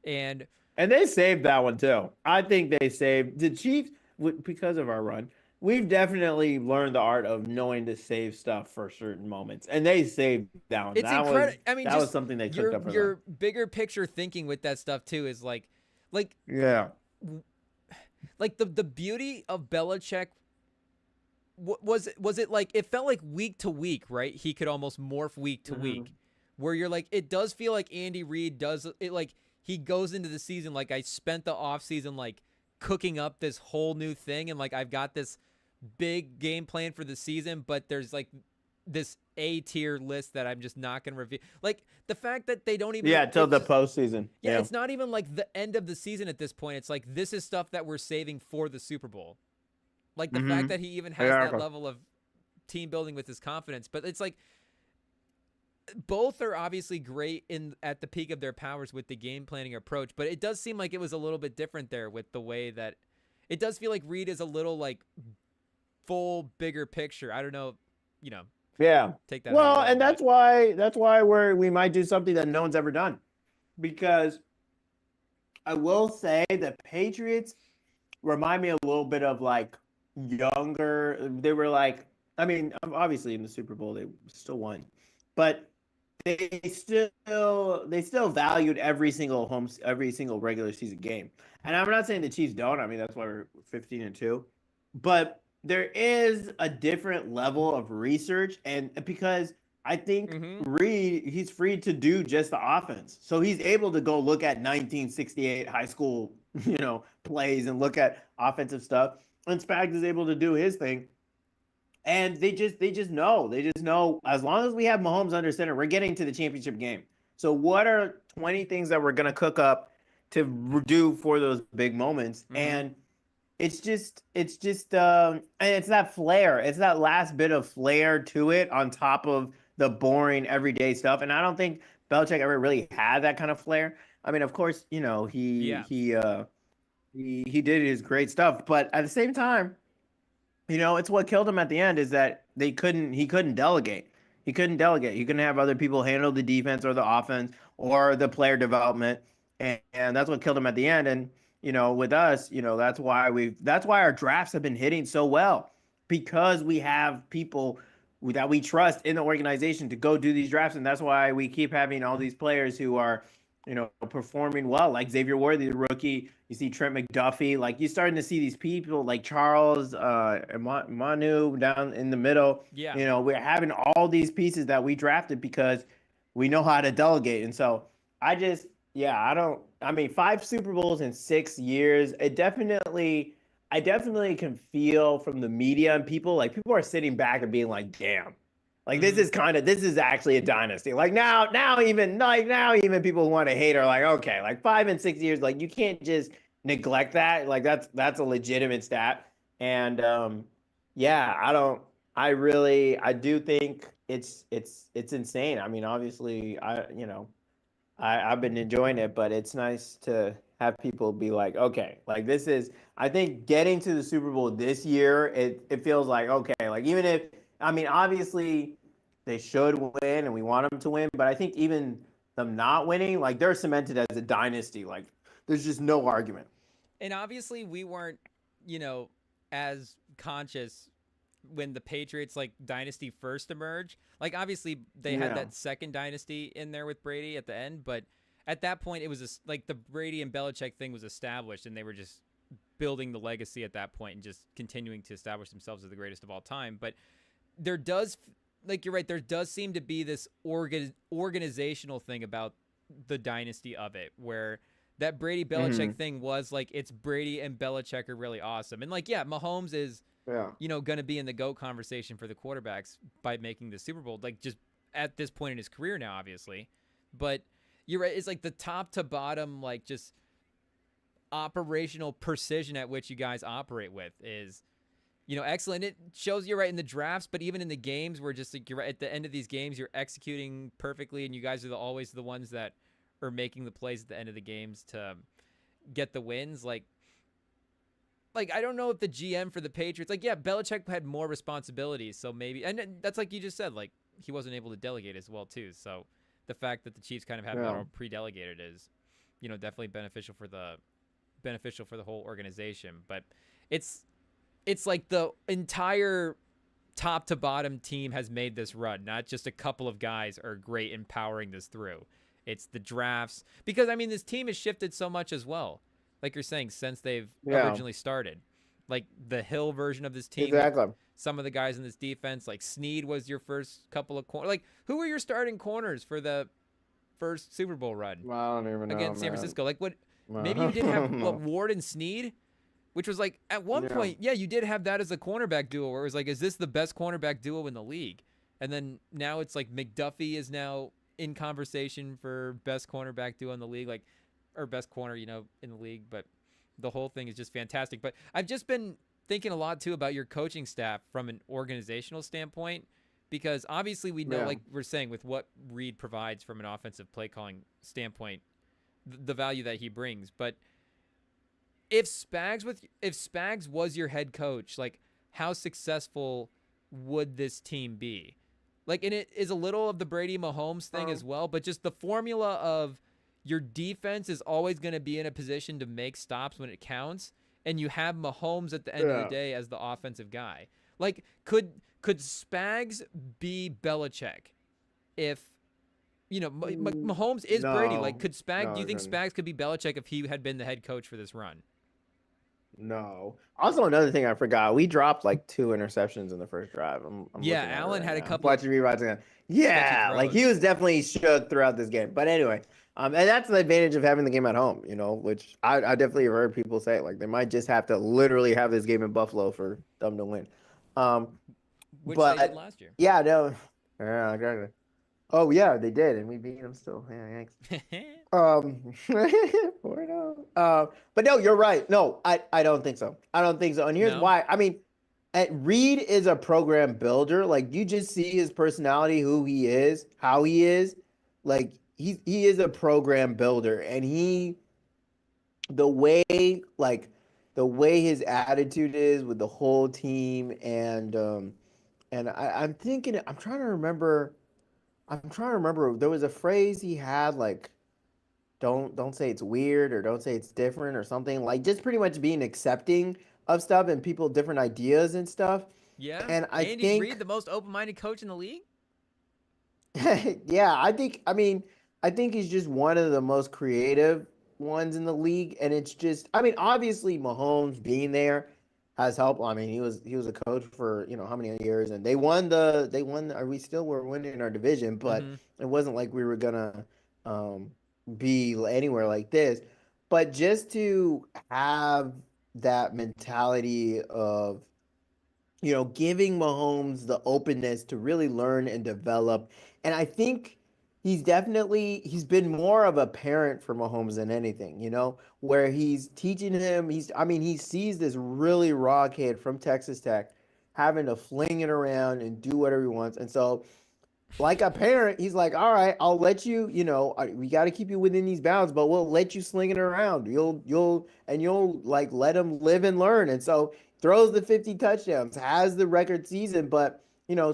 And And they saved that one too. I think they saved the Chiefs because of our run. We've definitely learned the art of knowing to save stuff for certain moments, and they saved that one. it's incredible. I mean, That was just something they cooked up for them. your bigger picture thinking with that stuff too is like Yeah. like the beauty of Belichick was it like, it felt like week to week, right? He could almost morph week to week, where you're like, it does feel like Andy Reid does it, like he goes into the season like, I spent the off season like cooking up this whole new thing, and like I've got this big game plan for the season, but there's like this A tier list that I'm just not gonna review. Like the fact that they don't even, Yeah, till it's the just, postseason. yeah, it's not even like the end of the season at this point. It's like, this is stuff that we're saving for the Super Bowl. Like the fact that he even has that level of team building with his confidence. But it's like, both are obviously great at the peak of their powers with the game planning approach, but it does seem like it was a little bit different there with the way that it does feel like Reed is a little like full bigger picture. I don't know, you know. Yeah. Take that. Well, and that's why we might do something that no one's ever done, because I will say the Patriots remind me a little bit of like younger. They were like, I mean, obviously in the Super Bowl they still won, but they still valued every single regular season game. And I'm not saying the Chiefs don't. I mean, that's why we're 15-2. But there is a different level of research, and because I think Reed, he's free to do just the offense. So he's able to go look at 1968 high school, plays and look at offensive stuff. And Spags is able to do his thing. And they just know as long as we have Mahomes under center, we're getting to the championship game. So what are 20 things that we're gonna cook up to do for those big moments? And it's just and it's that flair. It's that last bit of flair to it on top of the boring everyday stuff. And I don't think Belichick ever really had that kind of flair. I mean, of course, he did his great stuff, but at the same time, it's what killed him at the end is that he couldn't delegate. He couldn't delegate. He couldn't have other people handle the defense or the offense or the player development. And that's what killed him at the end. And, with us, that's why our drafts have been hitting so well, because we have people that we trust in the organization to go do these drafts. And that's why we keep having all these players who are, performing well, like Xavier Worthy, the rookie. You see Trent McDuffie. Like, you're starting to see these people like Charles, Manu down in the middle. Yeah. We're having all these pieces that we drafted because we know how to delegate. And so I mean, 5 Super Bowls in 6 years. I definitely can feel from the media and people are sitting back and being like, damn. Like, this is actually a dynasty. Like now even people who want to hate are like, okay, like 5 and 6 years, like you can't just neglect that. Like that's a legitimate stat. And I do think it's insane. I mean, obviously I've been enjoying it, but it's nice to have people be like, okay, like I think getting to the Super Bowl this year, it feels like, okay, like even if, I mean, obviously they should win and we want them to win, but I think even them not winning, like they're cemented as a dynasty. Like there's just no argument. And obviously we weren't, as conscious when the Patriots like dynasty first emerged. Like obviously they had that second dynasty in there with Brady at the end, but at that point it was like the Brady and Belichick thing was established, and they were just building the legacy at that point and just continuing to establish themselves as the greatest of all time. But there does, like you're right, there does seem to be this organizational thing about the dynasty of it, where that Brady Belichick thing was like, it's Brady and Belichick are really awesome. And like, yeah, Mahomes is, going to be in the GOAT conversation for the quarterbacks by making the Super Bowl, like just at this point in his career now, obviously. But you're right. It's like the top to bottom, like just operational precision at which you guys operate with is excellent. It shows you're right in the drafts, but even in the games where just like you're right at the end of these games, you're executing perfectly, and you guys are always the ones that are making the plays at the end of the games to get the wins. Like I don't know if the GM for the Patriots, like yeah, Belichick had more responsibilities, so maybe, and that's like you just said, like he wasn't able to delegate as well too. So the fact that the Chiefs kind of have that Yeah. all pre-delegated is, definitely beneficial for the whole organization. But it's it's like the entire top to bottom team has made this run. Not just a couple of guys are great in powering this through. It's the drafts because I mean this team has shifted so much as well. Like you're saying, since they've Yeah. originally started, like the Hill version of this team with Exactly. some of the guys in this defense, like Snead was your first couple of corners. Like who were your starting corners for the first Super Bowl run I don't even know, against San man. Francisco? Like what? Maybe you did have what No. Ward and Snead, which was like at one Yeah. point, yeah, you did have that as a cornerback duo where it was like, is this the best cornerback duo in the league? And then now it's like McDuffie is now in conversation for best cornerback duo in the league, like or best corner, in the league. But the whole thing is just fantastic. But I've just been thinking a lot too about your coaching staff from an organizational standpoint, because obviously we know, Yeah. like we're saying, with what Reed provides from an offensive play calling standpoint, the value that he brings. But if Spags was your head coach, like how successful would this team be? Like, and it is a little of the Brady Mahomes thing as well, but just the formula of your defense is always going to be in a position to make stops when it counts, and you have Mahomes at the end of the Yeah. day as the offensive guy. Like, could Spags be Belichick if Mahomes is Brady? Like, No. could Spags? No, Do you it think couldn't. Spags could be Belichick if he had been the head coach for this run? No. Also, another thing I forgot, we dropped like 2 interceptions in the first drive. I'm Yeah, looking at it Allen right had a now. I'm couple of watching rewatching it. sketchy Yeah, like he throws. was definitely shook throughout this game. But anyway, and that's the advantage of having the game at home, which I definitely heard people say like they might just have to literally have this game in Buffalo for them to win. Um, Which they did but last year. yeah, no, yeah, exactly. Oh yeah, they did, and we beat them still. Yeah, thanks. 4-0. But no, you're right. No, I don't think so. I don't think so. And here's No? why. I mean, Reed is a program builder. Like you just see his personality, who he is, how he is. Like he is a program builder, and the way like the way his attitude is with the whole team, and I'm thinking, I'm trying to remember. There was a phrase he had like don't say it's weird or don't say it's different or something, like just pretty much being accepting of stuff and people different ideas and stuff. Yeah? And I Andy Reid, think the most open minded coach in the league? yeah, I think he's just one of the most creative ones in the league, and it's just I mean obviously Mahomes being there has helped. I mean he was a coach for how many years, and they won we still were winning our division, but Mm-hmm. it wasn't like we were gonna um be anywhere like this. But just to have that mentality of giving Mahomes the openness to really learn and develop. And I think he's been more of a parent for Mahomes than anything, where he's teaching him, he sees this really raw kid from Texas Tech having to fling it around and do whatever he wants. And so like a parent, he's like, all right, I'll let you, we got to keep you within these bounds, but we'll let you sling it around. You'll like let him live and learn. And so throws the 50 touchdowns, has the record season, but,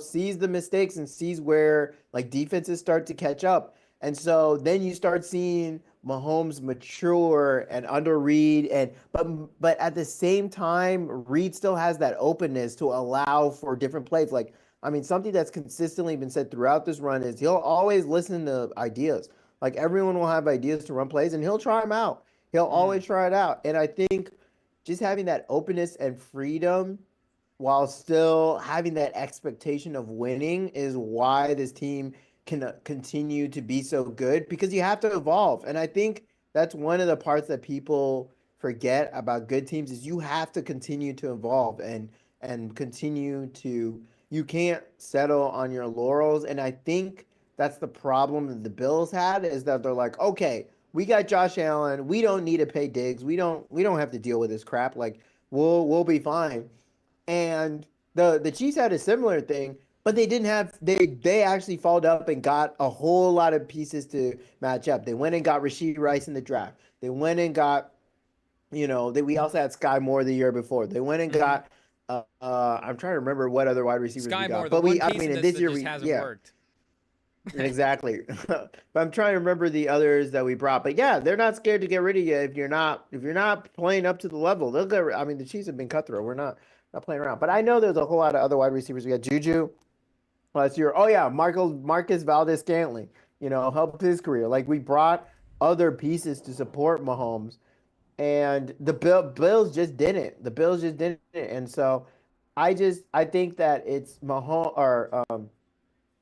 sees the mistakes and sees where like defenses start to catch up. And so then you start seeing Mahomes mature and under Reed, but at the same time, Reed still has that openness to allow for different plays. Like something that's consistently been said throughout this run is he'll always listen to ideas. Like everyone will have ideas to run plays, and he'll try them out. He'll Mm. always try it out. And I think just having that openness and freedom while still having that expectation of winning is why this team can continue to be so good, because you have to evolve. And I think that's one of the parts that people forget about good teams is you have to continue to evolve and continue to you can't settle on your laurels. And I think that's the problem that the Bills had, is that they're like, okay, we got Josh Allen, we don't need to pay Diggs, we don't have to deal with this crap, like we'll be fine. And the Chiefs had a similar thing, but they didn't have they actually followed up and got a whole lot of pieces to match up. They went and got Rashid Rice in the draft. They went and got, we also had Sky Moore the year before. They went and Hmm. got I'm trying to remember what other wide receivers we Sky Moore, got. the But one I piece mean, in in this this that year just hasn't yeah, worked. exactly. But I'm trying to remember the others that we brought. But yeah, they're not scared to get rid of you if you're not playing up to the level. They'll get. I mean, the Chiefs have been cutthroat. We're not playing around. But I know there's a whole lot of other wide receivers. We got Juju last year. Oh yeah, Marcus Valdez Scantling. Helped his career. Like we brought other pieces to support Mahomes, and the Bills just didn't. The Bills just didn't. And so, I think that it's Mahomes or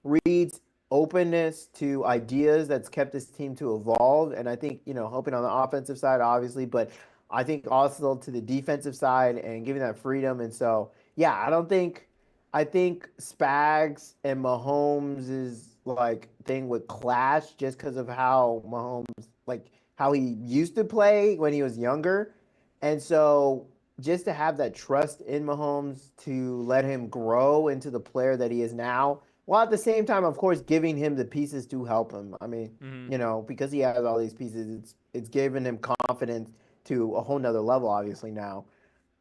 Reed's openness to ideas that's kept this team to evolve. And I think, helping on the offensive side, obviously, but I think also to the defensive side and giving that freedom. And so, yeah, I think Spags and Mahomes is like thing would clash just because of how Mahomes, like how he used to play when he was younger. And so just to have that trust in Mahomes to let him grow into the player that he is now, while at the same time, of course, giving him the pieces to help him. I mean, Hmm. because he has all these pieces, it's given him confidence to a whole nother level, obviously now.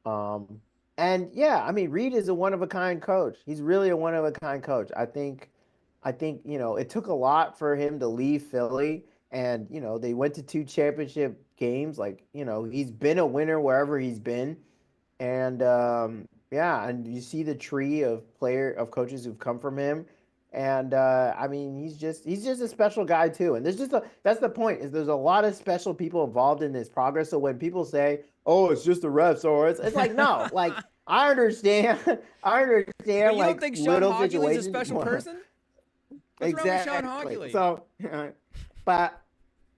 Um, and yeah, I mean, Reed is a one of a kind coach. He's really a one of a kind coach. I think it took a lot for him to leave Philly, and they went to two championship games. Like he's been a winner wherever he's been, and yeah, and you see the tree of coaches who've come from him, and I mean he's just a special guy too. And that's the point is there's a lot of special people involved in this progress. So when people say, "Oh, it's just the refs," or it's like no, like I understand, I But understand you don't like think Sean little Hogguley's a situations. special person? What's wrong with Sean Exactly. Hogguley? So, but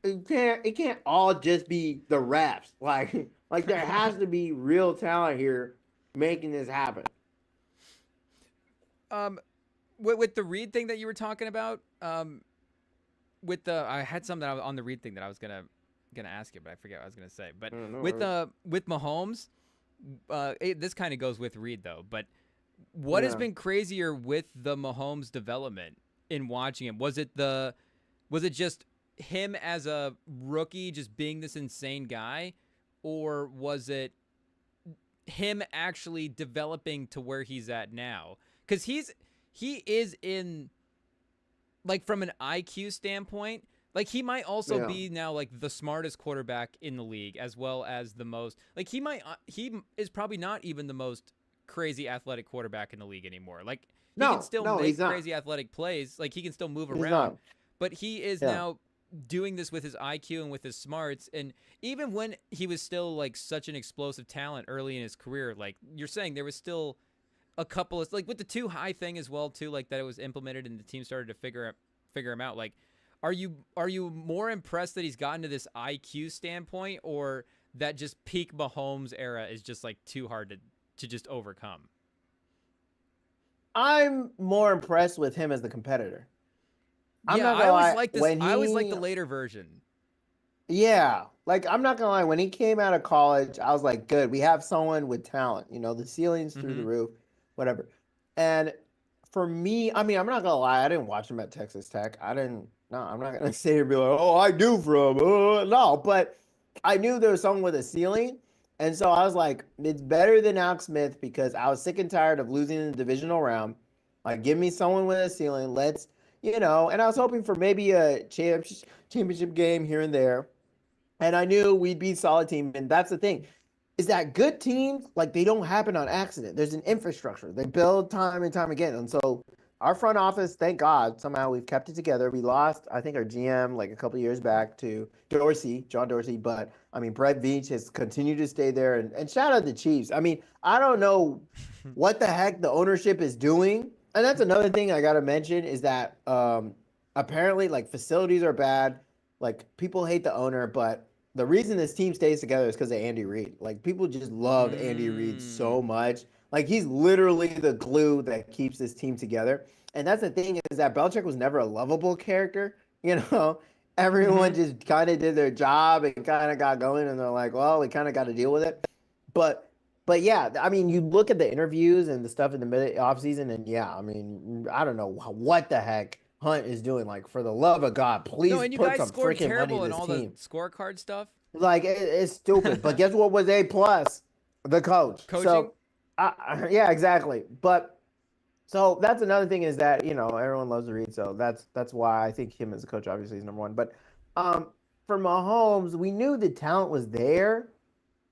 it can't all just be the refs. Like there has to be real talent here making this happen. Um, with the Reed thing that you were talking about, with the I had something on the Reed thing that I was gonna ask you, but I forget what I was gonna say. But No worries. with Mahomes, this kind of goes with Reed though. But what has Yeah. been crazier with the Mahomes development in watching him? Was it just him as a rookie just being this insane guy, or was it him actually developing to where he's at now? Because he is in, like, from an IQ standpoint, like he might also Yeah. be now like the smartest quarterback in the league as well as the most, like he is probably not even the most crazy athletic quarterback in the league anymore. Like he can No, still no, make he's not. crazy athletic plays, like he can still move He's around, not. but he is Yeah. now doing this with his IQ and with his smarts. And even when he was still like such an explosive talent early in his career, like you're saying, there was still a couple of, like, with the too high thing as well too, like that it was implemented and the team started to figure him out. Like, are you more impressed that he's gotten to this IQ standpoint, or that just peak Mahomes era is just like too hard to just overcome? I'm more impressed with him as the competitor. I'm Yeah, not I gonna always lie. like this. When I always like the he later version. Yeah, like I'm not gonna lie, when he came out of college, I was like, good, we have someone with talent, the ceiling's through the Mm-hmm. roof, whatever. And for me, I mean, I'm not gonna lie, I didn't watch him at Texas Tech. I didn't, no, I'm not gonna sit here and be like, oh, I do from, no, but I knew there was someone with a ceiling. And so I was like, it's better than Alex Smith because I was sick and tired of losing in the divisional round. Like, give me someone with a ceiling. And I was hoping for maybe a championship game here and there, and I knew we'd be a solid team. And that's the thing, is that good teams, like they don't happen on accident. There's an infrastructure. They build time and time again. And so our front office, thank God, somehow we've kept it together. We lost, I think, our GM like a couple of years back to John Dorsey. But I mean, Brett Veach has continued to stay there. And shout out the Chiefs. I mean, I don't know what the heck the ownership is doing. And that's another thing I got to mention is that apparently, like, facilities are bad. Like, people hate the owner, but the reason this team stays together is because of Andy Reid. Like, people just love Andy Reid so Mm. much. Like, he's literally the glue that keeps this team together. And that's the thing, is that Belichick was never a lovable character. You know, Mm-hmm. everyone just kind of did their job and kind of got going, and they're like, well, we kind of got to deal with it. But But yeah, I mean, you look at the interviews and the stuff in the mid off season, and yeah, I mean, I don't know what the heck Hunt is doing. Like, for the love of God, No, please and you put guys some scored freaking money in terrible in this all the team. scorecard stuff. Like, it's stupid. But guess what was A plus? The coach. Coaching. So, yeah, exactly. But so that's another thing is that everyone loves to read. So that's why I think him as a coach obviously is number one. But um, for Mahomes, we knew the talent was there.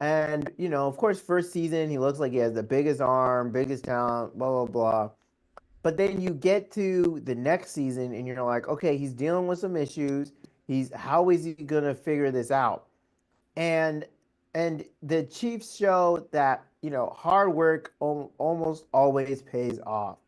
And, of course, first season, he looks like he has the biggest arm, biggest talent, blah, blah, blah. But then you get to the next season and you're like, okay, he's dealing with some issues. How is he going to figure this out? And the Chiefs show that, hard work almost always pays off.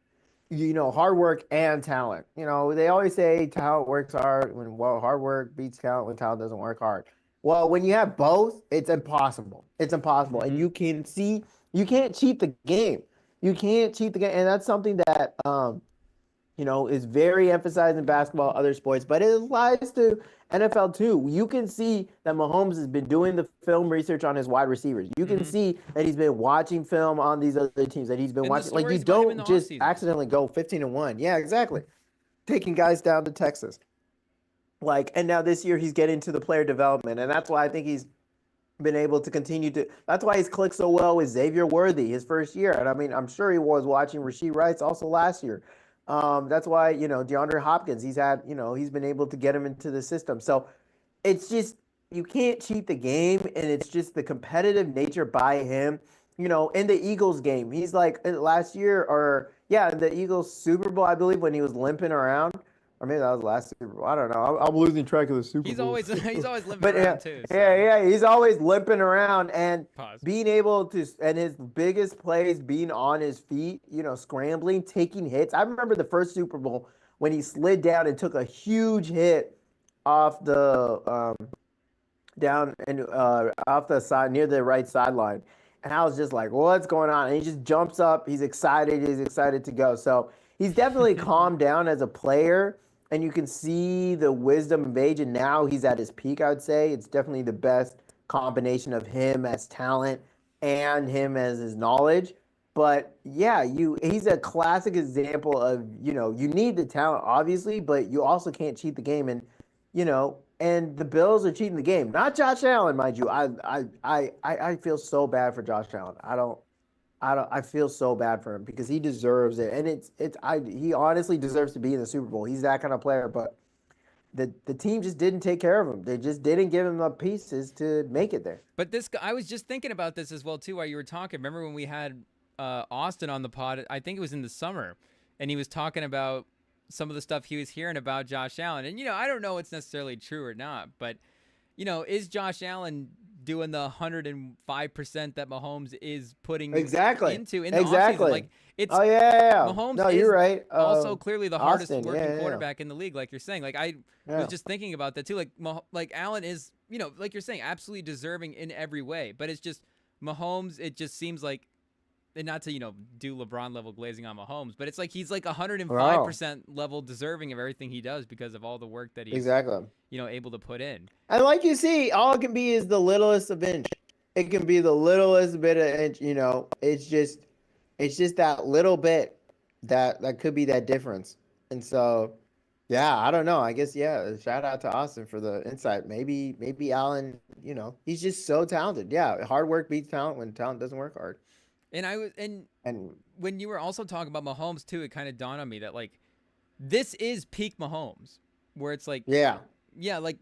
Hard work and talent. They always say talent works hard hard work beats talent when talent doesn't work hard. Well, when you have both, it's impossible. It's impossible. And you can't cheat the game. You can't cheat the game. And that's something that is very emphasized in basketball, other sports, but it applies to NFL too. You can see that Mahomes has been doing the film research on his wide receivers. You can see that he's been watching film on these other teams that he's been And the watching. Like, you stories about him in don't the just offseason. accidentally go 15-1. Yeah, exactly. Taking guys down to Texas. Like, and now this year he's getting to the player development, and that's why I think he's been able to continue to. That's why he's clicked so well with Xavier Worthy his first year, and I mean, I'm sure he was watching Rasheed Rice also last year. That's why DeAndre Hopkins, he's been able to get him into the system. So it's just you can't cheat the game, and it's just the competitive nature by him. In the Eagles game, he's like last year, or yeah, in the Eagles Super Bowl, I believe, when he was limping around. Or maybe that was the last Super Bowl. I don't know. I'm losing track of the Super Bowl. He's always limping But around too. So. yeah, he's always limping around and Pause. being able to, and his biggest plays being on his feet, scrambling, taking hits. I remember the first Super Bowl when he slid down and took a huge hit off the down and off the side near the right sideline. And I was just like, what's going on? And he just jumps up. He's excited to go. So he's definitely calmed down as a player. And you can see the wisdom of age. And now he's at his peak, I would say. It's definitely the best combination of him as talent and him as his knowledge. But yeah, he's a classic example of, you need the talent, obviously, but you also can't cheat the game. And the Bills are cheating the game. Not Josh Allen, mind you. I feel so bad for Josh Allen. I feel so bad for him because he deserves it. And he honestly deserves to be in the Super Bowl. He's that kind of player, but the team just didn't take care of him. They just didn't give him the pieces to make it there. But I was just thinking about this as well too while you were talking. Remember when we had Austin on the pod? I think it was in the summer, and he was talking about some of the stuff he was hearing about Josh Allen. And, I don't know if it's necessarily true or not, but, is Josh Allen doing the 105% that Mahomes is putting into in the offseason? Like, it's Mahomes no, is you're right. also clearly the hardest Austin, working quarterback in the league, like you're saying. Like, I Yeah. was just thinking about that too. Like Allen is, like you're saying, absolutely deserving in every way, but it's just Mahomes, it just seems like, and not to, do LeBron level glazing on Mahomes, but it's like he's like 105% level deserving of everything he does because of all the work that he's Exactly. Able to put in. And like you see, all it can be is the littlest of inch. It can be the littlest bit of inch, It's just that little bit that could be that difference. And so, yeah, I don't know. I guess shout out to Austin for the insight. Maybe Allen, he's just so talented. Yeah, hard work beats talent when talent doesn't work hard. And when you were also talking about Mahomes too, it kind of dawned on me that like this is peak Mahomes, where it's like like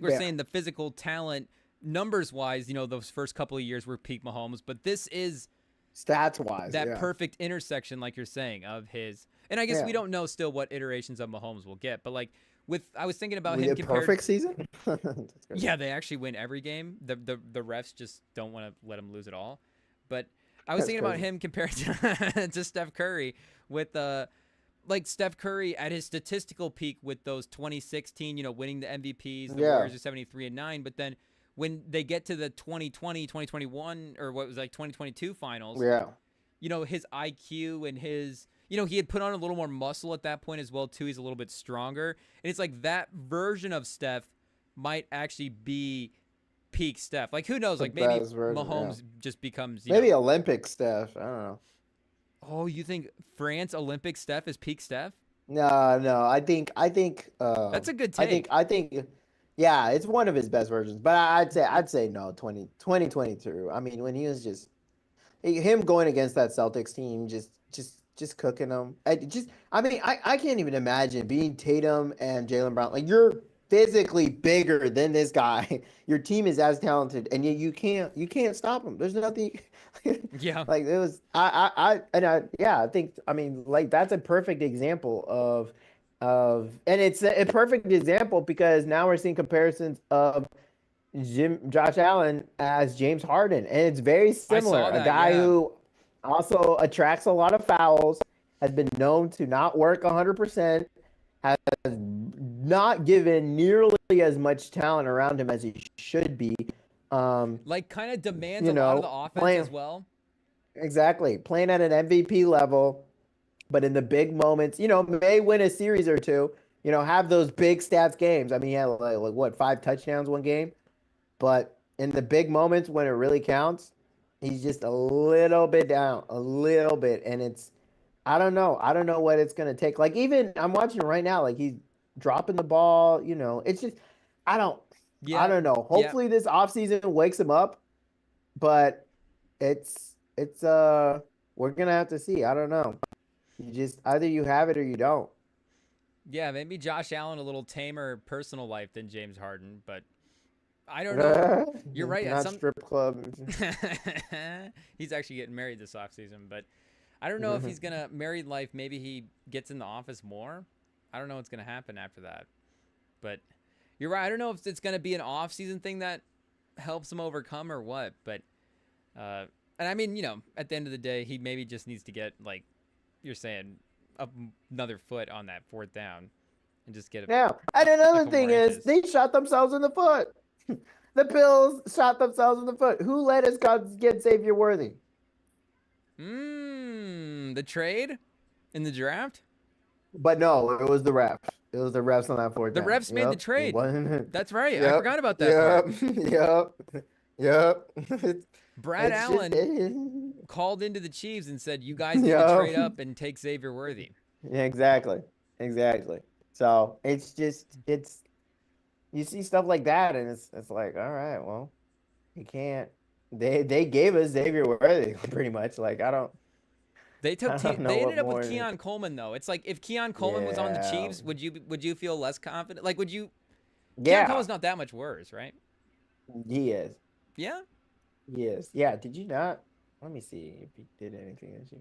we're saying the physical talent numbers wise, those first couple of years were peak Mahomes, but this is stats wise that perfect intersection, like you're saying, of his. And I guess we don't know still what iterations of Mahomes we'll get, but like I was thinking about him compared. Perfect season. Yeah, they actually win every game. The refs just don't want to let him lose at all, but. I was thinking about him compared to Steph Curry with like Steph Curry at his statistical peak with those 2016, winning the MVPs, the Warriors are 73-9, but then when they get to the 2020, 2021 or what was like 2022 finals, his IQ and his he had put on a little more muscle at that point as well too. He's a little bit stronger. And it's like that version of Steph might actually be peak Steph. Like who knows? The Like maybe best version. Yeah. Mahomes just becomes Maybe Olympic Steph. I don't know. Oh, you think France Olympic Steph is peak Steph? No, no. That's a good I think, take. I think, yeah, it's one of his best versions. But I'd say no. 2022. I mean, when he was just him going against that Celtics team, just cooking them. I mean, I can't even imagine being Tatum and Jaylen Brown. Like you're physically bigger than this guy. Your team is as talented, and yet you can't stop him. There's nothing. Yeah. Like it was. Yeah. I think. I mean, like that's a perfect example and it's a perfect example because now we're seeing comparisons of Josh Allen as James Harden, and it's very I similar. saw A that. guy Yeah. who also attracts a lot of fouls, has been known to not work 100%, has not given nearly as much talent around him as he should be. Um, Like kind of demands a you lot of know, the offense as playing well. exactly playing at an MVP level, but in the big moments, may win a series or two. Have those big stats games. I mean, he had like what 5 touchdowns one game. But in the big moments when it really counts, he's just a little bit down, a little bit. And I don't know. I don't know what it's going to take. Like, even I'm watching right now, like, he's dropping the ball. It's just, I don't, I Yeah. don't know. Yeah. Hopefully this offseason wakes him up, but we're going to have to see. I don't know. You just, either you have it or you don't. Yeah, maybe Josh Allen a little tamer personal life than James Harden, but I don't know. You're right. At Not some strip club. he's actually getting married this offseason, but I don't know if he's gonna married life. Maybe he gets in the office more. I don't know what's gonna happen after that. But you're right. I don't know if it's gonna be an off-season thing that helps him overcome or what. But and I mean, at the end of the day, he maybe just needs to get like you're saying another foot on that fourth down and just get Yeah. And a another couple more thing is, inches. they shot themselves in the foot. The Bills shot themselves in the foot. Who let us get Xavier Worthy? The trade in the draft. But no, it was the refs. It was the refs on that fourth The down. refs made the Yep. It trade. wasn't. That's right. I Yep. forgot about that part. Yep. Yep. Yep. It's, Brad it's just. Allen called into the Chiefs and said, "You guys need to Yep. trade up and take Xavier Worthy." Yeah, exactly. Exactly. So it's just you see stuff like that, and it's like, all right, well, you can't. They gave us Xavier Worthy pretty much. Like They took I don't know They what ended up with more. Keon Coleman though. It's like if Keon Coleman was on the Yeah. Chiefs, would you feel less confident? Like would you? Keon Yeah. Coleman's not that much worse, right? He is. Yeah. He is. Yeah. Did you not? Let me see if he did anything this year.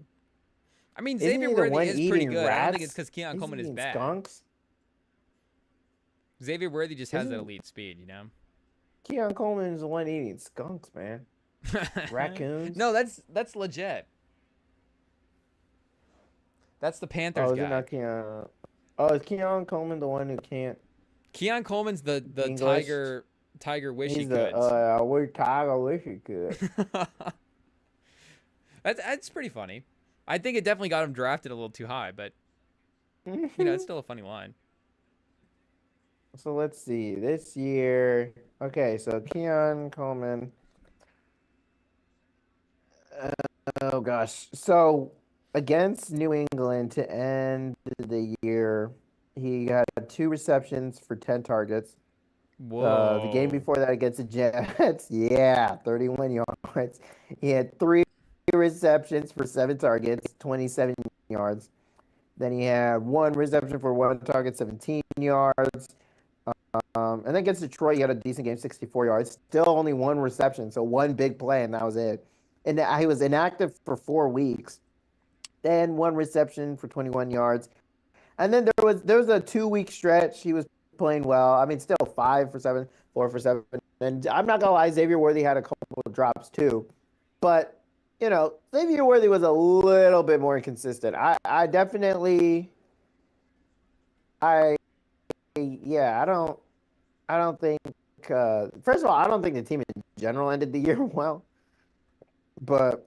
I mean, Isn't Xavier he the Worthy one is pretty eating good. I don't think it's rats? because Keon He's Coleman is eating bad. skunks. Xavier Worthy just has that Isn't elite speed, you know. Keon Coleman is the one eating skunks, man? Raccoons. No, that's legit. That's the Panthers Oh, is it guy. not Keon? Oh, is Keon Coleman the one who can't Keon Coleman's the English? Tiger wish he He's the could. we're tired. I wish he could. That's pretty funny. I think it definitely got him drafted a little too high, but it's still a funny line. So let's see. This year, okay. So Keon Coleman. Oh gosh. So against New England to end the year, he had 2 receptions for 10 targets. The game Whoa. before that against the Jets, yeah, 31 yards. He had 3 receptions for 7 targets, 27 yards. Then he had 1 reception for 1 target, 17 yards. And then against Detroit, he had a decent game, 64 yards. Still only 1 reception, so one big play, and that was it. And he was inactive for 4 weeks. Then 1 reception for 21 yards. And then there was a 2 week stretch. He was playing well. I mean, still 5 for 7, 4 for 7. And I'm not gonna lie, Xavier Worthy had a couple of drops too. But Xavier Worthy was a little bit more inconsistent. I definitely I yeah, I don't think first of all, I don't think the team in general ended the year well. But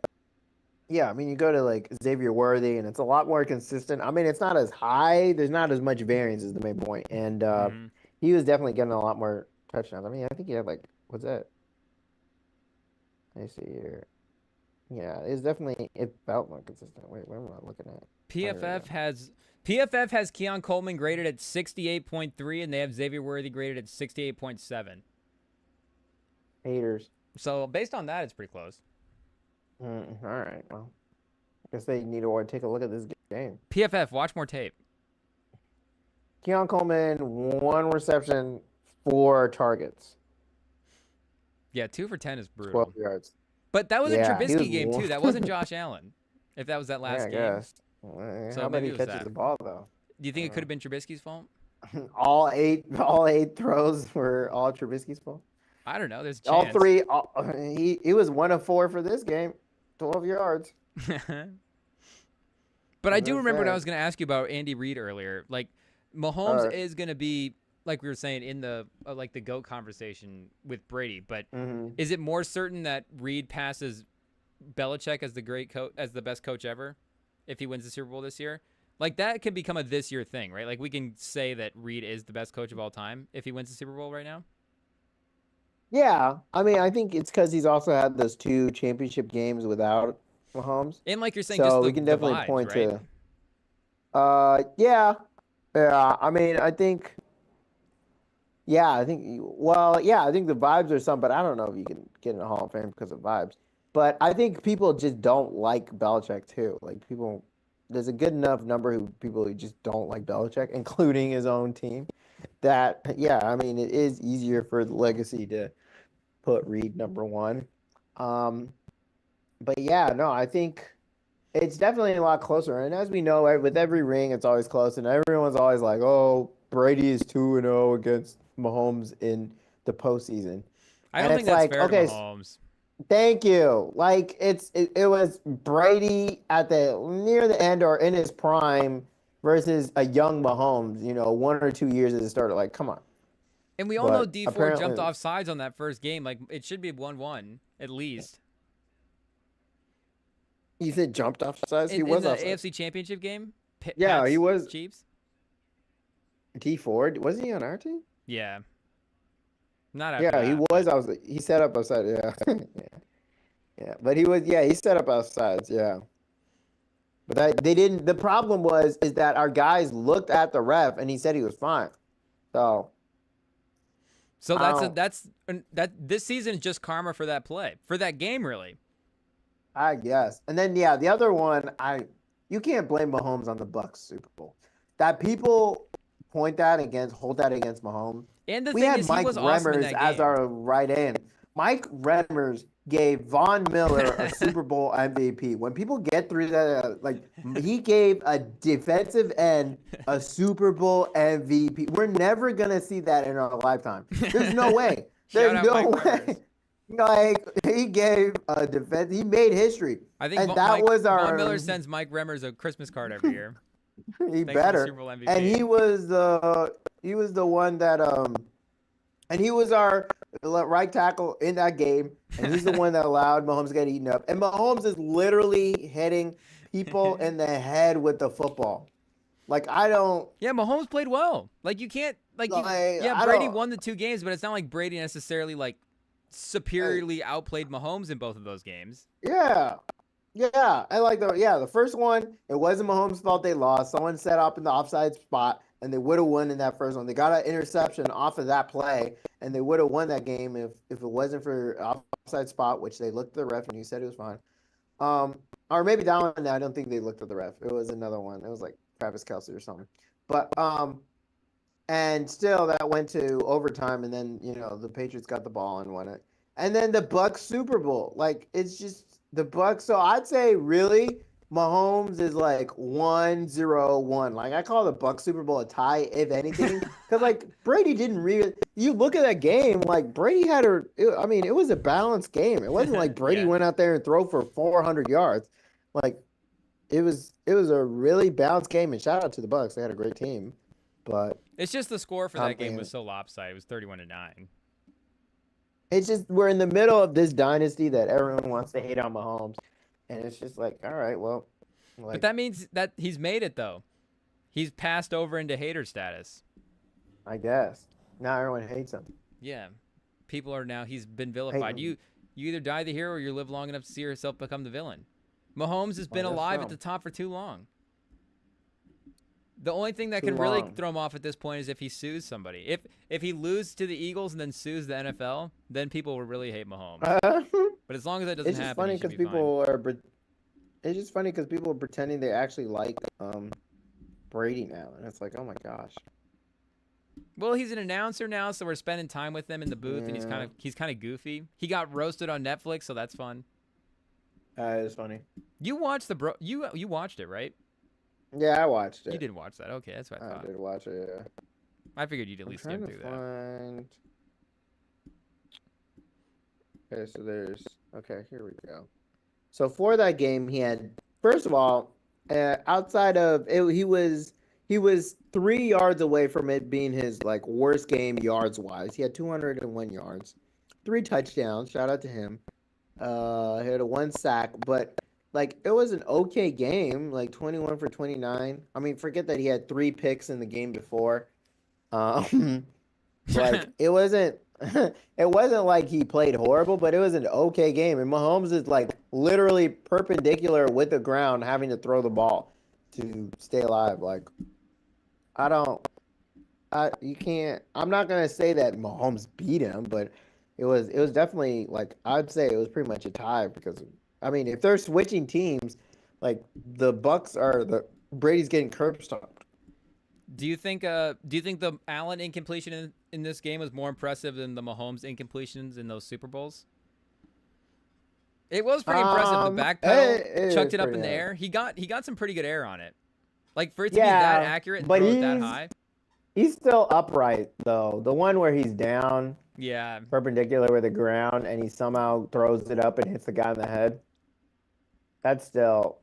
yeah, I mean, you go to like Xavier Worthy, and it's a lot more consistent. I mean, it's not as high. There's not as much variance is the main point, and Hmm. he was definitely getting a lot more touchdowns. I mean, I think he had like what's that? I see here. Yeah, it's definitely it felt more consistent. Wait, what am I looking at? Oh, here we PFF go. has PFF has Keon Coleman graded at 68.3, and they have Xavier Worthy graded at 68.7. Haters. So based on that, it's pretty close. All right. Well, I guess they need to take a look at this game. PFF, watch more tape. Keon Coleman, 1 reception, 4 targets, Yeah, 2 for 10 is brutal. 12 yards. But that was a Yeah, he was Trubisky game too. That wasn't Josh Allen. If that was that Yeah, last I game, guess. Well, so how about maybe he it was catches that. the ball though? Do you think it could have been Trubisky's fault? All eight throws were all Trubisky's fault. I don't know. There's a All chance. three. He was 1 of 4 for this game, 12 yards. But I As do I remember what I said. was going to ask you about Andy Reid earlier. Like, Mahomes is going to be, like we were saying, in the like the GOAT conversation with Brady. But is it more certain that Reid passes Belichick as the great coach, as the best coach ever, if he wins the Super Bowl this year? Like, that can become a this year thing, right? Like, we can say that Reid is the best coach of all time if he wins the Super Bowl right now. Yeah, I mean, I think it's because he's also had those 2 championship games without Mahomes. And like you're saying, So just we can the definitely vibes, point right? to. Yeah, yeah. I mean, I think. Yeah, I think. Well, yeah, I think the vibes are some, but I don't know if you can get in a Hall of Fame because of vibes. But I think people just don't like Belichick too. Like people, there's a good enough number of people who just don't like Belichick, including his own team. That yeah, I mean, it is easier for the legacy to put Reed number one. Um, but yeah, no, I think it's definitely a lot closer. And as we know, with every ring, it's always close, and everyone's always like, "Oh, Brady is 2-0 against Mahomes in the postseason," I and don't think it's that's like, fair to okay, Mahomes. thank you. Like it was Brady at the near the end or in his prime versus a young Mahomes. 1 or 2 years as a starter. Like, come on. And we all know But D4 jumped apparently, off sides on that first game. Like, it should be 1-1 at least. you said jumped off sides. He In was the offside. AFC Championship game, Yeah, he Pats was Chiefs. D4. Was he on our team? Yeah, not after Yeah, he that. was. But He set up outside. Yeah, yeah, yeah. But he was. Yeah, he set up outsides. Yeah. But they didn't. The problem is that our guys looked at the ref and he said he was fine. So so I don't. that this season is just karma for that play, for that game, really. I guess. And then yeah, the other one, you can't blame Mahomes on the Bucks Super Bowl. That people hold that against Mahomes. And the We thing had is, he Mike was awesome in Remmers that as game. our right end. Mike Remmers gave Von Miller a Super Bowl MVP. When people get through that, he gave a defensive end a Super Bowl MVP. We're never gonna see that in our lifetime. There's no way. Shout There's out no Mike way. Remmers. Like he gave a defense. He made history. I think And that was Von our. Miller sends Mike Remmers a Christmas card every year. He Thanks for the Super better. Bowl MVP. And he was the one that and he was our right tackle in that game, and he's the one that allowed Mahomes to get eaten up. And Mahomes is literally hitting people in the head with the football. Like I don't. Yeah, Mahomes played well. Like you can't I Brady don't- won the 2 games, but it's not like Brady necessarily superiorly outplayed Mahomes in both of those games. Yeah. Yeah, I like the first one. It wasn't Mahomes' fault they lost. Someone set up in the offside spot, and they would have won in that first one. They got an interception off of that play, and they would have won that game if it wasn't for offside spot, which they looked at the ref and he said it was fine. Or maybe that one. I don't think they looked at the ref. It was another one. It was like Travis Kelsey or something. But and still that went to overtime, and then the Patriots got the ball and won it. And then the Bucks Super Bowl, it's just the Bucks. So I'd say really Mahomes is like 1-0-1. Like I call the Bucks Super Bowl a tie, if anything, because Brady didn't really. You look at that game, Brady had it was a balanced game. It wasn't like Brady Yeah. went out there and throw for 400 yards. It was a really balanced game. And shout out to the Bucks, they had a great team. But It's just the score for that game was so lopsided. It was 31-9. it's just we're in the middle of this dynasty that everyone wants to hate on Mahomes, and it's just all right, well, But that means that he's made it though. He's passed over into hater status. I guess now everyone hates him. Yeah. People are now he's been vilified. Hate him. You either die the hero or you live long enough to see yourself become the villain. Mahomes has been alive at the top for too long. The only thing that can really throw him off at this point is if he sues somebody. If he loses to the Eagles and then sues the NFL, then people will really hate Mahomes. But as long as that doesn't happen, he should be fine. It's just funny because people are pretending they actually like Brady now, and it's like, oh my gosh. Well, he's an announcer now, so we're spending time with him in the booth, and he's kind of goofy. He got roasted on Netflix, so that's fun. It's funny. You watched you watched it, right? Yeah, I watched it. You did watch that. Okay, that's what I thought. I did watch it, yeah. I figured you'd at least skim through that. Okay, so okay, here we go. So for that game, he had, first of all, outside of it, he was 3 yards away from it being his like worst game yards wise. He had 201 yards, 3 touchdowns. Shout out to him. He had a 1 sack, but like it was an okay game, like 21 for 29. I mean, forget that he had 3 picks in the game before. Like it wasn't like he played horrible, but it was an okay game. And Mahomes is like literally perpendicular with the ground, having to throw the ball to stay alive. Like you can't. I'm not gonna say that Mahomes beat him, but it was definitely like I'd say it was pretty much a tie because I mean if they're switching teams, like the Brady's getting curb stomped. Do you think the Allen incompletion in this game was more impressive than the Mahomes incompletions in those Super Bowls? It was pretty impressive. The back pedal chucked it up in the air. He got some pretty good air on it. Like for it to be that accurate and throw it that high. He's still upright though. The one where he's down, perpendicular with the ground, and he somehow throws it up and hits the guy in the head. That's still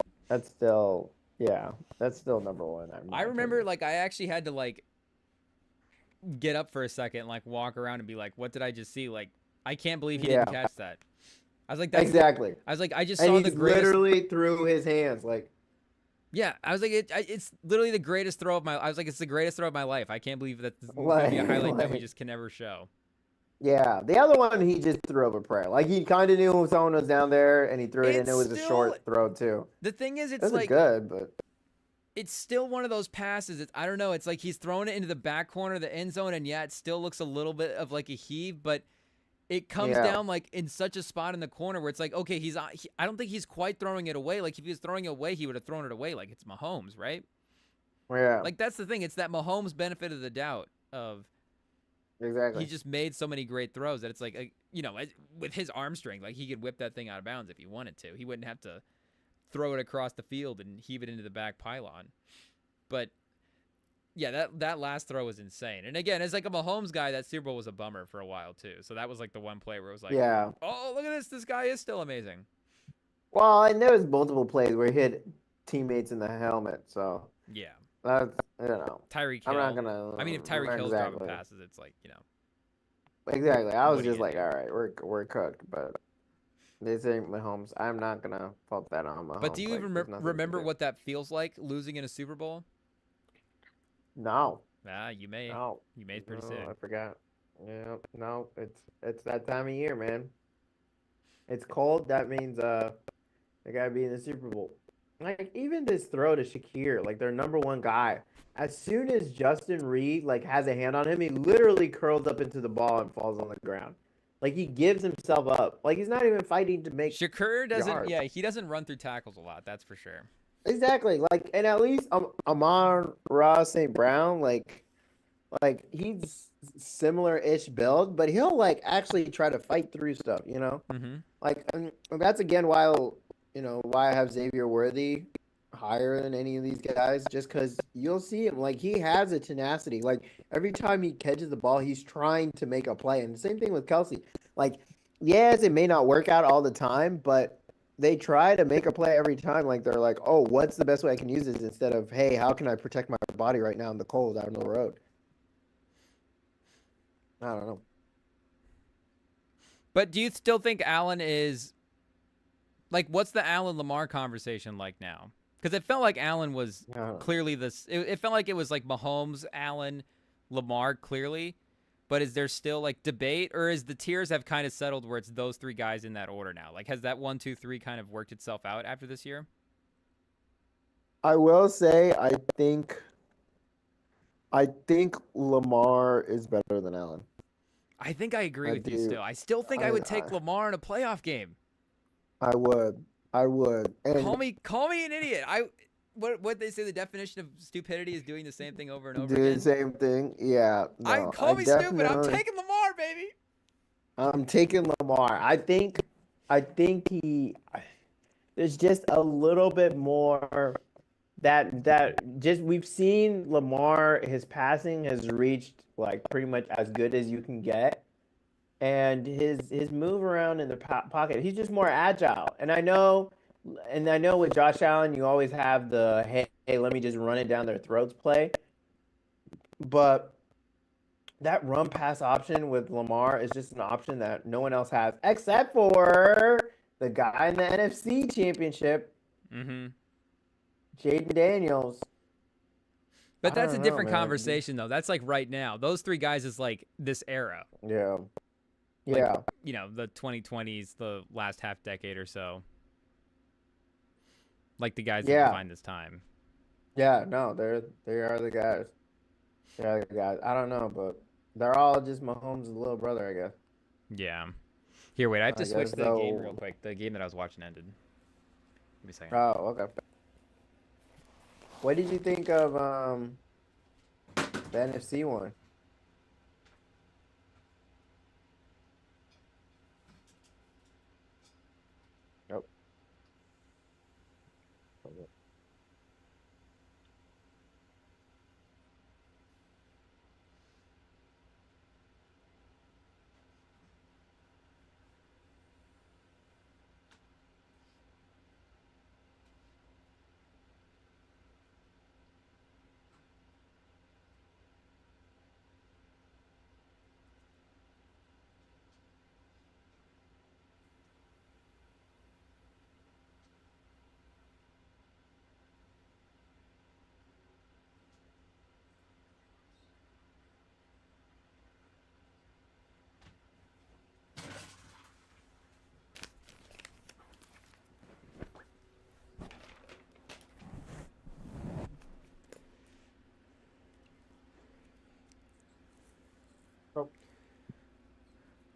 number 1. I remember like I actually had to like get up for a second, like walk around and be like, "What did I just see?" Like I can't believe he didn't catch that. I was like, "That's exactly." I was like, I just saw the greatest. Literally threw his hands like. Yeah, I was like, it's literally the greatest throw of my. I was like, it's the greatest throw of my life. I can't believe that this is gonna be a highlight that we just can never show. Yeah, the other one he just threw over prayer. Like he kind of knew someone was down there, and he threw it, and it was a short throw too. The thing is, it's like good, but it's still one of those passes. I don't know. It's like he's throwing it into the back corner of the end zone, and it still looks a little bit of like a heave, but it comes down like in such a spot in the corner where it's like, okay, I don't think he's quite throwing it away. Like if he was throwing it away, he would have thrown it away. Like it's Mahomes, right? Yeah. Like that's the thing. It's that Mahomes benefit of the doubt of exactly. He just made so many great throws that it's like, with his arm strength, like he could whip that thing out of bounds if he wanted to. He wouldn't have to throw it across the field and heave it into the back pylon. But yeah, that last throw was insane. And again, as like a Mahomes guy, that Super Bowl was a bummer for a while too. So that was like the one play where it was like, oh, look at this. This guy is still amazing. Well, and there was multiple plays where he hit teammates in the helmet. So yeah, that's Tyreek Hill. I'm not gonna. I mean, if Tyreek Hill's dropping passes, it's like Exactly. I was just like, all right, we're cooked, but they say Mahomes. I'm not gonna fault that on Mahomes. But do you even remember what that feels like, losing in a Super Bowl? No. You may. No. You may pretty soon. I forgot. Yeah. No. It's that time of year, man. It's cold. That means they gotta be in the Super Bowl. Like even this throw to Shakir, like their number 1 guy. As soon as Justin Reed like has a hand on him, he literally curls up into the ball and falls on the ground. Like he gives himself up. Like he's not even fighting to make. Shakir doesn't. Yards. Yeah, he doesn't run through tackles a lot. That's for sure. Exactly. Like, and at least Amon-Ra St. Brown, like he's similar-ish build, but he'll like actually try to fight through stuff, Mm-hmm. Like, and that's again why I have Xavier Worthy higher than any of these guys, just because you'll see him like he has a tenacity. Like every time he catches the ball, he's trying to make a play, and the same thing with Kelsey. Like, yes, it may not work out all the time, but they try to make a play every time. Like they're like, oh, what's the best way I can use this instead of, hey, how can I protect my body right now in the cold out on the road? I don't know. But do you still think Allen is like, what's the Allen Lamar conversation like now? Because it felt like Allen was clearly this. It felt like it was like Mahomes, Allen, Lamar clearly. But is there still like debate, or is the tiers have kind of settled where it's those three guys in that order now? Like, has that 1, 2, 3 kind of worked itself out after this year? I will say I think Lamar is better than Allen. I think I agree I with you do. still. I still think I would take Lamar in a playoff game. I would. And Call me an idiot. What they say the definition of stupidity is doing the same thing over and over do the again. same thing. Yeah. No, Call me stupid. I'm taking Lamar, baby. I'm taking Lamar. I think there's just a little bit more that just we've seen Lamar, his passing has reached like pretty much as good as you can get. And his move around in the pocket, he's just more agile. And I know with Josh Allen, you always have the hey, let me just run it down their throats play. But that run pass option with Lamar is just an option that no one else has, except for the guy in the NFC Championship, Jaden Daniels. But that's a different conversation, though. That's like right now. Those three guys is like this era. Yeah. Like, Yeah. You know, the 2020s, the last half decade or so. Like the guys that define this time. Yeah, no, they are the guys. They are the guys. I don't know, but they're all just Mahomes' little brother, I guess. Yeah. Here, wait. I have to switch the game real quick. The game that I was watching ended. Give me a second. Oh, okay. What did you think of the NFC one? Nope.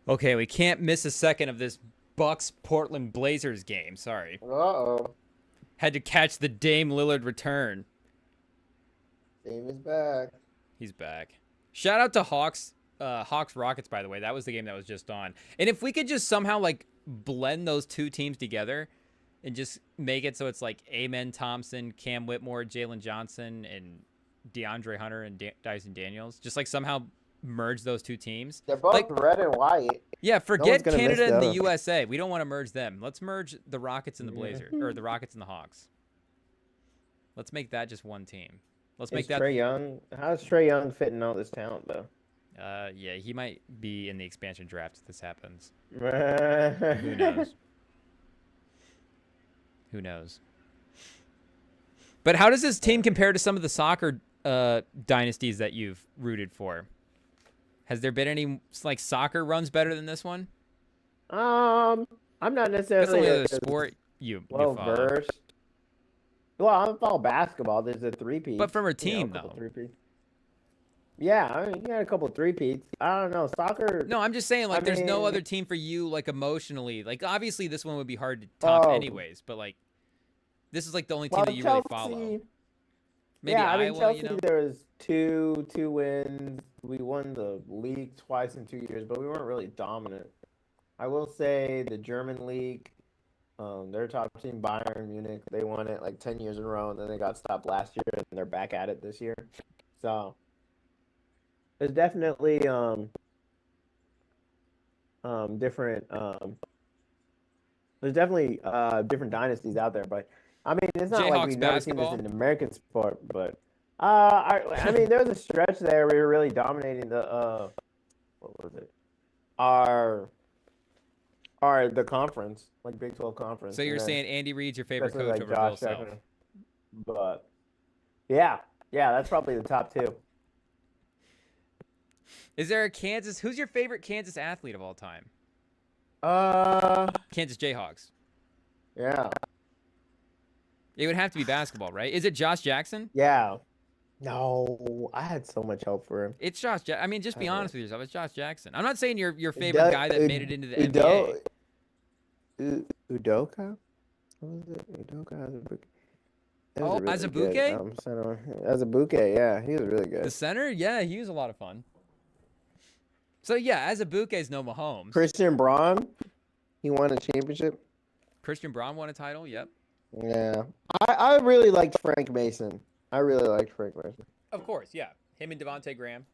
Okay, we can't miss a second of this Bucks Portland Blazers game. Sorry. Uh-oh. Had to catch the Dame Lillard return. Dame is back. He's back. Shout out to Hawks Rockets, by the way. That was the game that was just on. And if we could just somehow like blend those two teams together and just make it so it's like Amen Thompson, Cam Whitmore, Jalen Johnson, and DeAndre Hunter and Dyson Daniels, just like somehow merge those two teams. They're both like, red and white. Yeah, forget No Canada and the USA. We don't want to merge them. Let's merge the Rockets and the Blazers, or the Rockets and the Hawks. Let's make that just one team. Let's make that. Trae Young. How's Trae Young fitting all this talent though? Yeah, he might be in the expansion draft if this happens. Who knows? Who knows? But how does this team compare to some of the soccer dynasties that you've rooted for? Has there been any like soccer runs better than this one? I'm not necessarily That's the only other sport you well follow. versed. Well, I don't follow basketball. There's a three-peat. But from a team, though. Yeah, I mean, you got a couple three-peats. I don't know. Soccer. No, I'm just saying, like, there's no other team for you, like, emotionally. Like, obviously, this one would be hard to top anyways. But, like, this is, like, the only team that you really follow. Maybe yeah, I Iowa, mean, Chelsea, you know? there was two wins. We won the league twice in 2 years, but we weren't really dominant. I will say the German league, their top team, Bayern Munich, they won it like 10 years in a row, and then they got stopped last year, and they're back at it this year. So there's definitely different there's definitely different dynasties out there, but I mean it's not like we've never seen this in an American sport, but I mean there was a stretch there we were really dominating the what was it? The conference, like Big 12 conference. So you're saying Andy Reid's your favorite coach like over Josh Bill Self? But yeah, that's probably the top two. Is there a Kansas? Who's your favorite Kansas athlete of all time? Kansas Jayhawks. Yeah. It would have to be basketball, right? Is it Josh Jackson? Yeah. No, I had so much hope for him. It's Josh. I mean, just be honest with yourself. It's Josh Jackson. I'm not saying your favorite Udo- guy that made it into the Udo- NBA. Udoka? What was it? Udoka Azubuike. Oh, Azubuike? Azubuike, yeah, he was really good. The center? Yeah, he was a lot of fun. So, yeah, Azubuike is no Mahomes. Christian Braun, he won a championship. Christian Braun won a title, yep. Yeah. I really liked Frank Mason. Of course, yeah. Him and Devontae Graham.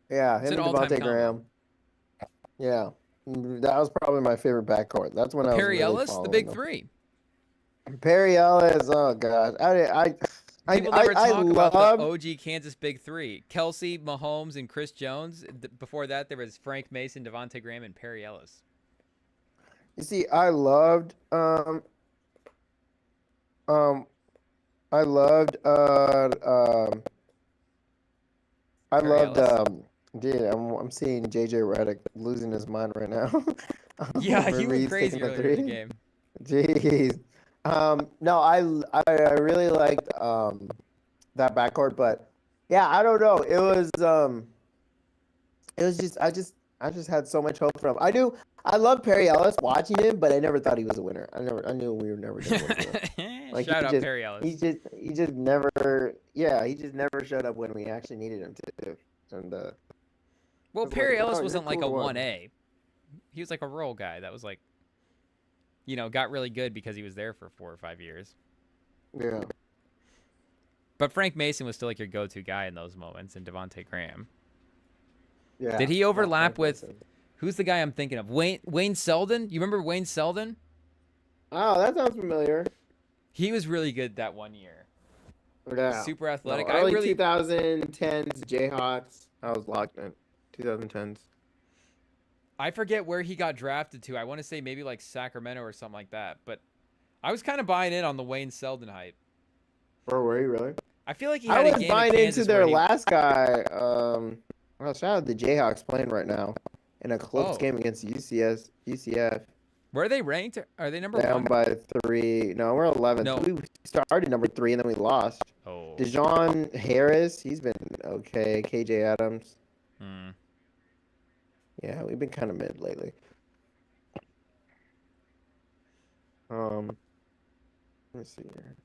Yeah, It's him an and all-time Devontae combo. Graham. Yeah. That was probably my favorite backcourt. That's when I was Perry really Ellis, the following big them. three. Perry Ellis, oh god. People never talk about love the OG Kansas big three. Kelsey, Mahomes, and Chris Jones. Before that, there was Frank Mason, Devontae Graham, and Perry Ellis. You see, I loved dude, I'm seeing JJ Redick losing his mind right now. Yeah, he Remember went he's crazy taking the earlier in the three? game. Jeez. No, I really liked that backcourt, but yeah, I don't know. It was just I just had so much hope for him. I love Perry Ellis watching him, but I never thought he was a winner. I knew we were never gonna win. Like, Shout out Perry Ellis. He just never showed up when we actually needed him to. And Well, was Perry like, Ellis oh, wasn't you're like a cool one. 1A. He was like a role guy that was like, got really good because he was there for 4 or 5 years. Yeah. But Frank Mason was still like your go-to guy in those moments, and Devontae Graham. Yeah. Did he overlap Frank with Mason. who's the guy I'm thinking of? Wayne Selden? You remember Wayne Selden? Oh, that sounds familiar. He was really good that one year. Yeah. Super athletic. No, early 2010s Jayhawks. I was locked in. 2010s. I forget where he got drafted to. I want to say maybe like Sacramento or something like that. But I was kind of buying in on the Wayne Selden hype. Or were you really? I feel like he I had a was game buying in Kansas into their where he- last guy. Well, shout out the Jayhawks playing right now in a close Oh. game against UCF. Where are they ranked? Are they number Down 1? by 3. No, we're 11th. No. We started number 3 and then we lost. Oh. DeJohn Harris, he's been okay. KJ Adams. Hmm. Yeah, we've been kind of mid lately. Let me see here.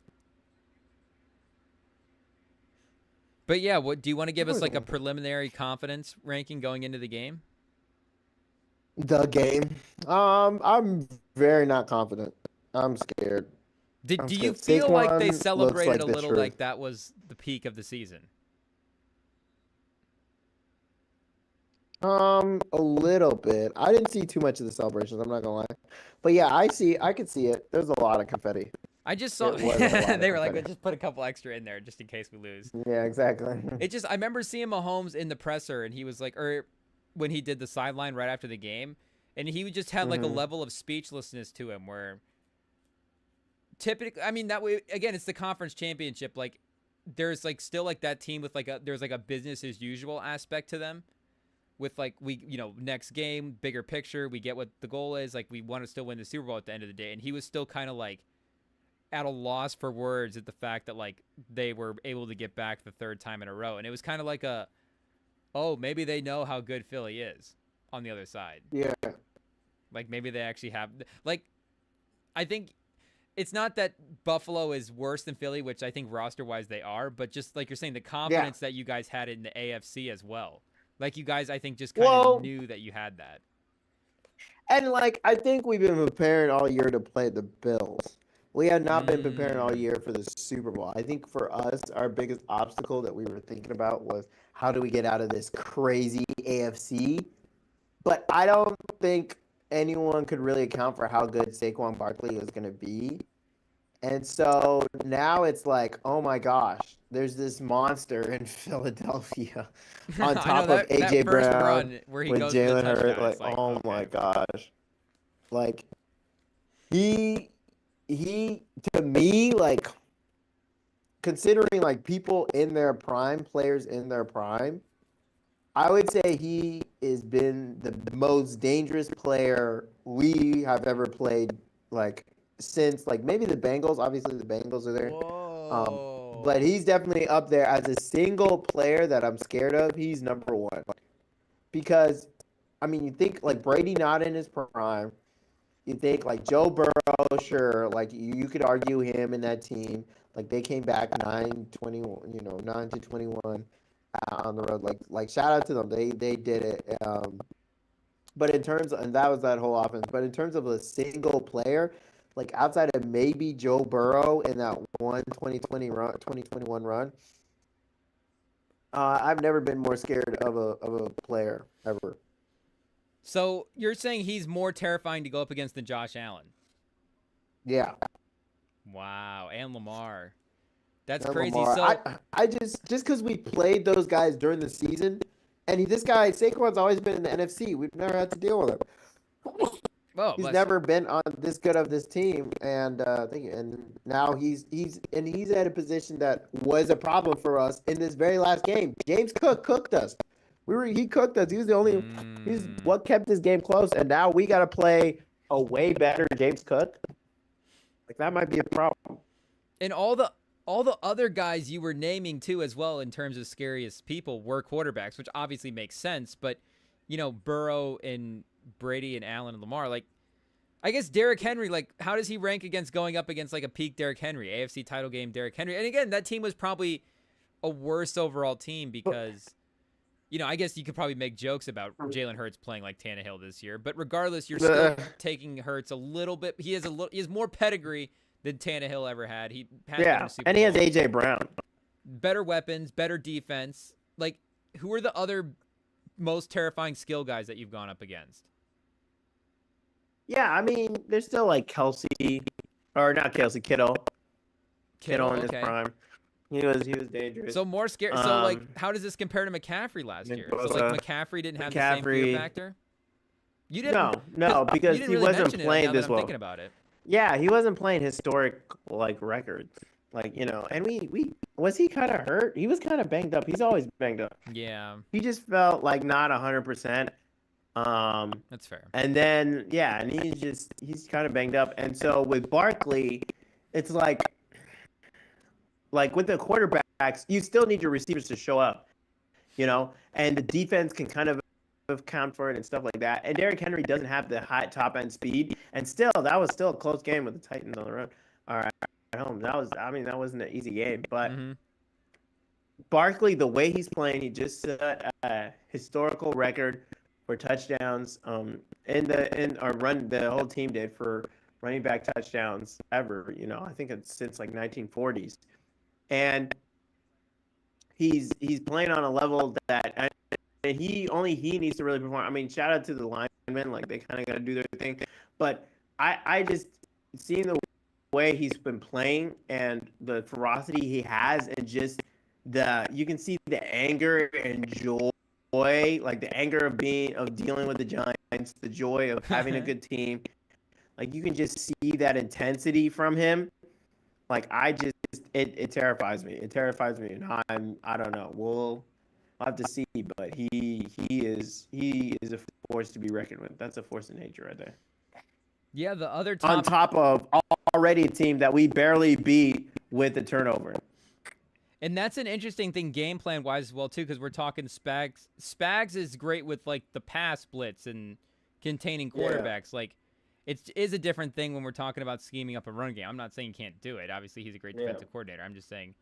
But yeah, what do you want to give us was like a one. preliminary confidence ranking going into the game? The game. I'm very not confident. I'm scared. Do you scared. feel like Saquon they looks celebrated like a the little truth. like that was the peak of the season? A little bit. I didn't see too much of the celebrations, I'm not gonna lie. But yeah, I could see it. There's a lot of confetti. I just saw It was a lot of they were like, confetti. just put a couple extra in there just in case we lose. Yeah, exactly. I remember seeing Mahomes in the presser and he was like, or when he did the sideline right after the game, and he just had like a level of speechlessness to him where typically, I mean, that way, again, it's the conference championship. Like there's like still like that team with like there's like a business as usual aspect to them. With like next game, bigger picture, we get what the goal is. Like we want to still win the Super Bowl at the end of the day, and he was still kind of like at a loss for words at the fact that like they were able to get back the 3rd time in a row, and it was kind of like maybe they know how good Philly is on the other side. Yeah. Like maybe they actually have like I think it's not that Buffalo is worse than Philly, which I think roster wise they are, but just like you're saying, the confidence that you guys had in the AFC as well. Like you guys, I think, just kind of knew that you had that. And like I think we've been preparing all year to play the Bills. We have not been preparing all year for the Super Bowl. I think for us, our biggest obstacle that we were thinking about was how do we get out of this crazy AFC? But I don't think anyone could really account for how good Saquon Barkley is going to be. And so now it's like, oh my gosh, there's this monster in Philadelphia on top of AJ Brown where he with goes for the Jalen Hurts. touchdown, Like, oh my gosh, like he to me, like considering like people in their prime, players in their prime, I would say he has been the most dangerous player we have ever played, like since like maybe the Bengals. Obviously, the Bengals are there. But Whoa. he's definitely up there as a single player that I'm scared of. He's number one because, I mean, you think like Brady not in his prime. You think like Joe Burrow, sure, like you could argue him in that team. Like they came back 9-21, 9-21 on the road. Like shout out to them. They did it. But in terms of, and that was that whole offense. But in terms of a single player, like outside of maybe Joe Burrow in that 2020 run, 2021 run, I've never been more scared of a player ever. So you're saying he's more terrifying to go up against than Josh Allen? Yeah. Wow, and Lamar. That's And crazy. Lamar. So I just because we played those guys during the season, and this guy Saquon's always been in the NFC. We've never had to deal with him. oh, He's bless never been on this good of this team, and now he's at a position that was a problem for us in this very last game. James Cook cooked us. He cooked us. He was the only. He's what kept this game close, and now we got to play a way better James Cook. Like that might be a problem. And all the other guys you were naming too as well in terms of scariest people were quarterbacks, which obviously makes sense. But Burrow and Brady and Allen and Lamar, like I guess Derrick Henry, like how does he rank against going up against like a peak Derrick Henry, AFC title game Derrick Henry? And again, that team was probably a worse overall team because I guess you could probably make jokes about Jalen Hurts playing like Tannehill this year, but regardless, you're still taking Hurts a little bit. He has more pedigree than Tannehill ever had. He and he has AJ Brown. Better weapons, better defense. Like, who are the other most terrifying skill guys that you've gone up against? Yeah, I mean, there's still like Kelsey, or not Kelsey, Kittle in his prime. He was dangerous. So more scary. So like, how does this compare to McCaffrey last year? So like McCaffrey didn't have the same fear factor. You didn't. No, because he really wasn't playing this well. Thinking about it. Yeah, he wasn't playing historic like records, like and we was he kind of hurt? He was kind of banged up. He's always banged up. Yeah. He just felt like not 100%. That's fair. And then and he's kind of banged up. And so with Barkley, it's like with the quarterbacks, you still need your receivers to show up, and the defense can kind of account for it and stuff like that. And Derrick Henry doesn't have the high top end speed, and that was still a close game with the Titans on the road. All right, at home, that wasn't an easy game, but Barkley, the way he's playing, he just set a historical record for touchdowns. The whole team did for running back touchdowns ever. I think it's since like 1940s. And he's playing on a level that he needs to really perform. I mean, shout out to the linemen, like they kind of got to do their thing. But I just seeing the way he's been playing and the ferocity he has, and just you can see the anger and joy, like the anger of dealing with the Giants, the joy of having a good team. Like you can just see that intensity from him. Like it terrifies me. It terrifies me, and I don't know. We'll have to see, but he is a force to be reckoned with. That's a force of nature right there. Yeah, the other on top of already a team that we barely beat with a turnover. And that's an interesting thing game plan wise as well too, because we're talking Spags. Spags is great with like the pass blitz and containing quarterbacks. Yeah. Like it is a different thing when we're talking about scheming up a run game. I'm not saying he can't do it. Obviously, he's a great defensive coordinator. I'm just saying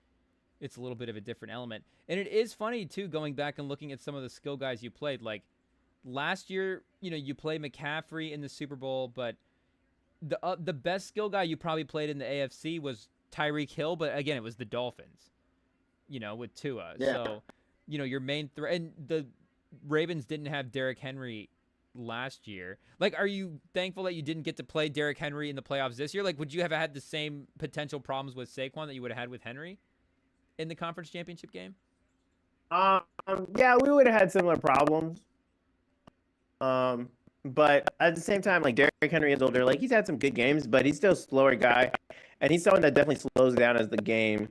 it's a little bit of a different element. And it is funny, too, going back and looking at some of the skill guys you played. Like last year, you played McCaffrey in the Super Bowl, but the best skill guy you probably played in the AFC was Tyreek Hill. But, again, it was the Dolphins, with Tua. Yeah. So, your main threat. And the Ravens didn't have Derrick Henry last year. Like, are you thankful that you didn't get to play Derrick Henry in the playoffs this year? Like, would you have had the same potential problems with Saquon that you would have had with Henry in the conference championship game? Yeah, we would have had similar problems. But at the same time, like Derrick Henry is older. Like he's had some good games, but he's still a slower guy, and he's someone that definitely slows down as the game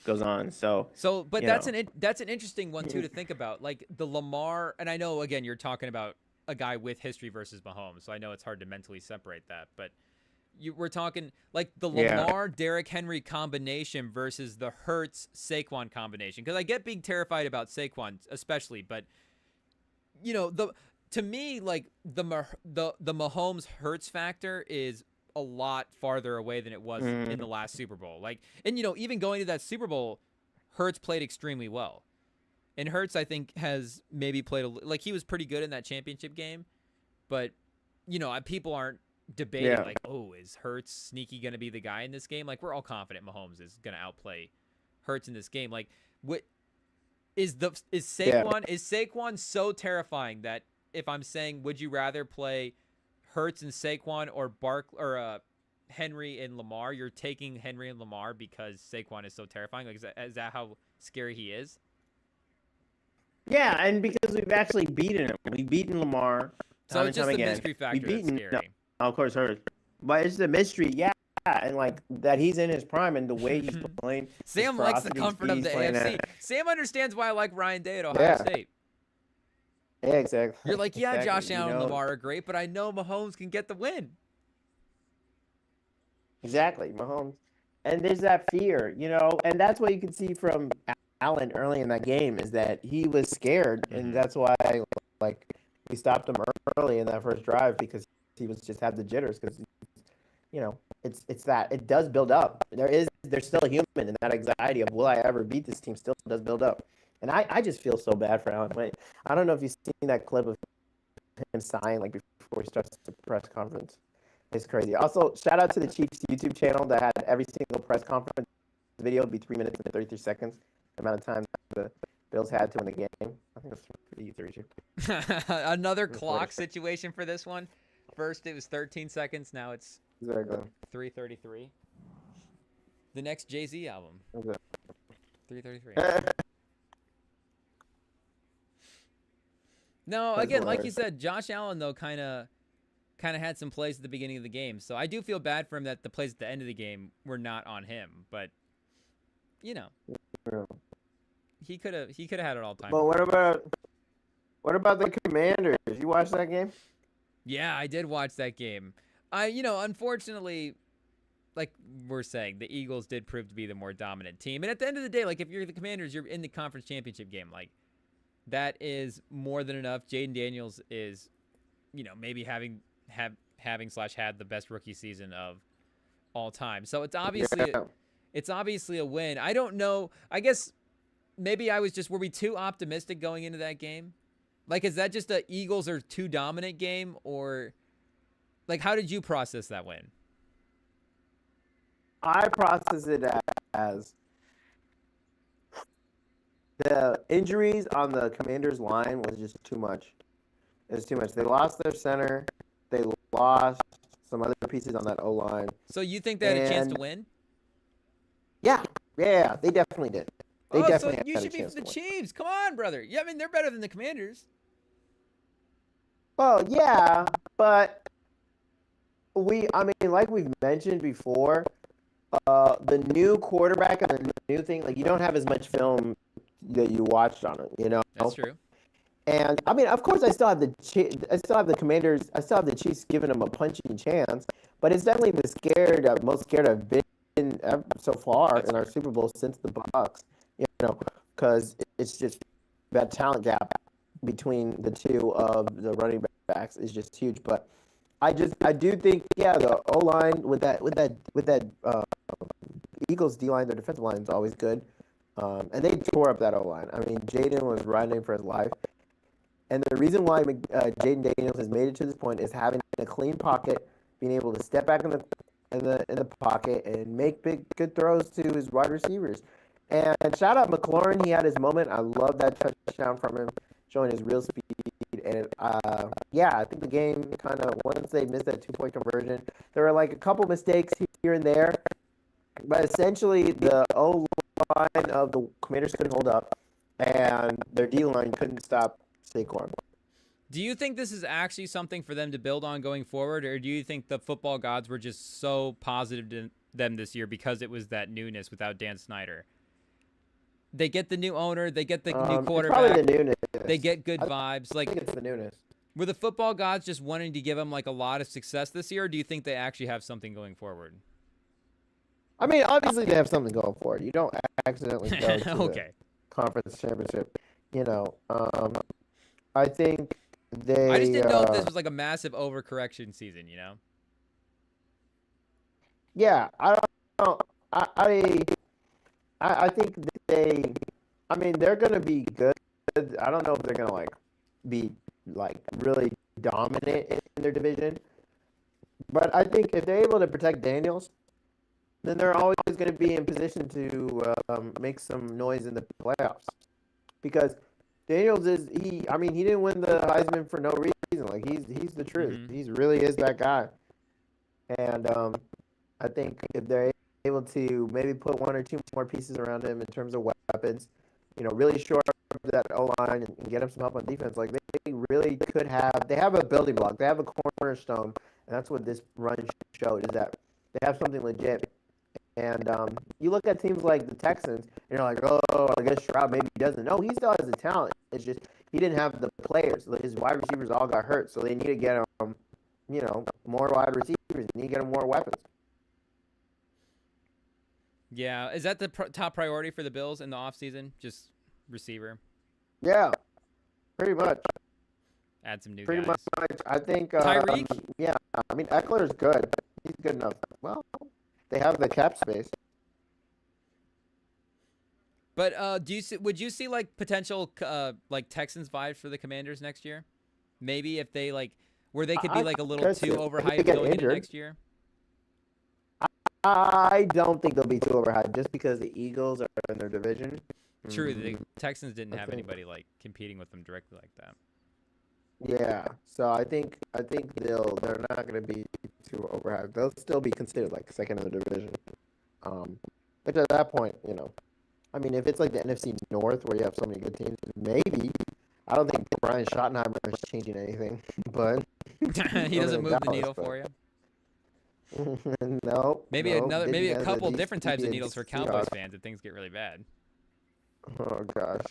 goes on. So, But you that's know. that's an interesting one too to think about. Like the Lamar, and I know again you're talking about a guy with history versus Mahomes, so I know it's hard to mentally separate that. But we're talking like the Yeah. Lamar Derrick Henry combination versus the Hurts Saquon combination. Because I get being terrified about Saquon, especially, but to me, like the Mahomes Hurts factor is a lot farther away than it was in the last Super Bowl. Like, and even going to that Super Bowl, Hurts played extremely well. And Hurts, I think, has maybe played like he was pretty good in that championship game, but people aren't debating like, oh, is Hurts sneaky going to be the guy in this game? Like, we're all confident Mahomes is going to outplay Hurts in this game. Like, what is Saquon so terrifying that if I'm saying, would you rather play Hurts and Saquon or Henry and Lamar, you're taking Henry and Lamar because Saquon is so terrifying? Like, is that how scary he is? Yeah, and because we've actually beaten him. We've beaten Lamar so time it's and just time the again. mystery factor We've beaten, that's scary. No, of course, Hurts. But it's the mystery, yeah. And like that he's in his prime and the way he's playing. Sam likes the comfort of the AFC. Sam understands why I like Ryan Day at Ohio State. Yeah, exactly. You're like, yeah, exactly. Josh Allen and Lamar are great, but I know Mahomes can get the win. Exactly, Mahomes. And there's that fear, and that's what you can see from Allen early in that game is that he was scared, and that's why we stopped him early in that first drive because he was just had the jitters because it's that it does build up. There's still a human, and that anxiety of will I ever beat this team still does build up. And I just feel so bad for Allen. I don't know if you've seen that clip of him sighing like before he starts the press conference. It's crazy. Also, shout out to the Chiefs YouTube channel that had every single press conference video would be 3 minutes and 33 seconds. The amount of time the Bills had to win the game. I think it was 32. Another clock situation for this one. First, it was 13 seconds. Now it's 3:33. The next Jay-Z album. 3:33. No, again, like you said, Josh Allen though kind of had some plays at the beginning of the game, so I do feel bad for him that the plays at the end of the game were not on him. But he could have had it all time. But what about the Commanders? You watched that game? Yeah, I did watch that game. Unfortunately, like we're saying, the Eagles did prove to be the more dominant team. And at the end of the day, like if you're the Commanders, you're in the conference championship game. Like that is more than enough. Jaden Daniels is, maybe having had the best rookie season of all time. So it's obviously a win. I don't know. I guess maybe were we too optimistic going into that game? Like, is that just a Eagles are too dominant game, or like how did you process that win? I process it as the injuries on the Commanders line was just too much. It was too much. They lost their center. They lost some other pieces on that O-line. So you think they had a chance to win? Yeah, they definitely did. So you should be for the Chiefs. Come on, brother. Yeah, I mean, they're better than the Commanders. Well, yeah, but like we've mentioned before, the new quarterback and the new thing, like you don't have as much film that you watched on it, That's true. And I mean, of course, I still have the Commanders. I still have the Chiefs giving them a punching chance, but it's definitely the most scared I've been so far in our Super Bowl since the Bucs. Because it's just that talent gap between the two of the running backs is just huge. But I do think the O line with that Eagles D line, their defensive line is always good, and they tore up that O line. I mean, Jaden was running for his life. And the reason why Jaden Daniels has made it to this point is having a clean pocket, being able to step back in the pocket and make good throws to his wide receivers. And shout out McLaurin, he had his moment. I love that touchdown from him, showing his real speed. And I think the game kind of once they missed that 2-point conversion, there were like a couple mistakes here and there, but essentially the O line of the Commanders couldn't hold up, and their D line couldn't stop Saquon. Do you think this is actually something for them to build on going forward, or do you think the football gods were just so positive to them this year because it was that newness without Dan Snyder? They get the new owner. They get the new It's quarterback. probably the newness. They get good vibes. I Like, think it's the newness. were the football gods just wanting to give him like a lot of success this year, or do you think they actually have something going forward? I mean, obviously they have something going for it. You don't accidentally go to Okay. the conference championship. You know, I think they. I just didn't know if this was like a massive overcorrection season, you know? Yeah, I don't. I think they. I mean, they're gonna be good. I don't know if they're gonna be really dominant in their division, but I think if they're able to protect Daniels, then they're always going to be in position to make some noise in the playoffs. Because Daniels I mean, he didn't win the Heisman for no reason. Like, he's the truth. Mhm. He really is that guy. And I think if they're able to maybe put one or two more pieces around him in terms of weapons, you know, really shore up that O-line and get him some help on defense, like, they really could have. They have a building block. They have a cornerstone, and that's what this run showed, is that they have something legit. And you look at teams like the Texans, and you're like, oh, I guess Stroud maybe doesn't. No, he still has the talent. It's just he didn't have the players. His wide receivers all got hurt, so they need to get him, you know, more wide receivers. They need to get him more weapons. Yeah. Is that the top priority for the Bills in the offseason? Just receiver? Yeah, pretty much. Add some new Pretty guys. much. I think. Tyreek? Yeah, I mean, Eckler's good. He's good enough. Well, they have the cap space. But would you see like potential like Texans vibes for the Commanders next year? Maybe if they where they could be like a little could too see it. overhyped They get going into injured. next year. I don't think they'll be too overhyped just because the Eagles are in their division. True, the Texans didn't I have think- anybody like competing with them directly like that. Yeah, so I think they're not going to be too overhyped. They'll still be considered like second in the division. But at that point, you know, I mean, if it's like the NFC North where you have so many good teams, maybe. I don't think Brian Schottenheimer is changing anything, but He doesn't move the needle for you. No. Maybe maybe a couple different types of needles for Cowboys Seahawks. fans if things get really bad. Oh gosh.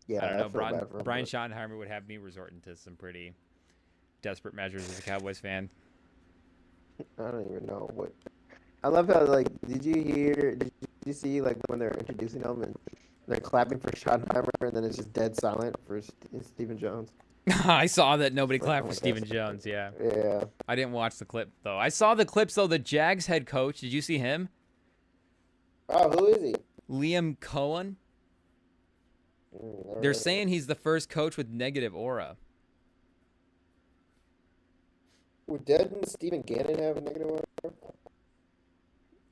Yeah, I don't know. feel bad for him, Brian but- Schottenheimer would have me resorting to some pretty desperate measures as a Cowboys fan. I don't even know what. I love how did you see when they're introducing them and they're clapping for Schottenheimer and then it's just dead silent for Stephen Jones. I saw that nobody clapped Oh for my Stephen gosh. Jones. Yeah, Yeah. I didn't watch the clip though. I saw the clips though. The Jags head coach. Did you see him? Oh, who is he? Liam Cohen. They're saying he's the first coach with negative aura. Didn't Stephen Gannon have a negative one?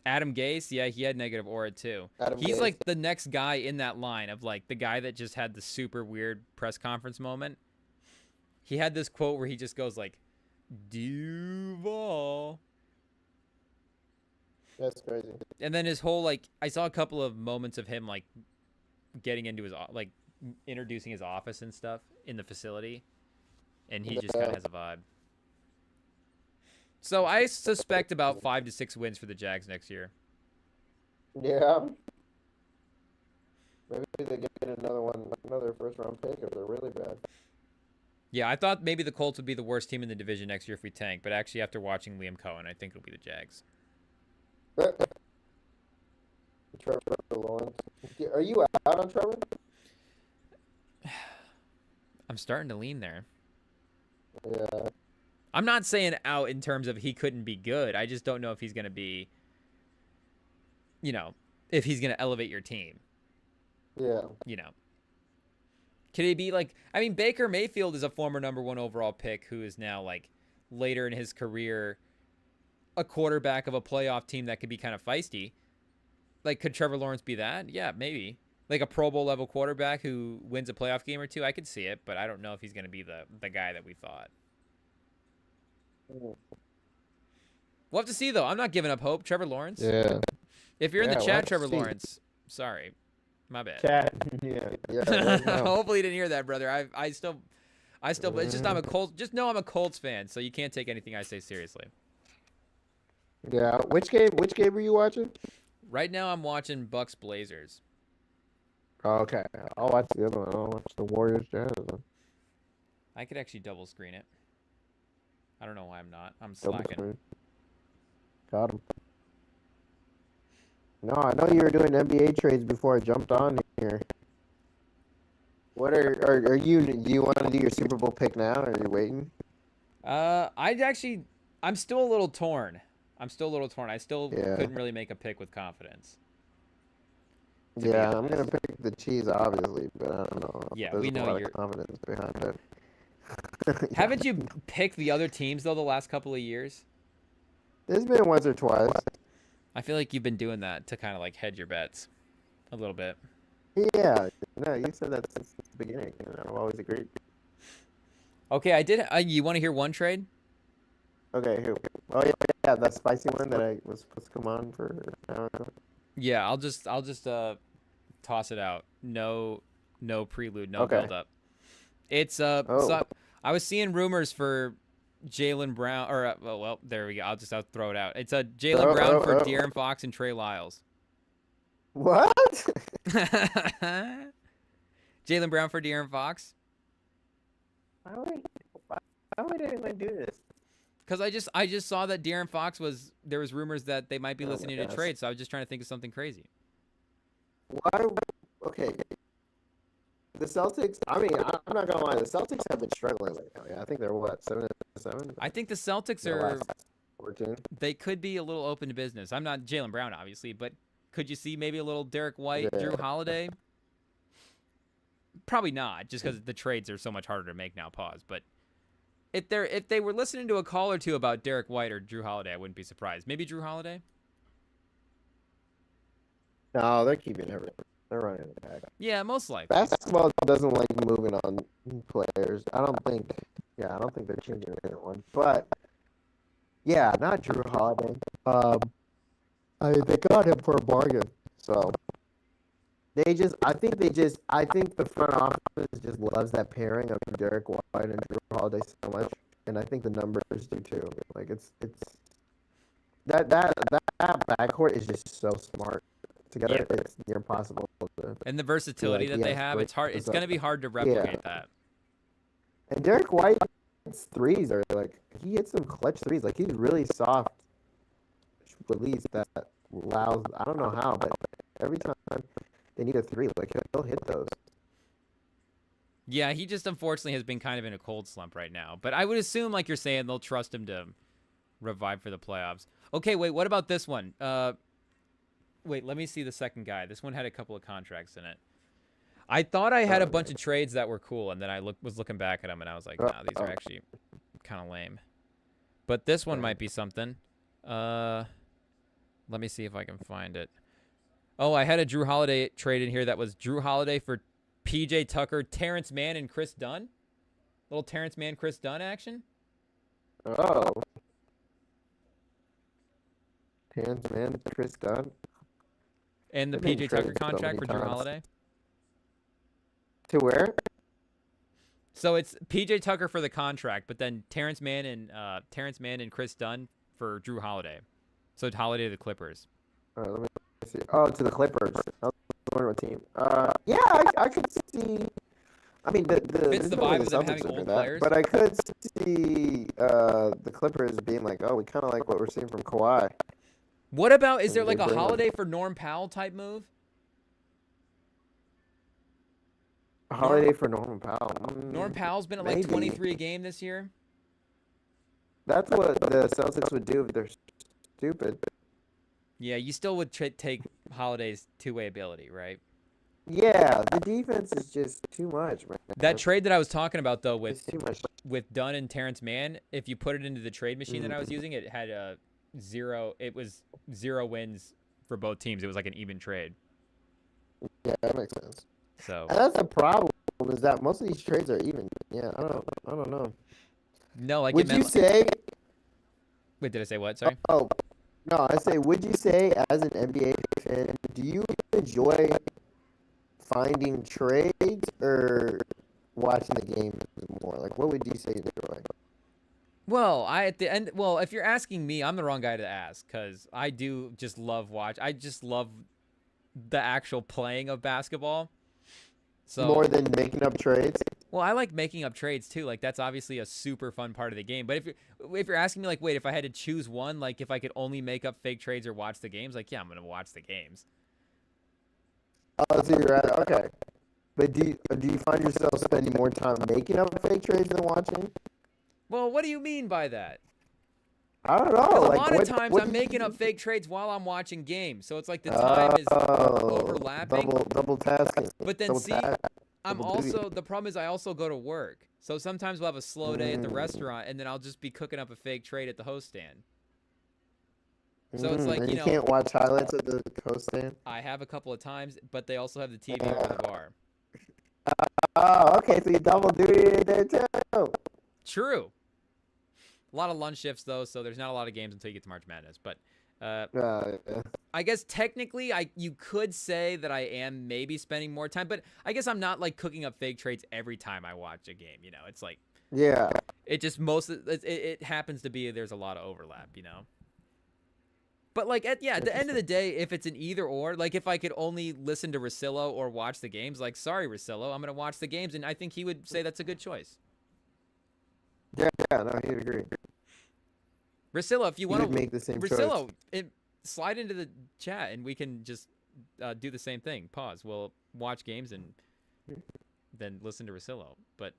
Adam Gase, yeah, he had negative aura too. Adam He's Gase. like the next guy in that line of like the guy that just had the super weird press conference moment. He had this quote where he just goes like, Duval. That's crazy. And then his whole I saw a couple of moments of him getting into his introducing his office and stuff in the facility, and he just kind of has a vibe. So I suspect about 5 to 6 wins for the Jags next year. Yeah. Maybe they get another first round pick if they're really bad. Yeah, I thought maybe the Colts would be the worst team in the division next year if we tank, but actually after watching Liam Cohen, I think it'll be the Jags. Trevor Lawrence. Are you out on Trevor? I'm starting to lean there. Yeah. I'm not saying out in terms of he couldn't be good. I just don't know if he's going to be, if he's going to elevate your team. Yeah. Could he be Baker Mayfield is a former #1 overall pick who is now later in his career a quarterback of a playoff team that could be kind of feisty. Could Trevor Lawrence be that? Yeah, maybe. A Pro Bowl level quarterback who wins a playoff game or two, I could see it, but I don't know if he's going to be the guy that we thought. We'll have to see, though. I'm not giving up hope. Trevor Lawrence. Yeah. If you're in the Yeah, we'll chat, have to Trevor see. Lawrence, sorry. My bad. Chat. Yeah. Yeah. Hopefully you didn't hear that, brother. I still it's just I'm a Colts. Just know I'm a Colts fan, so you can't take anything I say seriously. Yeah. Which game were you watching? Right now, I'm watching Bucks Blazers. Oh, okay. I'll watch the other one. I'll watch the Warriors Jazz then. I could actually double screen it. I don't know why I'm not. I'm Double slacking. screen. Got him. No, I know you were doing NBA trades before I jumped on here. What are you? Do you want to do your Super Bowl pick now, or are you waiting? I'm still a little torn. I still Yeah. couldn't really make a pick with confidence. Yeah, I'm gonna pick the cheese, obviously, but I don't know. Yeah, There's we a know lot you're. of confidence behind it. Haven't you picked the other teams though the last couple of years? There's been once or twice. I feel like you've been doing that to kind of like hedge your bets a little bit. Yeah, no, you said that since the beginning, and I've always agreed. Okay, I did. You want to hear one trade? Okay, who? Oh yeah, that spicy one that I was supposed to come on for an hour ago. Yeah, I'll just toss it out. No prelude, no Okay. build up. It's So I was seeing rumors for Jaylen Brown, or well, there we go. I'll throw it out. It's a Jaylen Brown for De'Aaron Fox and Trey Lyles. What? Jaylen Brown for De'Aaron Fox. Why would anyone do this? Because I just saw that De'Aaron Fox there was rumors that they might be listening to gosh. trade, so I was just trying to think of something crazy. Why? Okay. The Celtics. I mean, I'm not gonna lie. The Celtics have been struggling right now. Yeah, I think they're what 7-7. I think the Celtics The are. last 14. They could be a little open to business. I'm not Jaylen Brown, obviously, but could you see maybe a little Derek White, Yeah. Drew Holiday? Probably not, just because the trades are so much harder to make now. Pause. But if they were listening to a call or two about Derek White or Drew Holiday, I wouldn't be surprised. Maybe Drew Holiday. No, they're keeping everything. They're running it back. Yeah, most likely. Basketball doesn't like moving on players. I don't think they're changing anyone. But yeah, not Drew Holiday. They got him for a bargain. So I think the front office just loves that pairing of Derek White and Drew Holiday so much, and I think the numbers do too. Like it's that backcourt is just so smart. Together, it's near impossible to. And the versatility that they have, it's hard. It's going to be hard to replicate that. And Derek White's threes are like he hits some clutch threes. Like he's really soft release that allows. I don't know how, but every time they need a three, like he'll hit those. Yeah, he just unfortunately has been kind of in a cold slump right now. But I would assume, like you're saying, they'll trust him to revive for the playoffs. Okay, wait. What about this one? Wait, let me see the second guy. This one had a couple of contracts in it. I thought I had a bunch of trades that were cool, and then I was looking back at them, and I was like, nah, these are actually kind of lame. But this one might be something. Let me see if I can find it. Oh, I had a Drew Holiday trade in here that was Drew Holiday for PJ Tucker, Terrence Mann, and Chris Dunn. Little Terrence Mann, Chris Dunn action. Oh. Terrence Mann, Chris Dunn. And the PJ Tucker contract for Drew Holiday. To where? So it's PJ Tucker for the contract, but then Terrence Mann and Chris Dunn for Drew Holiday. So it's Holiday to the Clippers. All right, let me see. Oh, to the Clippers. I was wondering what team. Yeah, I could see. I mean, Fits the vibe of them having Celtics old that, players. but I could see the Clippers being like, oh, we kind of like what we're seeing from Kawhi. What about, is there They like a bring him. Holiday for Norm Powell type move? A holiday for Norman Powell. Norm Powell's been at like maybe. 23 a game this year. That's what the Celtics would do if they're stupid. Yeah, you still would take Holiday's two-way ability, right? Yeah, the defense is just too much, man. That trade that I was talking about, though, It's too much. with Dunn and Terrence Mann, if you put it into the trade machine that I was using, it had it was 0 wins for both teams. It was like an even trade. Yeah, that makes sense. So And that's the problem is that most of these trades are even. Yeah, I don't know. no, like Would it meant, you say? wait, did I say what? Sorry. Oh, no, I say. Would you say, as an NBA fan, do you enjoy finding trades or watching the games more? Like, what would you say you enjoy? Well, at the end, well, if you're asking me, I'm the wrong guy to ask because I do just love watch. I just love the actual playing of basketball. So More than making up trades. well, I like making up trades too. Like that's obviously a super fun part of the game. But if you're asking me like, wait, if I had to choose one, like if I could only make up fake trades or watch the games, like yeah, I'm gonna watch the games. Oh, so you're right. Okay. But do you find yourself spending more time making up fake trades than watching? Well, what do you mean by that? I don't know. 'Cause a Like, lot of times what I'm do you making do? up fake trades while I'm watching games, so it's like the time is overlapping. Double tasking. But then Double see, task. I'm double duty. also the problem is I also go to work, so sometimes we'll have a slow day at the restaurant, and then I'll just be cooking up a fake trade at the host stand. So it's like and you you know, can't watch highlights at the host stand. I have a couple of times, but they also have the TV over the bar. Oh, okay. So you double duty there too. True. A lot of lunch shifts though, so there's not a lot of games until you get to March Madness. But Yeah. I guess technically, you could say that I am maybe spending more time, but I guess I'm not like cooking up fake trades every time I watch a game. You know, it's like Yeah. it just it happens to be there's a lot of overlap. You know. But like at the end of the day, if it's an either or, like if I could only listen to Rosillo or watch the games, like sorry Rosillo, I'm gonna watch the games, and I think he would say that's a good choice. Yeah. No, he'd agree. Rosillo, if you want to make the same choice. Rosillo, slide into the chat and we can just do the same thing. Pause. We'll watch games and then listen to Rosillo. But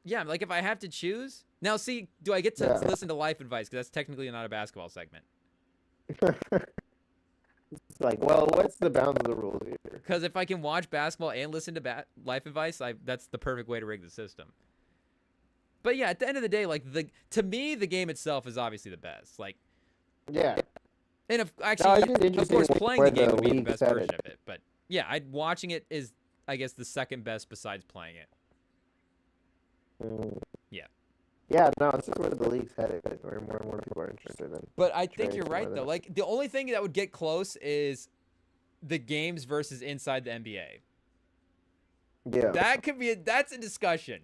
yeah, like if I have to choose now, see, do I get to listen to life advice? Because that's technically not a basketball segment. It's like, well, what's the bounds of the rules here? Because if I can watch basketball and listen to life advice, that's the perfect way to rig the system. But yeah, at the end of the day, like to me, the game itself is obviously the best. Like, Yeah. and of it's just course, interesting playing where the game the would be the league's best headed. version of it. But yeah, watching it is, I guess, the second best besides playing it. Yeah. Yeah, no, it's just where the league's headed. Where more and more people are interested in. But I think trades you're and right all though. that. Like the only thing that would get close is the games versus inside the NBA. Yeah. That's a discussion.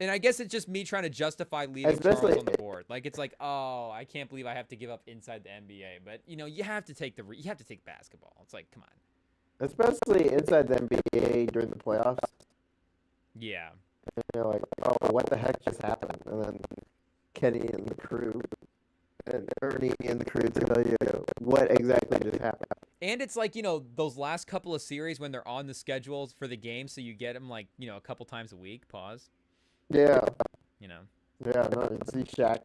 And I guess it's just me trying to justify leaving Charles Especially- on the board. Like it's like, oh, I can't believe I have to give up inside the NBA. But you know, you have to take basketball. It's like, come on. Especially inside the NBA during the playoffs. Yeah. You're like, oh, what the heck just happened? And then Kenny and the crew, and Ernie and the crew tell you what exactly just happened. And it's like, you know, those last couple of series when they're on the schedules for the game, so you get them like, you know, a couple times a week. Pause. Yeah. You know. Yeah, no, you see Shaq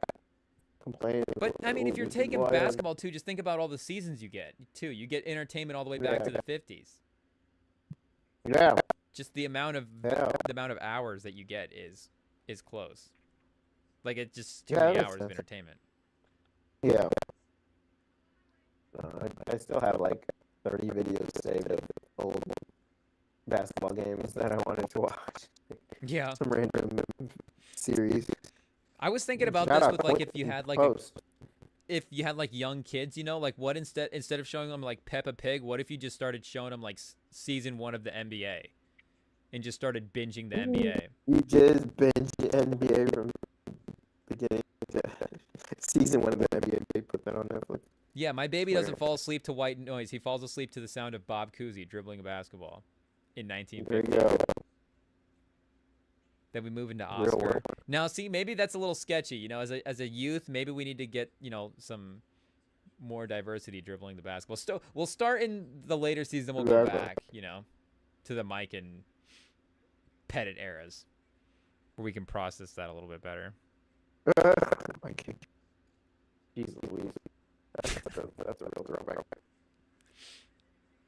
complain. But I mean, if you're "Oh, taking why- basketball too, just think about all the seasons you get too. You get entertainment all the way back Yeah. to the 50s. Yeah. Just the amount of hours that you get is close. Like it's just too Yeah, many that makes hours of sense. entertainment. Yeah. I still have like 30 videos saved of old basketball games that I wanted to watch. Yeah. Some random series. I was thinking about Shout this out with like Quinn if you had like Post. if you had like young kids, you know, like what instead of showing them like Peppa Pig, what if you just started showing them like season 1 of the NBA and just started binging the NBA? You just binge the NBA from beginning to season 1 of the NBA. They put that on Netflix. Yeah, my baby doesn't fall asleep to white noise. He falls asleep to the sound of Bob Cousy dribbling a basketball in There 1950. you go. Then we move into Real Oscar. world. Now, see, maybe that's a little sketchy. You know, as a youth, maybe we need to get, you know, some more diversity dribbling the basketball. We'll start in the later season. We'll go Exactly. back, you know, to the Mike and Pettit eras, where we can process that a little bit better. My kid. Jeez Louise. That's a real throwback.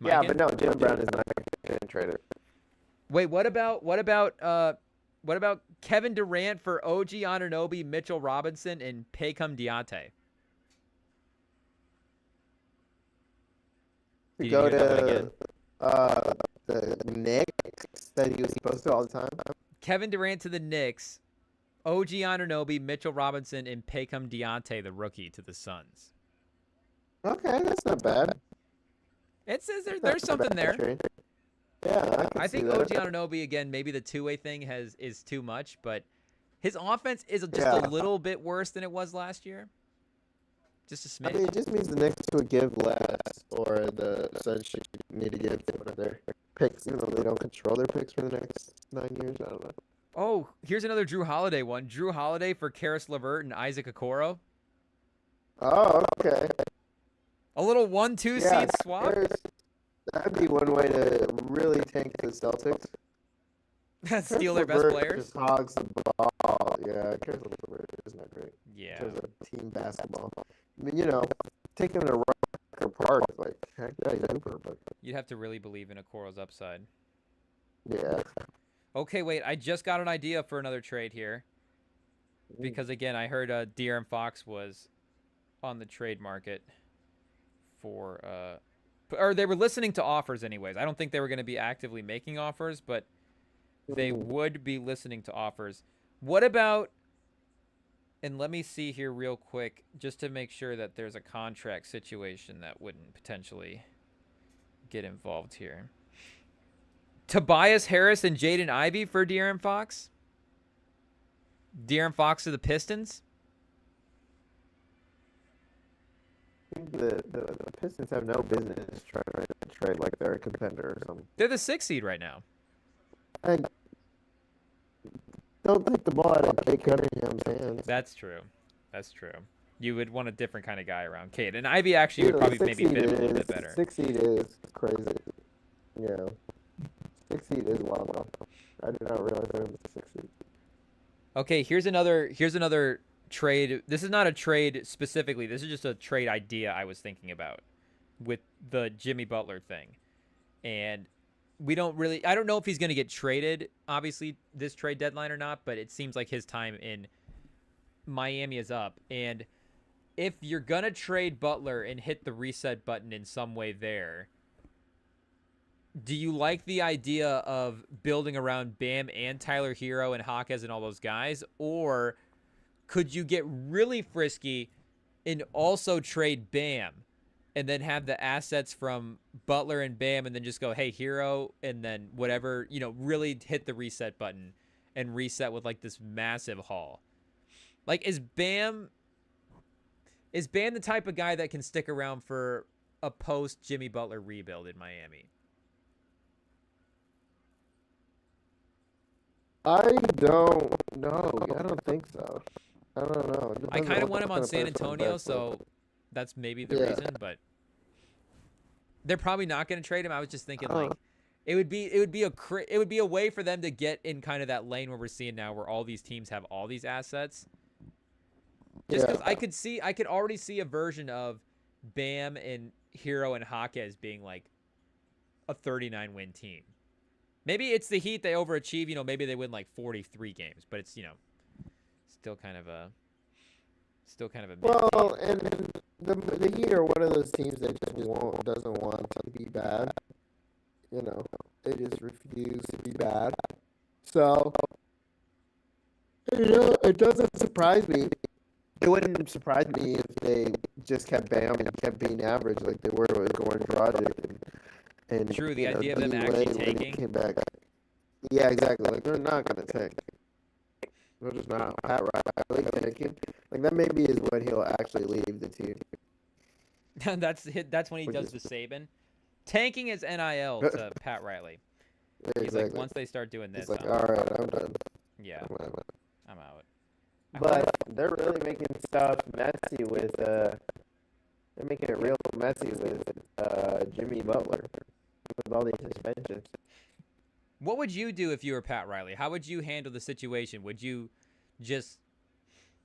Yeah, Mike but no, Jalen Brown is not going to trade it. Wait, what about Kevin Durant for OG Anunoby, Mitchell Robinson, and Paycom Deontay? To Did you go hear that one to again? the Knicks that he was supposed to all the time. Kevin Durant to the Knicks, OG Anunoby, Mitchell Robinson, and Paycom Deontay, the rookie, to the Suns. Okay, that's not bad. It says there's That's not a something bad there. trade. Yeah, I I see think that. OG Anunoby again. Maybe the two-way thing is too much, but His offense is just a little bit worse than it was last year. Just a smidge. I mean, it just means the Knicks would give less, or the Suns should need to give one of their picks, even though they don't control their picks for the next 9 years. I don't know. Oh, here's another Drew Holiday one. Drew Holiday for Karis LeVert and Isaac Okoro. Oh, okay. A little 1-2 seed swap. That'd be one way to really tank the Celtics. Steal their best players. Just hogs the ball. Yeah, Karis LeVert is not great. Yeah. In terms of team basketball. I mean, take him to Rucker Park, like, heck yeah, he's Hooper, but You'd have to really believe in Okoro's upside. yeah. Okay, wait. I just got an idea for another trade here. Because, again, I heard De'Aaron Fox was on the trade market for... or they were listening to offers anyways. I don't think they were going to be actively making offers, but they would be listening to offers. What about... And let me see here real quick, just to make sure that there's a contract situation that wouldn't potentially get involved here. Tobias Harris and Jaden Ivey for De'Aaron Fox? De'Aaron Fox to the Pistons? The Pistons have no business trying to trade like they're a contender or something. They're the 6th seed right now. And don't take the ball out of Kate Cunningham's hands. That's true. That's true. You would want a different kind of guy around Cade. And Ivy actually would probably maybe fit a little bit better. 6 seed is crazy. Yeah. 6 seed is wild. I did not realize there was a 6 seed. Okay, here's another trade. This is not a trade specifically. This is just a trade idea I was thinking about with the Jimmy Butler thing. And I don't know if he's going to get traded, obviously, this trade deadline or not, but it seems like his time in Miami is up. And if you're going to trade Butler and hit the reset button in some way there, do you like the idea of building around Bam and Tyler Hero and Hawkes and all those guys? Or could you get really frisky and also trade Bam and then have the assets from Butler and Bam and then just go, hey, Hero, and then whatever, really hit the reset button and reset with like this massive haul? Like, is Bam the type of guy that can stick around for a post Jimmy Butler rebuild in Miami? I don't know. I don't think so. I don't know. I kind of want him on San Antonio, so that's maybe the reason, but they're probably not going to trade him. I was just thinking like it would be a way for them to get in kind of that lane where we're seeing now where all these teams have all these assets. Just because I could already see a version of Bam and Hero and Hawkes being like a 39-win team. Maybe it's the Heat, they overachieve, maybe they win like 43 games, but it's, still kind of a well, and the Heat are one of those teams that just doesn't want to be bad. They just refuse to be bad. So, it doesn't surprise me. It wouldn't surprise me if they just kept Bam and kept being average like they were with Goran Dragic and True, the idea of them actually taking. Came back. Yeah, exactly. Like, they're not going to tank. They're just not. Pat Riley tanking. Like, that maybe is when he'll actually leave the team. That's when he does the Saban. Tanking is NIL to Pat Riley. Yeah, He's like, once they start doing this, he's like, all right, I'm done. Yeah, I'm out. But they're really making stuff messy with they're making it real messy with Jimmy Butler with all these suspensions. What would you do if you were Pat Riley? How would you handle the situation? Would you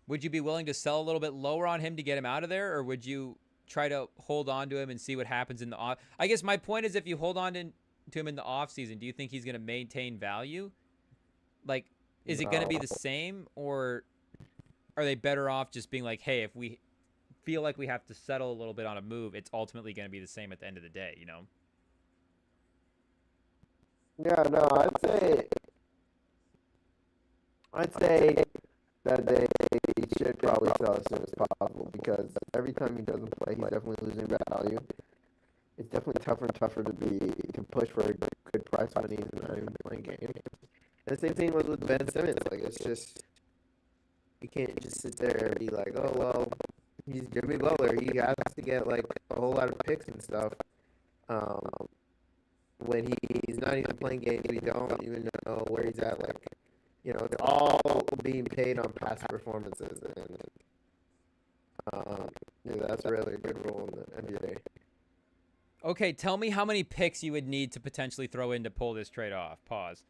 be willing to sell a little bit lower on him to get him out of there, or would you try to hold on to him and see what happens in the off? I guess my point is, if you hold on to him in the off season, do you think he's going to maintain value? Like, is it going to be the same, or are they better off just being like, hey, if we feel like we have to settle a little bit on a move, it's ultimately going to be the same at the end of the day, Yeah, no, I'd say that they should probably sell as soon as possible, because every time he doesn't play, he's definitely losing value. It's definitely tougher and tougher to push for a good price when he's not even playing games. And the same thing was with Ben Simmons. Like, it's just you can't just sit there and be like, oh well, he's Jimmy Butler. He has to get like a whole lot of picks and stuff. Um, when he's not even playing games, we don't even know where he's at. Like, it's all being paid on past performances, and that's really a good rule in the NBA. Okay, tell me how many picks you would need to potentially throw in to pull this trade off. Pause.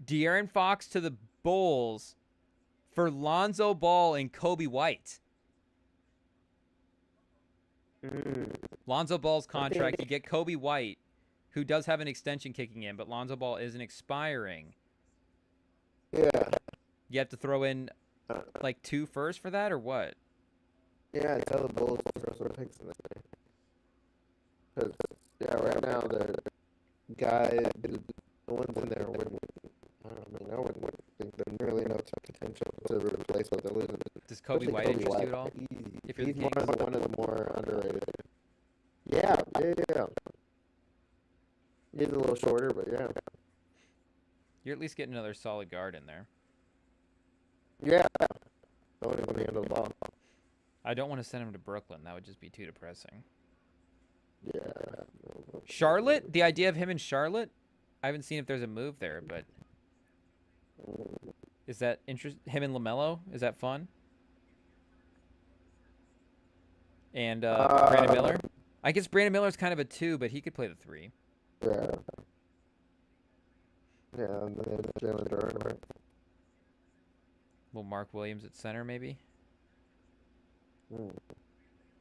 De'Aaron Fox to the Bulls for Lonzo Ball and Kobe White. Lonzo Ball's contract, you get Kobe White, who does have an extension kicking in, but Lonzo Ball isn't expiring. Yeah. You have to throw in like 2 firsts for that, or what? Yeah, tell the Bulls to throw some picks in there. Because, right now, the guy, the ones in there I wouldn't think there's really no potential to replace what they're losing. Does Kobe White interest you at all? If you're He's the Kings? one of the more underrated. Yeah. He's a little shorter, but yeah. You're at least getting another solid guard in there. Yeah. No one can handle the ball. I don't want to send him to Brooklyn. That would just be too depressing. Yeah. Charlotte? The idea of him in Charlotte? I haven't seen if there's a move there, but is that him and LaMelo? Is that fun? And Brandon Miller? I guess Brandon Miller's kind of a 2, but he could play the 3. Yeah. Yeah, and then Jalen Durant, right? Little Mark Williams at center, maybe?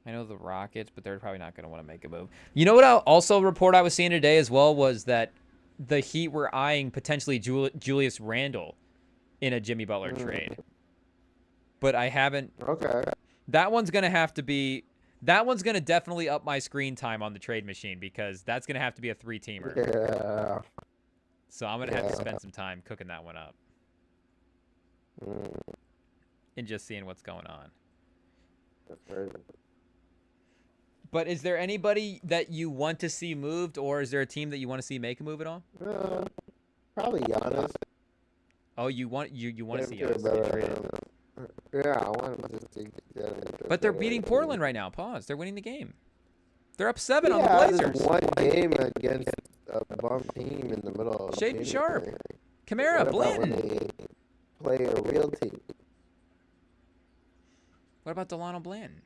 I know the Rockets, but they're probably not going to want to make a move. You know what also report I was seeing today as well was that the Heat were eyeing potentially Julius Randle in a Jimmy Butler trade. But I haven't. Okay. That one's going to definitely up my screen time on the trade machine because that's going to have to be a 3-teamer. Yeah. So I'm going to have to spend some time cooking that one up. And just seeing what's going on. That's crazy. But is there anybody that you want to see moved, or is there a team that you want to see make a move at all? Probably Giannis. Oh, you want to see Giannis better. get traded. Yeah, I want him to see. But they're beating Portland right now. Pause. They're winning the game. They're up 7 on the Blazers. There's one game against a bum team in the middle of Shaden Sharp, Kamara, Blanton. When they play a real team. What about Delano Blanton?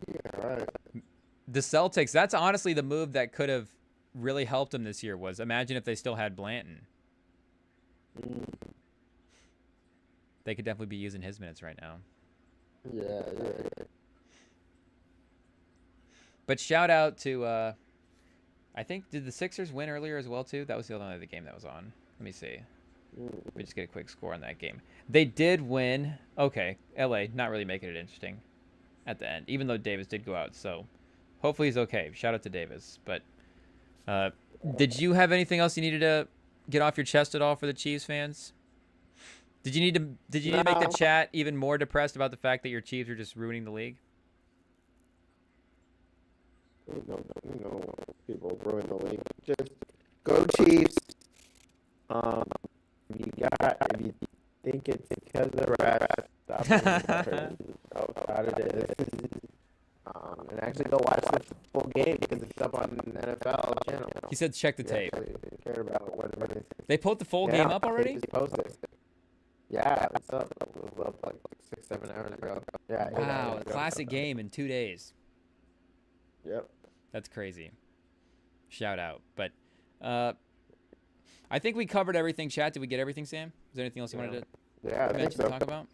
Yeah, right. The Celtics, that's honestly the move that could have really helped them this year was imagine if they still had Blanton. They could definitely be using his minutes right now. Yeah. But shout out to, I think, did the Sixers win earlier as well, too? That was the other game that was on. Let me see. Let me just get a quick score on that game. They did win. Okay, LA, not really making it interesting at the end, even though Davis did go out. So hopefully he's okay. Shout out to Davis. But did you have anything else you needed to get off your chest at all for the Chiefs fans? Did you need to make the chat even more depressed about the fact that your Chiefs are just ruining the league? You know, people ruin the league. Just go Chiefs. If you think it's because of the refs, stop how it is. And actually go watch the full game because it's up on NFL channel. He said check the tape. Care about what it is. They put the full game up already? Just posted. Yeah, it's up. It was up like 6-7 hours ago. Yeah. Wow, a classic game in 2 days. Yep. That's crazy. Shout out. But I think we covered everything, chat. Did we get everything, Sam? Is there anything else you wanted to mention, talk about?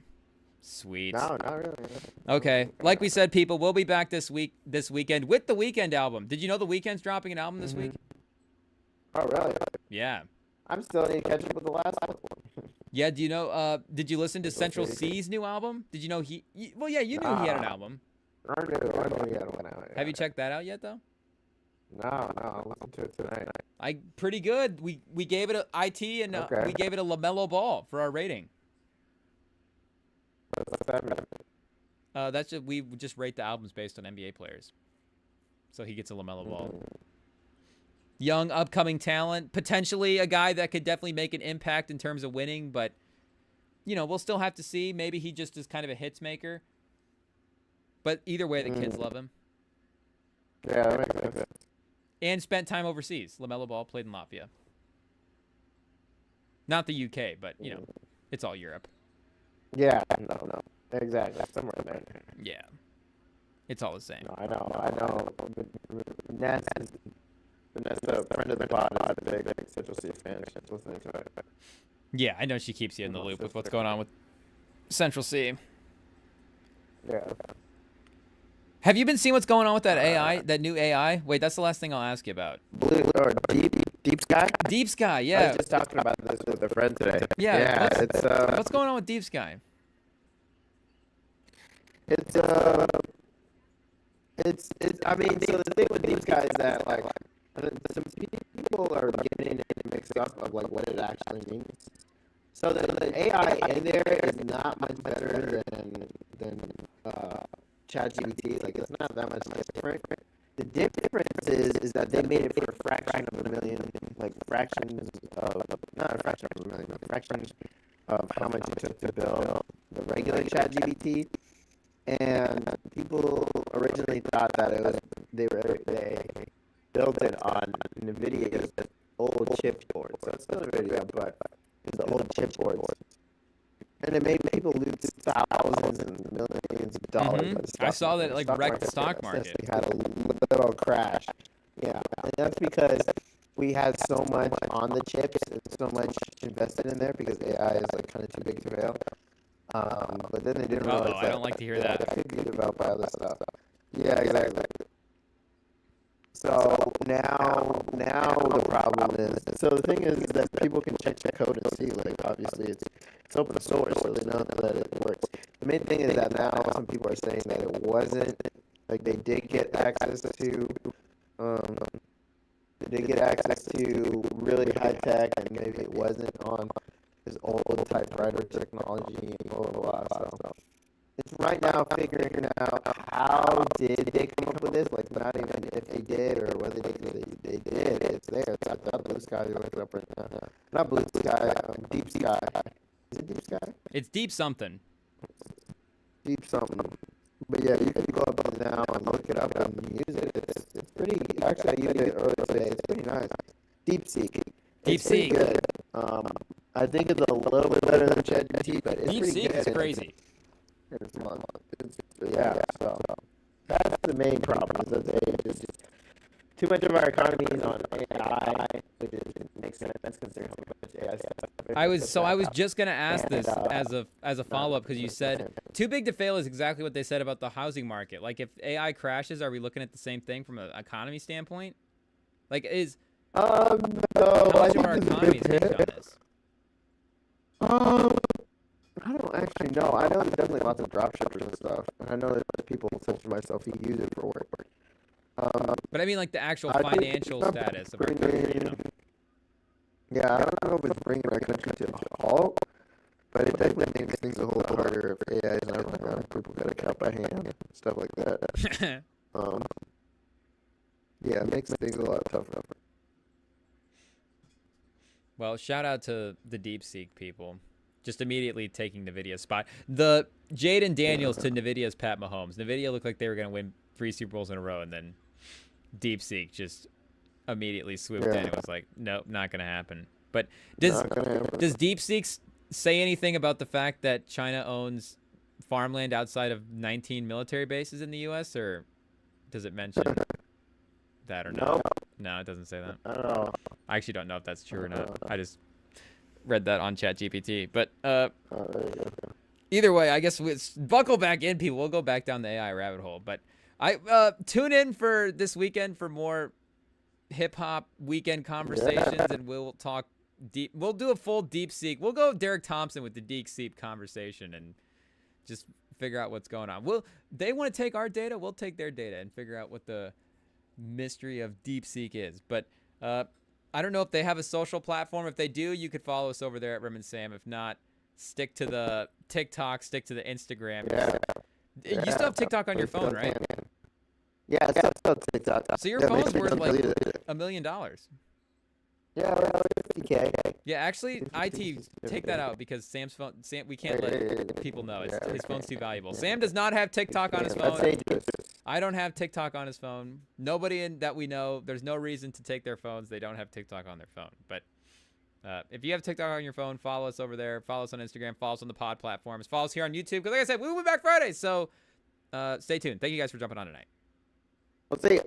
Sweet. No, not really. Okay. Like we said, people, we'll be back this weekend with the Weeknd album. Did you know the Weeknd's dropping an album this week? Oh, really? Yeah. I'm still need to catch up with the last one. Yeah, do you know, did you listen to Central C's new album? Did you know you knew he had an album. I knew he had one out. Have you checked that out yet, though? No, I'll listen to it tonight. Pretty good. We gave it a IT and we gave it a LaMelo Ball for our rating. What's that mean? We just rate the albums based on NBA players. So he gets a LaMelo Ball. Young, upcoming talent, potentially a guy that could definitely make an impact in terms of winning, but you know, we'll still have to see. Maybe he just is kind of a hits maker. But either way, the kids love him. Yeah, that makes sense. And spent time overseas. LaMelo Ball played in Latvia. Not the UK, but, you know, it's all Europe. Yeah, no, exactly, somewhere in there. Yeah. It's all the same. No, I know. Vanessa, friend of the pod, is a big Central C fan. She's listening to it. Yeah, I know she keeps you in the loop with what's going on with Central C. Yeah. Have you been seeing what's going on with that AI, that new AI? Wait, that's the last thing I'll ask you about. Blue or Deep Sky? Deep Sky, I yeah. was just talking about this with a friend today. Yeah, it's what's going on with Deep Sky? It's I mean, so the thing with Deep Sky is that like some people are getting it mixed up of like what it actually means. So the AI in there is not much better than ChatGPT. Like it's not that much different. The difference is that they made it for a fraction of a million, like fractions of not a fraction of a million, but fractions of how much it took to build the regular ChatGPT. And people originally thought that it was they built it on NVIDIA's old chip board. So it's still NVIDIA, but it's the old chip boards. And it made people lose thousands and millions of dollars. I saw that it like wrecked the stock market. We had a little crash. Yeah, and that's because we had so much on the chips and so much invested in there because AI is like kind of too big to fail. But then they didn't realize that. I don't like to hear that. It could be developed by other stuff. Yeah, exactly. So now the problem is, so the thing is that people can check code and see, like, obviously it's open source, so they know that it works. The main thing is that now some people are saying that it wasn't, like, they did get access to really high tech, and maybe it wasn't on his old typewriter technology and blah, blah, blah. So it's right now figuring out how did they come up with this, like not even if they did or whether they did. It's there. It's at the Blue Sky. You look it up right now. Not Blue Sky, Deep Sky. Is it Deep Sky? It's deep something. Deep something. But yeah, you can go up now and look it up and use it. It's pretty, actually I used it earlier today. It's pretty nice. DeepSeek. It's pretty good. I think it's a little bit better than ChatGPT, but it's pretty good. DeepSeek is crazy. Yeah, so that's the main problem. Is that just too much of our economy is on AI, which makes sense considering how much AI stuff. I was just gonna ask this as a follow up because you said too big to fail is exactly what they said about the housing market. Like if AI crashes, are we looking at the same thing from an economy standpoint? Like is no, how much of our economy is hinged on this? I don't actually know. I know there's definitely lots of dropshippers and stuff. And I know that people such as myself who use it for work. But I mean like the actual financial status of our country, you know? Yeah, I don't know if it's bringing our country to a halt, but it definitely makes things a whole lot harder if AI is not around. People got to count by hand and stuff like that. Yeah, it makes things a lot tougher. Well, shout out to the DeepSeek people. Just immediately taking NVIDIA's spot. The Jaden Daniels to NVIDIA's Pat Mahomes. NVIDIA looked like they were going to win 3 Super Bowls in a row, and then DeepSeek just immediately swooped in and was like, nope, not going to happen. But does DeepSeek say anything about the fact that China owns farmland outside of 19 military bases in the U.S., or does it mention that or not? No, it doesn't say that. I don't know. I actually don't know if that's true or not. I just read that on ChatGPT. But either way, I guess buckle back in, people. We'll go back down the AI rabbit hole. But I tune in for this weekend for more hip hop weekend conversations, and we'll talk deep. We'll do a full DeepSeek. We'll go Derek Thompson with the DeepSeek conversation and just figure out what's going on. They want to take our data, we'll take their data and figure out what the mystery of DeepSeek is. But I don't know if they have a social platform. If they do, you could follow us over there at RemingTonM. If not, stick to the TikTok, stick to the Instagram. Yeah. You still have TikTok on your phone, right? Yeah, it's still TikTok. So your phone's worth like $1 million. Yeah, 50K. Yeah, actually, IT, take that out because Sam's phone. We can't let people know. His phone's too valuable. Sam does not have TikTok on his That's phone. dangerous. I don't have TikTok on his phone. Nobody that we know, there's no reason to take their phones. They don't have TikTok on their phone. But if you have TikTok on your phone, follow us over there. Follow us on Instagram. Follow us on the pod platforms. Follow us here on YouTube. Because like I said, we will be back Friday. So stay tuned. Thank you guys for jumping on tonight. Let's see.